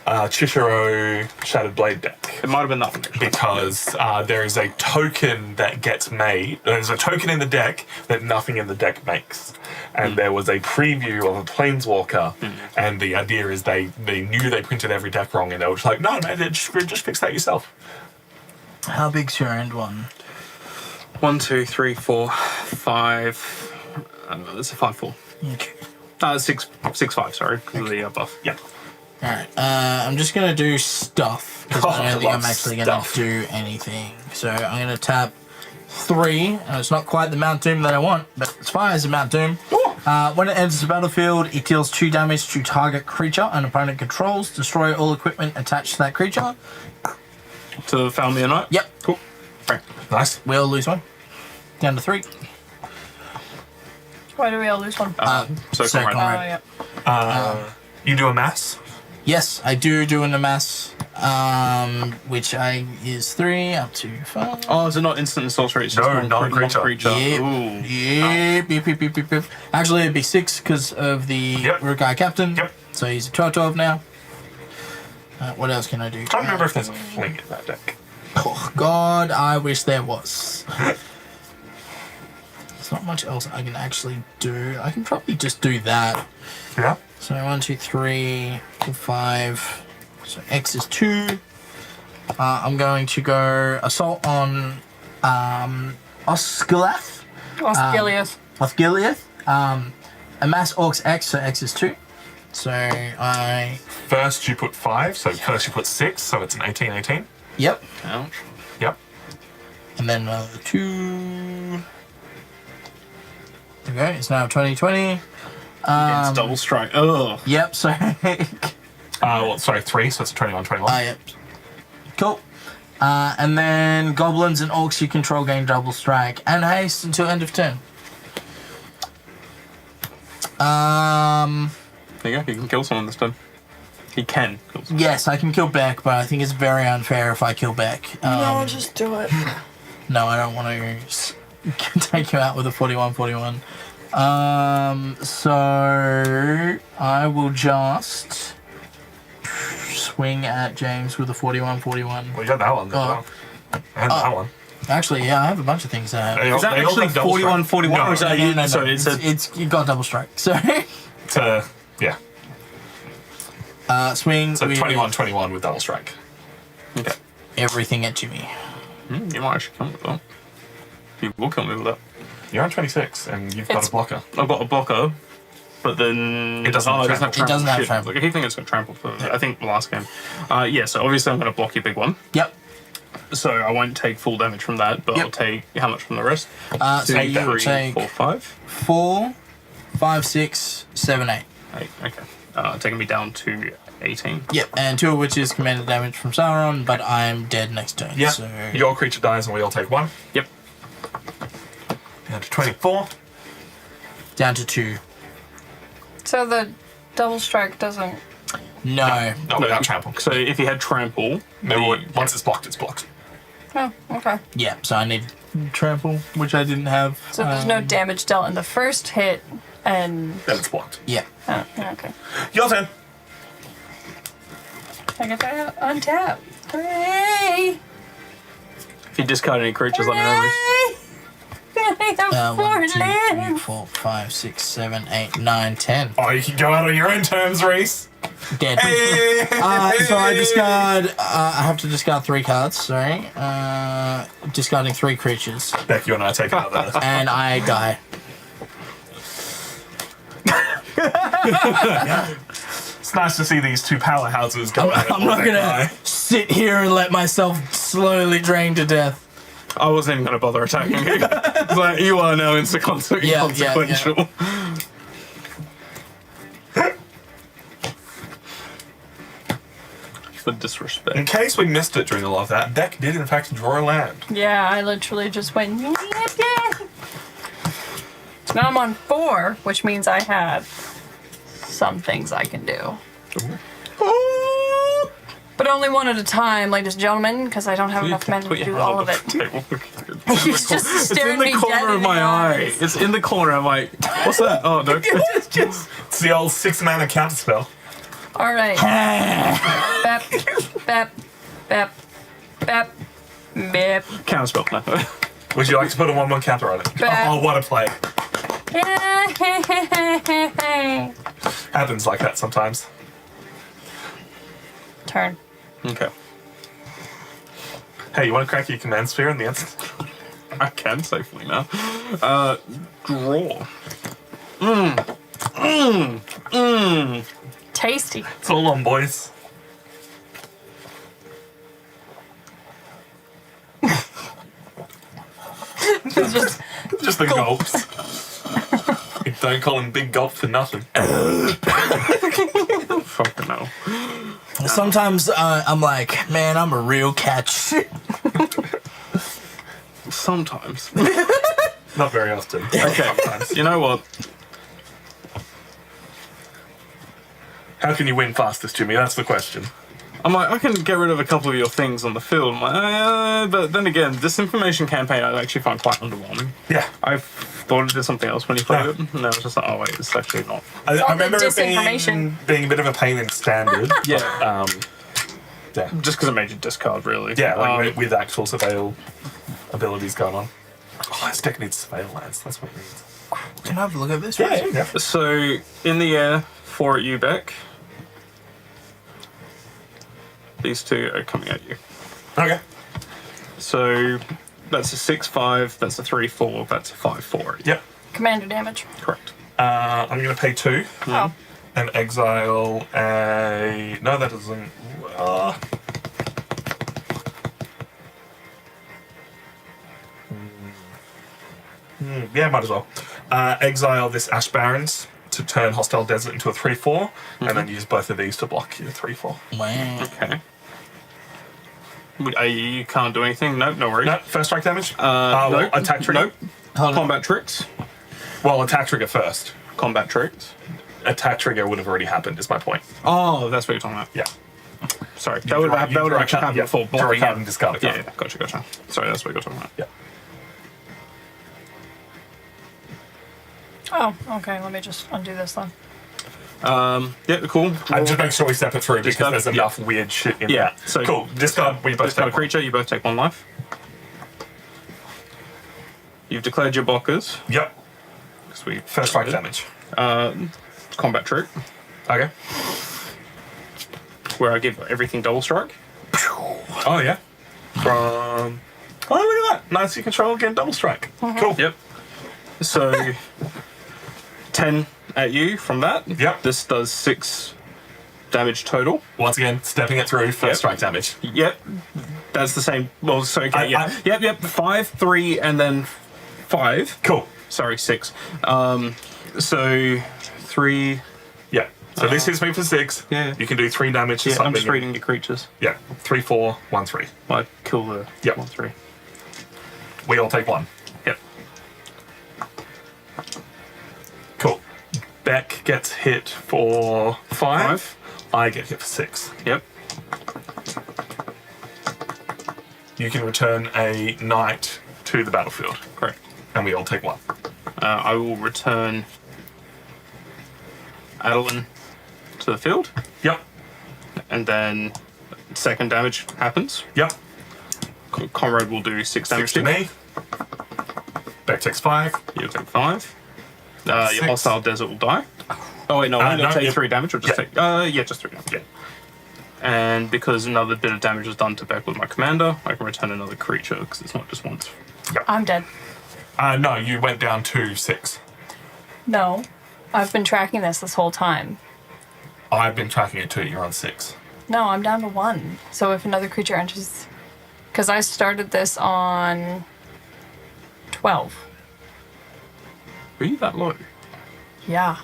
Chishiro Shattered Blade deck. It might have been that one actually. Because there is a token that gets made. There's a token in the deck that nothing in the deck makes. And there was a preview of a Planeswalker, and the idea is they knew they printed every deck wrong, and they were just like, no, just fix that yourself. How big's your end one? 1, 2, 3, 4, 5. It's a 5-4. Okay. 6-5. Sorry, because of the buff. Yeah. Alright, I'm just going to do stuff. Because Oh, I I don't think love I'm actually going stuff. to do anything. So I'm going to tap 3. And it's not quite the Mount Doom that I want, but it's fine as a Mount Doom. When it enters the battlefield, it deals 2 damage to target creature an opponent controls. Destroy all equipment attached to that creature. To found me a night? Yep. Cool. Right. Nice. We all lose 1. Down to 3. why do we all lose one? So Second come right. Oh yeah. You do a mass? Yes, I do an amass, which is 3 up to 5. Oh, is it not instant and sorcery? It's No, just non-creature. Yep. Ooh. Yep. Actually, it'd be 6 because of the Yep. Rukai captain. Yep. So he's a 12/12 now. What else can I do? I can't remember if there's a fling in that deck. Oh, God, I wish there was. There's not much else I can actually do. I can probably just do that. Yeah. So 1, 2, 3, 4, 5. So X is 2. I'm going to go assault on Osgiliath. Osgiliath. Amass Orcs X, so X is 2. So I. First you put 5, so first you put 6, so it's an 18-18. Yep. Ouch. Yep. And then 2. There we go. It's now 2020. It's double strike. Oh. Yep. So. Well, sorry, 3, so it's a 21-21. Yep. Cool. And then goblins and orcs you control gain double strike and haste until end of turn. There you go. You can kill someone this time. He can kill someone. Yes, I can kill Beck, but I think it's very unfair if I kill Beck. No, just do it. No, I don't want to take you out with a 41-41. So I will just swing at James with a 41-41. Well, you got that one as well. And that one. Actually, yeah, I have a bunch of things. Is that actually 41-41 No, or is that you? No, Sorry, it's you got double strike. So yeah. swing. So with 21-21 with double strike. Okay. everything at Jimmy. You might actually kill me with that. You will kill me with that. You're on 26 and you've got a blocker. I've got a blocker, but then It doesn't have trample. It doesn't have Shit. trample. Like, I keep thinking it's got trample for I think the last game. Yeah, so obviously I'm going to block your big one. Yep. So I won't take full damage from that, but Yep. I'll take how much from the rest? So you 3, take 4, 5. 4, 5, 6, 7, 8. 8. Okay. Taking me down to 18. Yep, and 2 of which is commanded damage from Sauron, but I'm dead next turn. Yeah. So Your creature dies and we all take 1. Yep. Down to 24. down to 2. So the double strike doesn't. No. Not without trample. So if you had trample, Remember, once it's blocked, it's blocked. Oh, okay. Yeah, so I need trample, which I didn't have. So there's no damage dealt in the first hit, and Then it's blocked. Yeah. oh, okay. Your turn. I get to untap. Hooray! if you discard any creatures, let me know. Hooray! I have 4 1, 2, 3, lands. 4, 5, 6, 7, 8, 9, 10. Oh, you can go out on your own terms, Reese. Dead. So I discard. I have to discard 3 cards. Sorry. Discarding 3 creatures, Beck, you and I take another. and I die. It's nice to see these two powerhouses go at it. I'm not gonna sit here and let myself slowly drain to death. I wasn't even going to bother attacking you. Like, you are now inconsequential. Yeah. For disrespect. In case we missed it during all of that, Beck did in fact draw a land. Yeah, I literally just went. Now I'm on 4, which means I have some things I can do. But only one at a time, ladies and gentlemen, because I don't have enough men to do all of it. He's just It's staring in the me dead corner in of the my eye. eyes. It's in the corner. I'm like, what's that? Oh, no. It's the old 6-mana counter spell. All right. Bap, bap, bap, bap, bap. Counterspell. No. Would you like to put a 1/1 counter on it? Beck. Oh, what a play. Happens like that sometimes. Turn. Okay. Hey, you want to crack your command sphere in the instant? I can safely now. Draw. Tasty. It's all on, boys. It's just Just the gulps. Don't call him Big Gulp for nothing. Fucking hell. Sometimes I'm like, man, I'm a real catch. Sometimes. Not very often. Okay. You know what? How can you win fastest, Jimmy? That's the question. I'm like, I can get rid of a couple of your things on the field. I'm like, but then again, this information campaign I actually find quite underwhelming. Yeah. I thought it did something else when you played it. And I was just like, oh wait, it's actually not. I all remember the it being disinformation. a bit of a pain in standard. Yeah. Yeah. Just because it made you discard, really. Yeah, like with actual surveil abilities going on. Oh, this deck needs surveil lands. That's what it needs. Can I have a look at this? Yeah. So, in the air, 4 at you back. These 2 are coming at you. Okay. So, that's a 6-5, that's a 3-4, that's a 5-4. Yep. Commander damage. Correct. I'm going to pay 2 Oh. and exile a... No, that doesn't... Yeah, might as well. Exile this Ash Barrens to turn Hostile Desert into a 3-4, and then use both of these to block your 3-4. Wow. Okay. You can't do anything? Nope, no worries. No, first strike damage? Nope. Attack trigger? Nope. Combat tricks. Well, attack trigger first. Combat tricks. Attack trigger would have already happened, is my point. Oh, that's what you're talking about. Yeah. Sorry, that would have happened before. Draw a card and discard a card. Yeah, gotcha. Sorry, that's what you're talking about. Yeah. Oh, okay. Let me just undo this then. Yeah, cool. And just make sure we step it through because Discard? there's enough weird shit in Yeah, there. so- cool. Discard, we both Discard a take one. creature, you both take 1 life. You've declared your blockers. Yep. 'Cause we First strike damage. Combat trick, Okay. where I give everything double strike. Oh, yeah. From... Oh, look at that. Nice, you control again, double strike. Cool. Yep. So 10 at you from that. Yep. This does 6 damage total. Once again, stepping it through, first Yep. strike damage. Yep. That's the same. Well, so okay, yeah. I- Yep. 5, 3, and then 5. Cool. Sorry, 6. So 3. Yeah. So this hits me for 6. Yeah. You can do 3 damage to Yeah, I'm something. just reading your creatures. Yeah. 3, 4, 1, 3. I kill the Yep. 1, 3. We all take 1. Yep. Cool. Beck gets hit for 5. I get hit for 6. Yep. You can return a knight to the battlefield, Correct. and we all take 1. I will return Adeline to the field, Yep. and then second damage happens. Yep. Conrad will do 6 damage 6 to you. me. Beck takes 5. You'll take 5. Your 6. hostile desert will die. Oh wait, no, you'll no, take yeah. 3 damage, or just Yeah. take just 3 damage. Yeah. And because another bit of damage is done to Beck with my commander, I can return another creature because it's not just once. I'm dead. No, you went down to 6. No. I've been tracking this whole time. I've been tracking it too. You're on 6. No, I'm down to 1. So if another creature enters... Because I started this on 12. Are you that low? Yeah.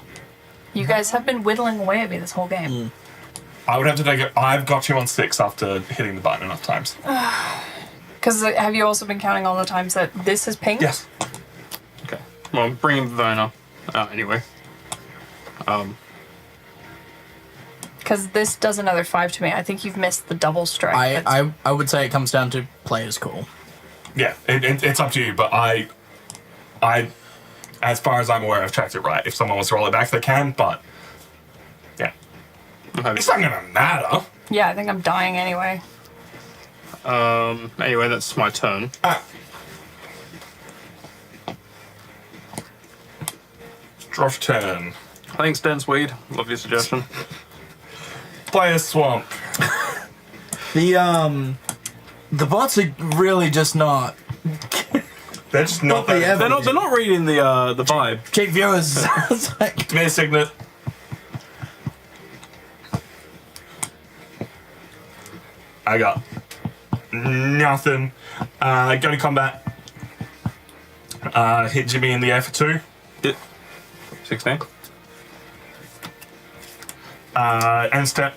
You guys have been whittling away at me this whole game. I would have to take it. I've got you on 6 after hitting the button enough times. Because have you also been counting all the times that this has pinged? Yes. Okay. Well, I'm bringing Vivona anyway. Because this does another 5 to me. I think you've missed the double strike. I would say it comes down to player's call. Yeah, it's up to you, but I, as far as I'm aware, I've tracked it right. If someone wants to roll it back, they can, but yeah. It's not gonna matter. Yeah, I think I'm dying anyway. Anyway, that's my turn. Draw for turn. Thanks, Dan Swede. Love your suggestion. Play a swamp. The bots are really just not. They're just not Not the that. ever- They're not reading the vibe. Cheap viewers. It's like, Give me a signet. I got nothing. Go to combat. Hit Jimmy in the air for 2. Yep. 16. End step.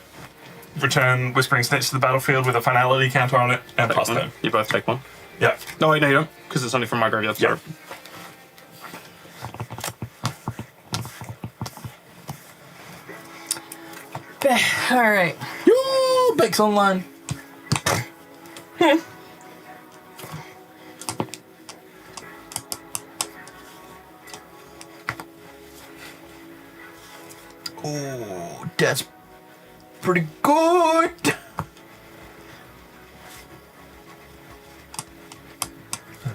Return Whispering Snitch to the battlefield with a finality counter on it and plus One. turn. You both take 1. Yep. No, wait, no, you don't, because it's only from my graveyard. Yep. All right. yo, Bex Online. Oh, that's pretty good.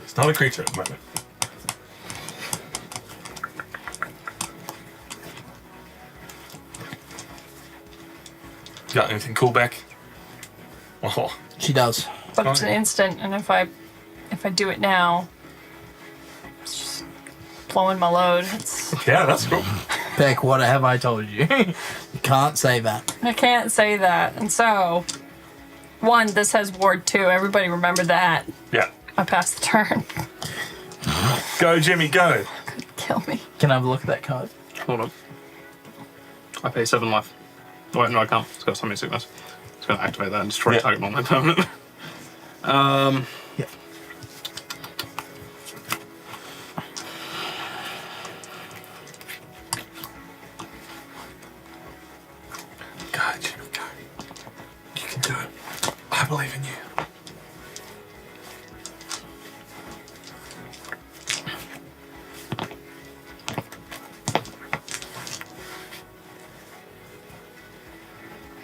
It's not a creature at the moment. Got anything cool back? Oh, She does. But it's an instant, and if I do it now, it's just blowing my load. yeah, that's cool. Beck, what have I told you? You can't say that. I can't say that. And so, 1, this has ward 2. Everybody remember that. Yeah. I passed the turn. Go, Jimmy, go. Kill me. Can I have a look at that card? Hold on. I pay 7 life. Oh, wait, no, I can't. It's got summon sickness. It's going to activate that and destroy Yeah. target non-land permanent. Yeah. Go, Jimmy, go. You can do it. I believe in you.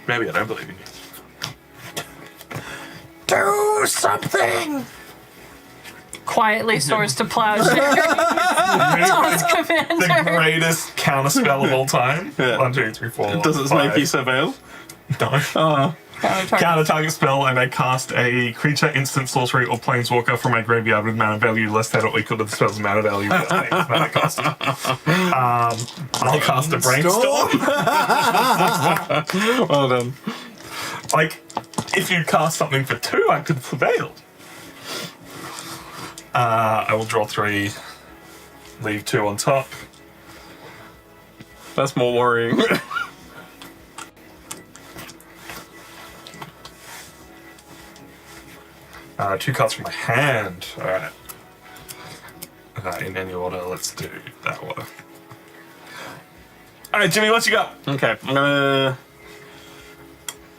Maybe I don't believe in you. Do something! Quietly soars to plowshare. Toss The commander. greatest counterspell of all time. Yeah. 1, 2, 3, 4. Does it 5. make you surveil? No. Counter-target. Counter target spell, and I cast a creature, instant, sorcery, or planeswalker from my graveyard with mana value less than or equal to the spell's mana value. Mana cost. I cast a brainstorm. Well done. Like, if you cast something for 2, I could prevail. I will draw 3, leave 2 on top. That's more worrying. 2 cards from my hand. Alright. In any order, let's do that order. Alright, Jimmy, what you got? Okay, I'm gonna.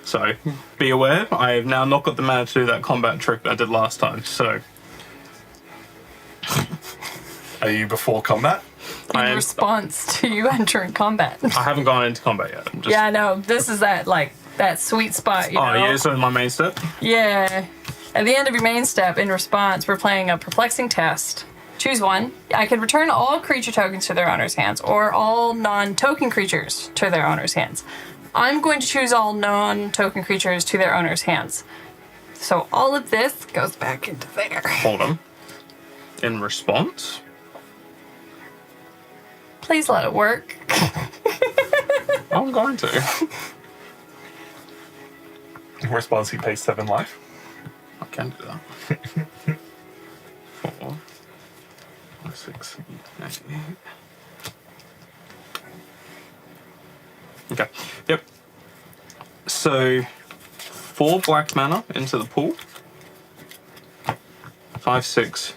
So, be aware, I have now not got the mana to do that combat trick that I did last time, so. Are you before combat? I In am- response to you entering combat. I haven't gone into combat yet. I'm just, Yeah, no, this is that sweet spot, you know? Oh, yeah, so my main step? Yeah. At the end of your main step, in response, we're playing a perplexing test. Choose one. I could return all creature tokens to their owner's hands, or all non-token creatures to their owner's hands. I'm going to choose all non-token creatures to their owner's hands. So all of this goes back into there. Hold on. In response? Please let it work. I'm going to. In response, he pays 7 life. I can do that. 4, 5, 6, 8, 8. Okay. Yep. So, 4 black mana into the pool. 5, 6,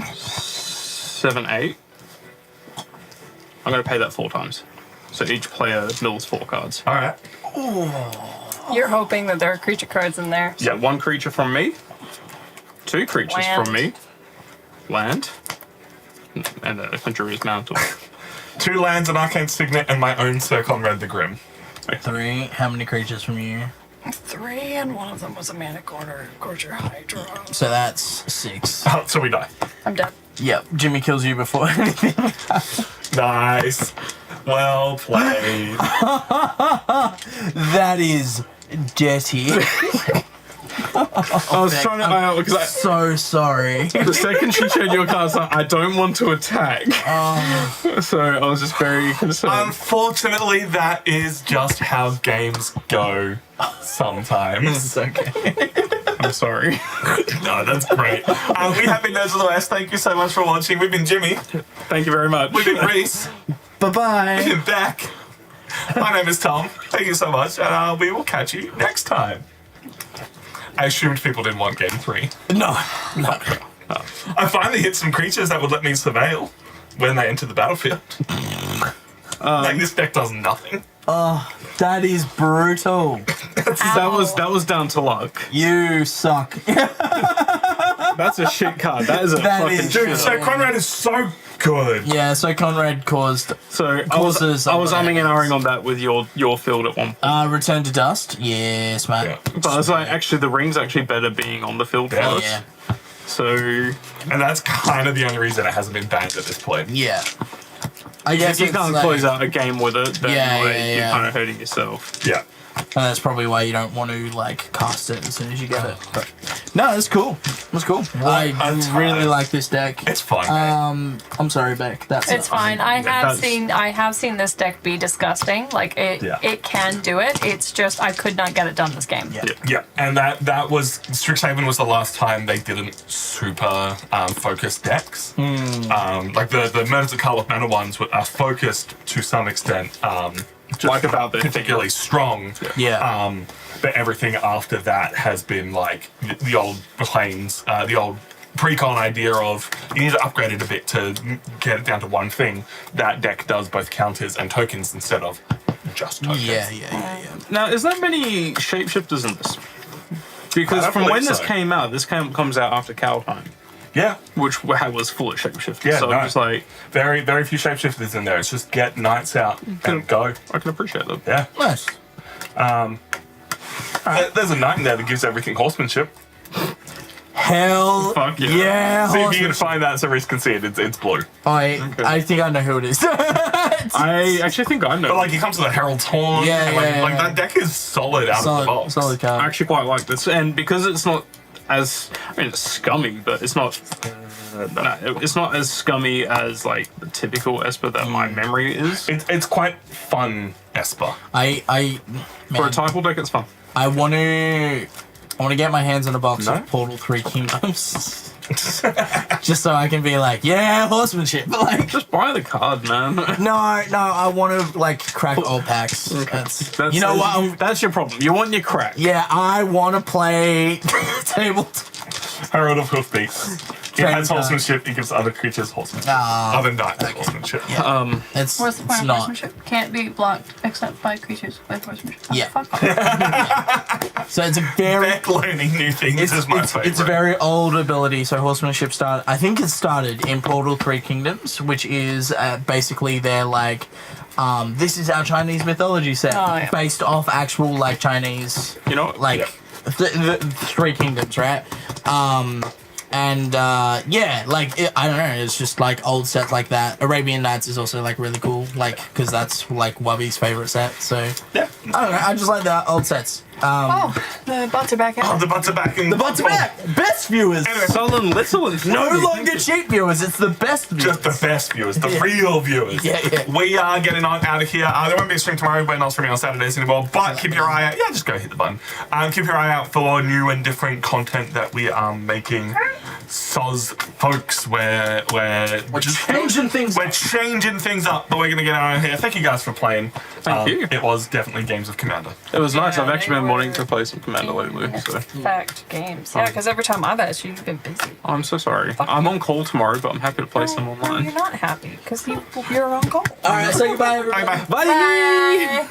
7, 8. I'm going to pay that 4 times. So each player mills 4 cards. Alright. You're hoping that there are creature cards in there. So 1 creature from me, 2 creatures Land. from me, land, and a Conjurer's Mantle. 2 lands, an arcane signet, and my own Sir Conrad the Grim. 3. How many creatures from you? 3, and one of them was a mana Gorger Hydra. So that's 6. Oh, so we die. I'm dead. Yep, Jimmy kills you before anything. Nice. Well played. That is dirty. I was trying to, because So sorry. the second she showed your cards, I don't want to attack. So I was just very concerned. Unfortunately, that is just how games go sometimes. It's okay. I'm sorry. No, that's great. We have been Nerds of the West. Thank you so much for watching. We've been Jimmy. Thank you very much. We've been Reese. Bye-bye. We've been Beck. My name is Tom. Thank you so much, and we will catch you next time. I assumed people didn't want game 3. No. I finally hit some creatures that would let me surveil when they enter the battlefield. Like, this deck does nothing. That is brutal. That was down to luck. You suck. That's a shit card. That is a That fucking is- shit. Dude, so Conrad is so good. Yeah, so Conrad caused So I was Causes umming and ahhing on that with your field at one point. Return to Dust. Yes, mate. Yeah. But I was like, actually, the ring's actually better being on the field Yeah. first. Yeah. So And that's kind of the only reason it hasn't been banned at this point. Yeah. I guess if you it's can't like- close out a game with it, then Yeah, like, yeah, you're yeah. kind of hurting yourself. Yeah. And that's probably why you don't want to like cast it as soon as you get it. But no, it's cool. It's cool. I really like this deck. It's fine. I'm sorry, Beck. That's It's fine. I have that's- seen this deck be disgusting. Like Yeah. it can do it. It's just I could not get it done this game. Yeah. Yeah, and that was Strixhaven was the last time they didn't super focus decks. Like the Murders of Carlos Manor ones are focused to some extent. Just Like about the particularly strong. Yeah. But everything after that has been like the old planes, the old pre-con idea of you need to upgrade it a bit to get it down to one thing. That deck does both counters and tokens instead of just tokens. Yeah. Now, is there many shapeshifters in this? Because I don't from when believe this so. came out, this comes out after Kaldheim, Yeah. which was full of shapeshifters. Yeah, so no. I'm just like, Very, very few shapeshifters in there. It's just get knights out and go. I can appreciate that. Yeah. Nice. There's a knight in there that gives everything horsemanship. Fuck Hell yeah. yeah. See if you can horsemanship. find that, so risk concede. It's blue. I think I know who it is. I actually think I know. But like, he comes with a Herald's Horn. Yeah, and, like, yeah, like yeah. that deck is solid out of the box. solid I card. actually quite like this, and because it's not as, I mean, it's scummy, but it's not. No, it's not as scummy as like the typical Esper that my memory is. It's quite fun, Esper. I For a man, typal deck, it's fun. I want to get my hands on a box No? of Portal 3 Kingdoms. Just so I can be like, yeah, horsemanship. But like, Just buy the card, man. no, I want to like crack old packs. That's, you know what? That's your problem. You want your crack. Yeah, I want to play table. Herald of Hoofbeats. It Trade has card. horsemanship, it gives other creatures horsemanship. Ah, Other knights horsemanship. it's What's the point it's of not. horsemanship? Can't be blocked except by creatures with horsemanship. Oh, Yeah. Fuck off. So it's a very Beck learning new things is my favorite. it's a very old ability. So horsemanship I think it started in Portal 3 Kingdoms, which is basically their like, this is our Chinese mythology set Oh, yeah. based off actual like Chinese, You know what? like Yeah. the 3 kingdoms, right? Yeah, like I don't know, it's just like old sets like that. Arabian Nights is also like really cool, like because that's like Wubby's favorite set. So Yeah. I don't know, I just like the old sets. Oh, the butts are back Oh, out. the butts are back in The butts are back. Best viewers. Sullen Little and No longer cheap viewers. It's the best viewers. Just the best viewers, the Yeah. real viewers. Yeah. We are getting on out of here. There won't be a stream tomorrow. We're not streaming on Saturdays anymore. But keep your eye out. Yeah, just go hit the button. Keep your eye out for new and different content that we are making. Soz folks, where we're changing things We're changing things up, but we're gonna get out of here. Thank you guys for playing. Thank you. It was definitely Games of Commander. It was nice. I've Yeah, actually they been wanting were to play some Commander lately, so Fact games. Yeah, because every time I've asked you, you've been busy. I'm so sorry. I'm on call tomorrow, but I'm happy to play some Well, online. you're not happy because you're on call. All right, say goodbye, everybody. Bye bye. Bye. Bye.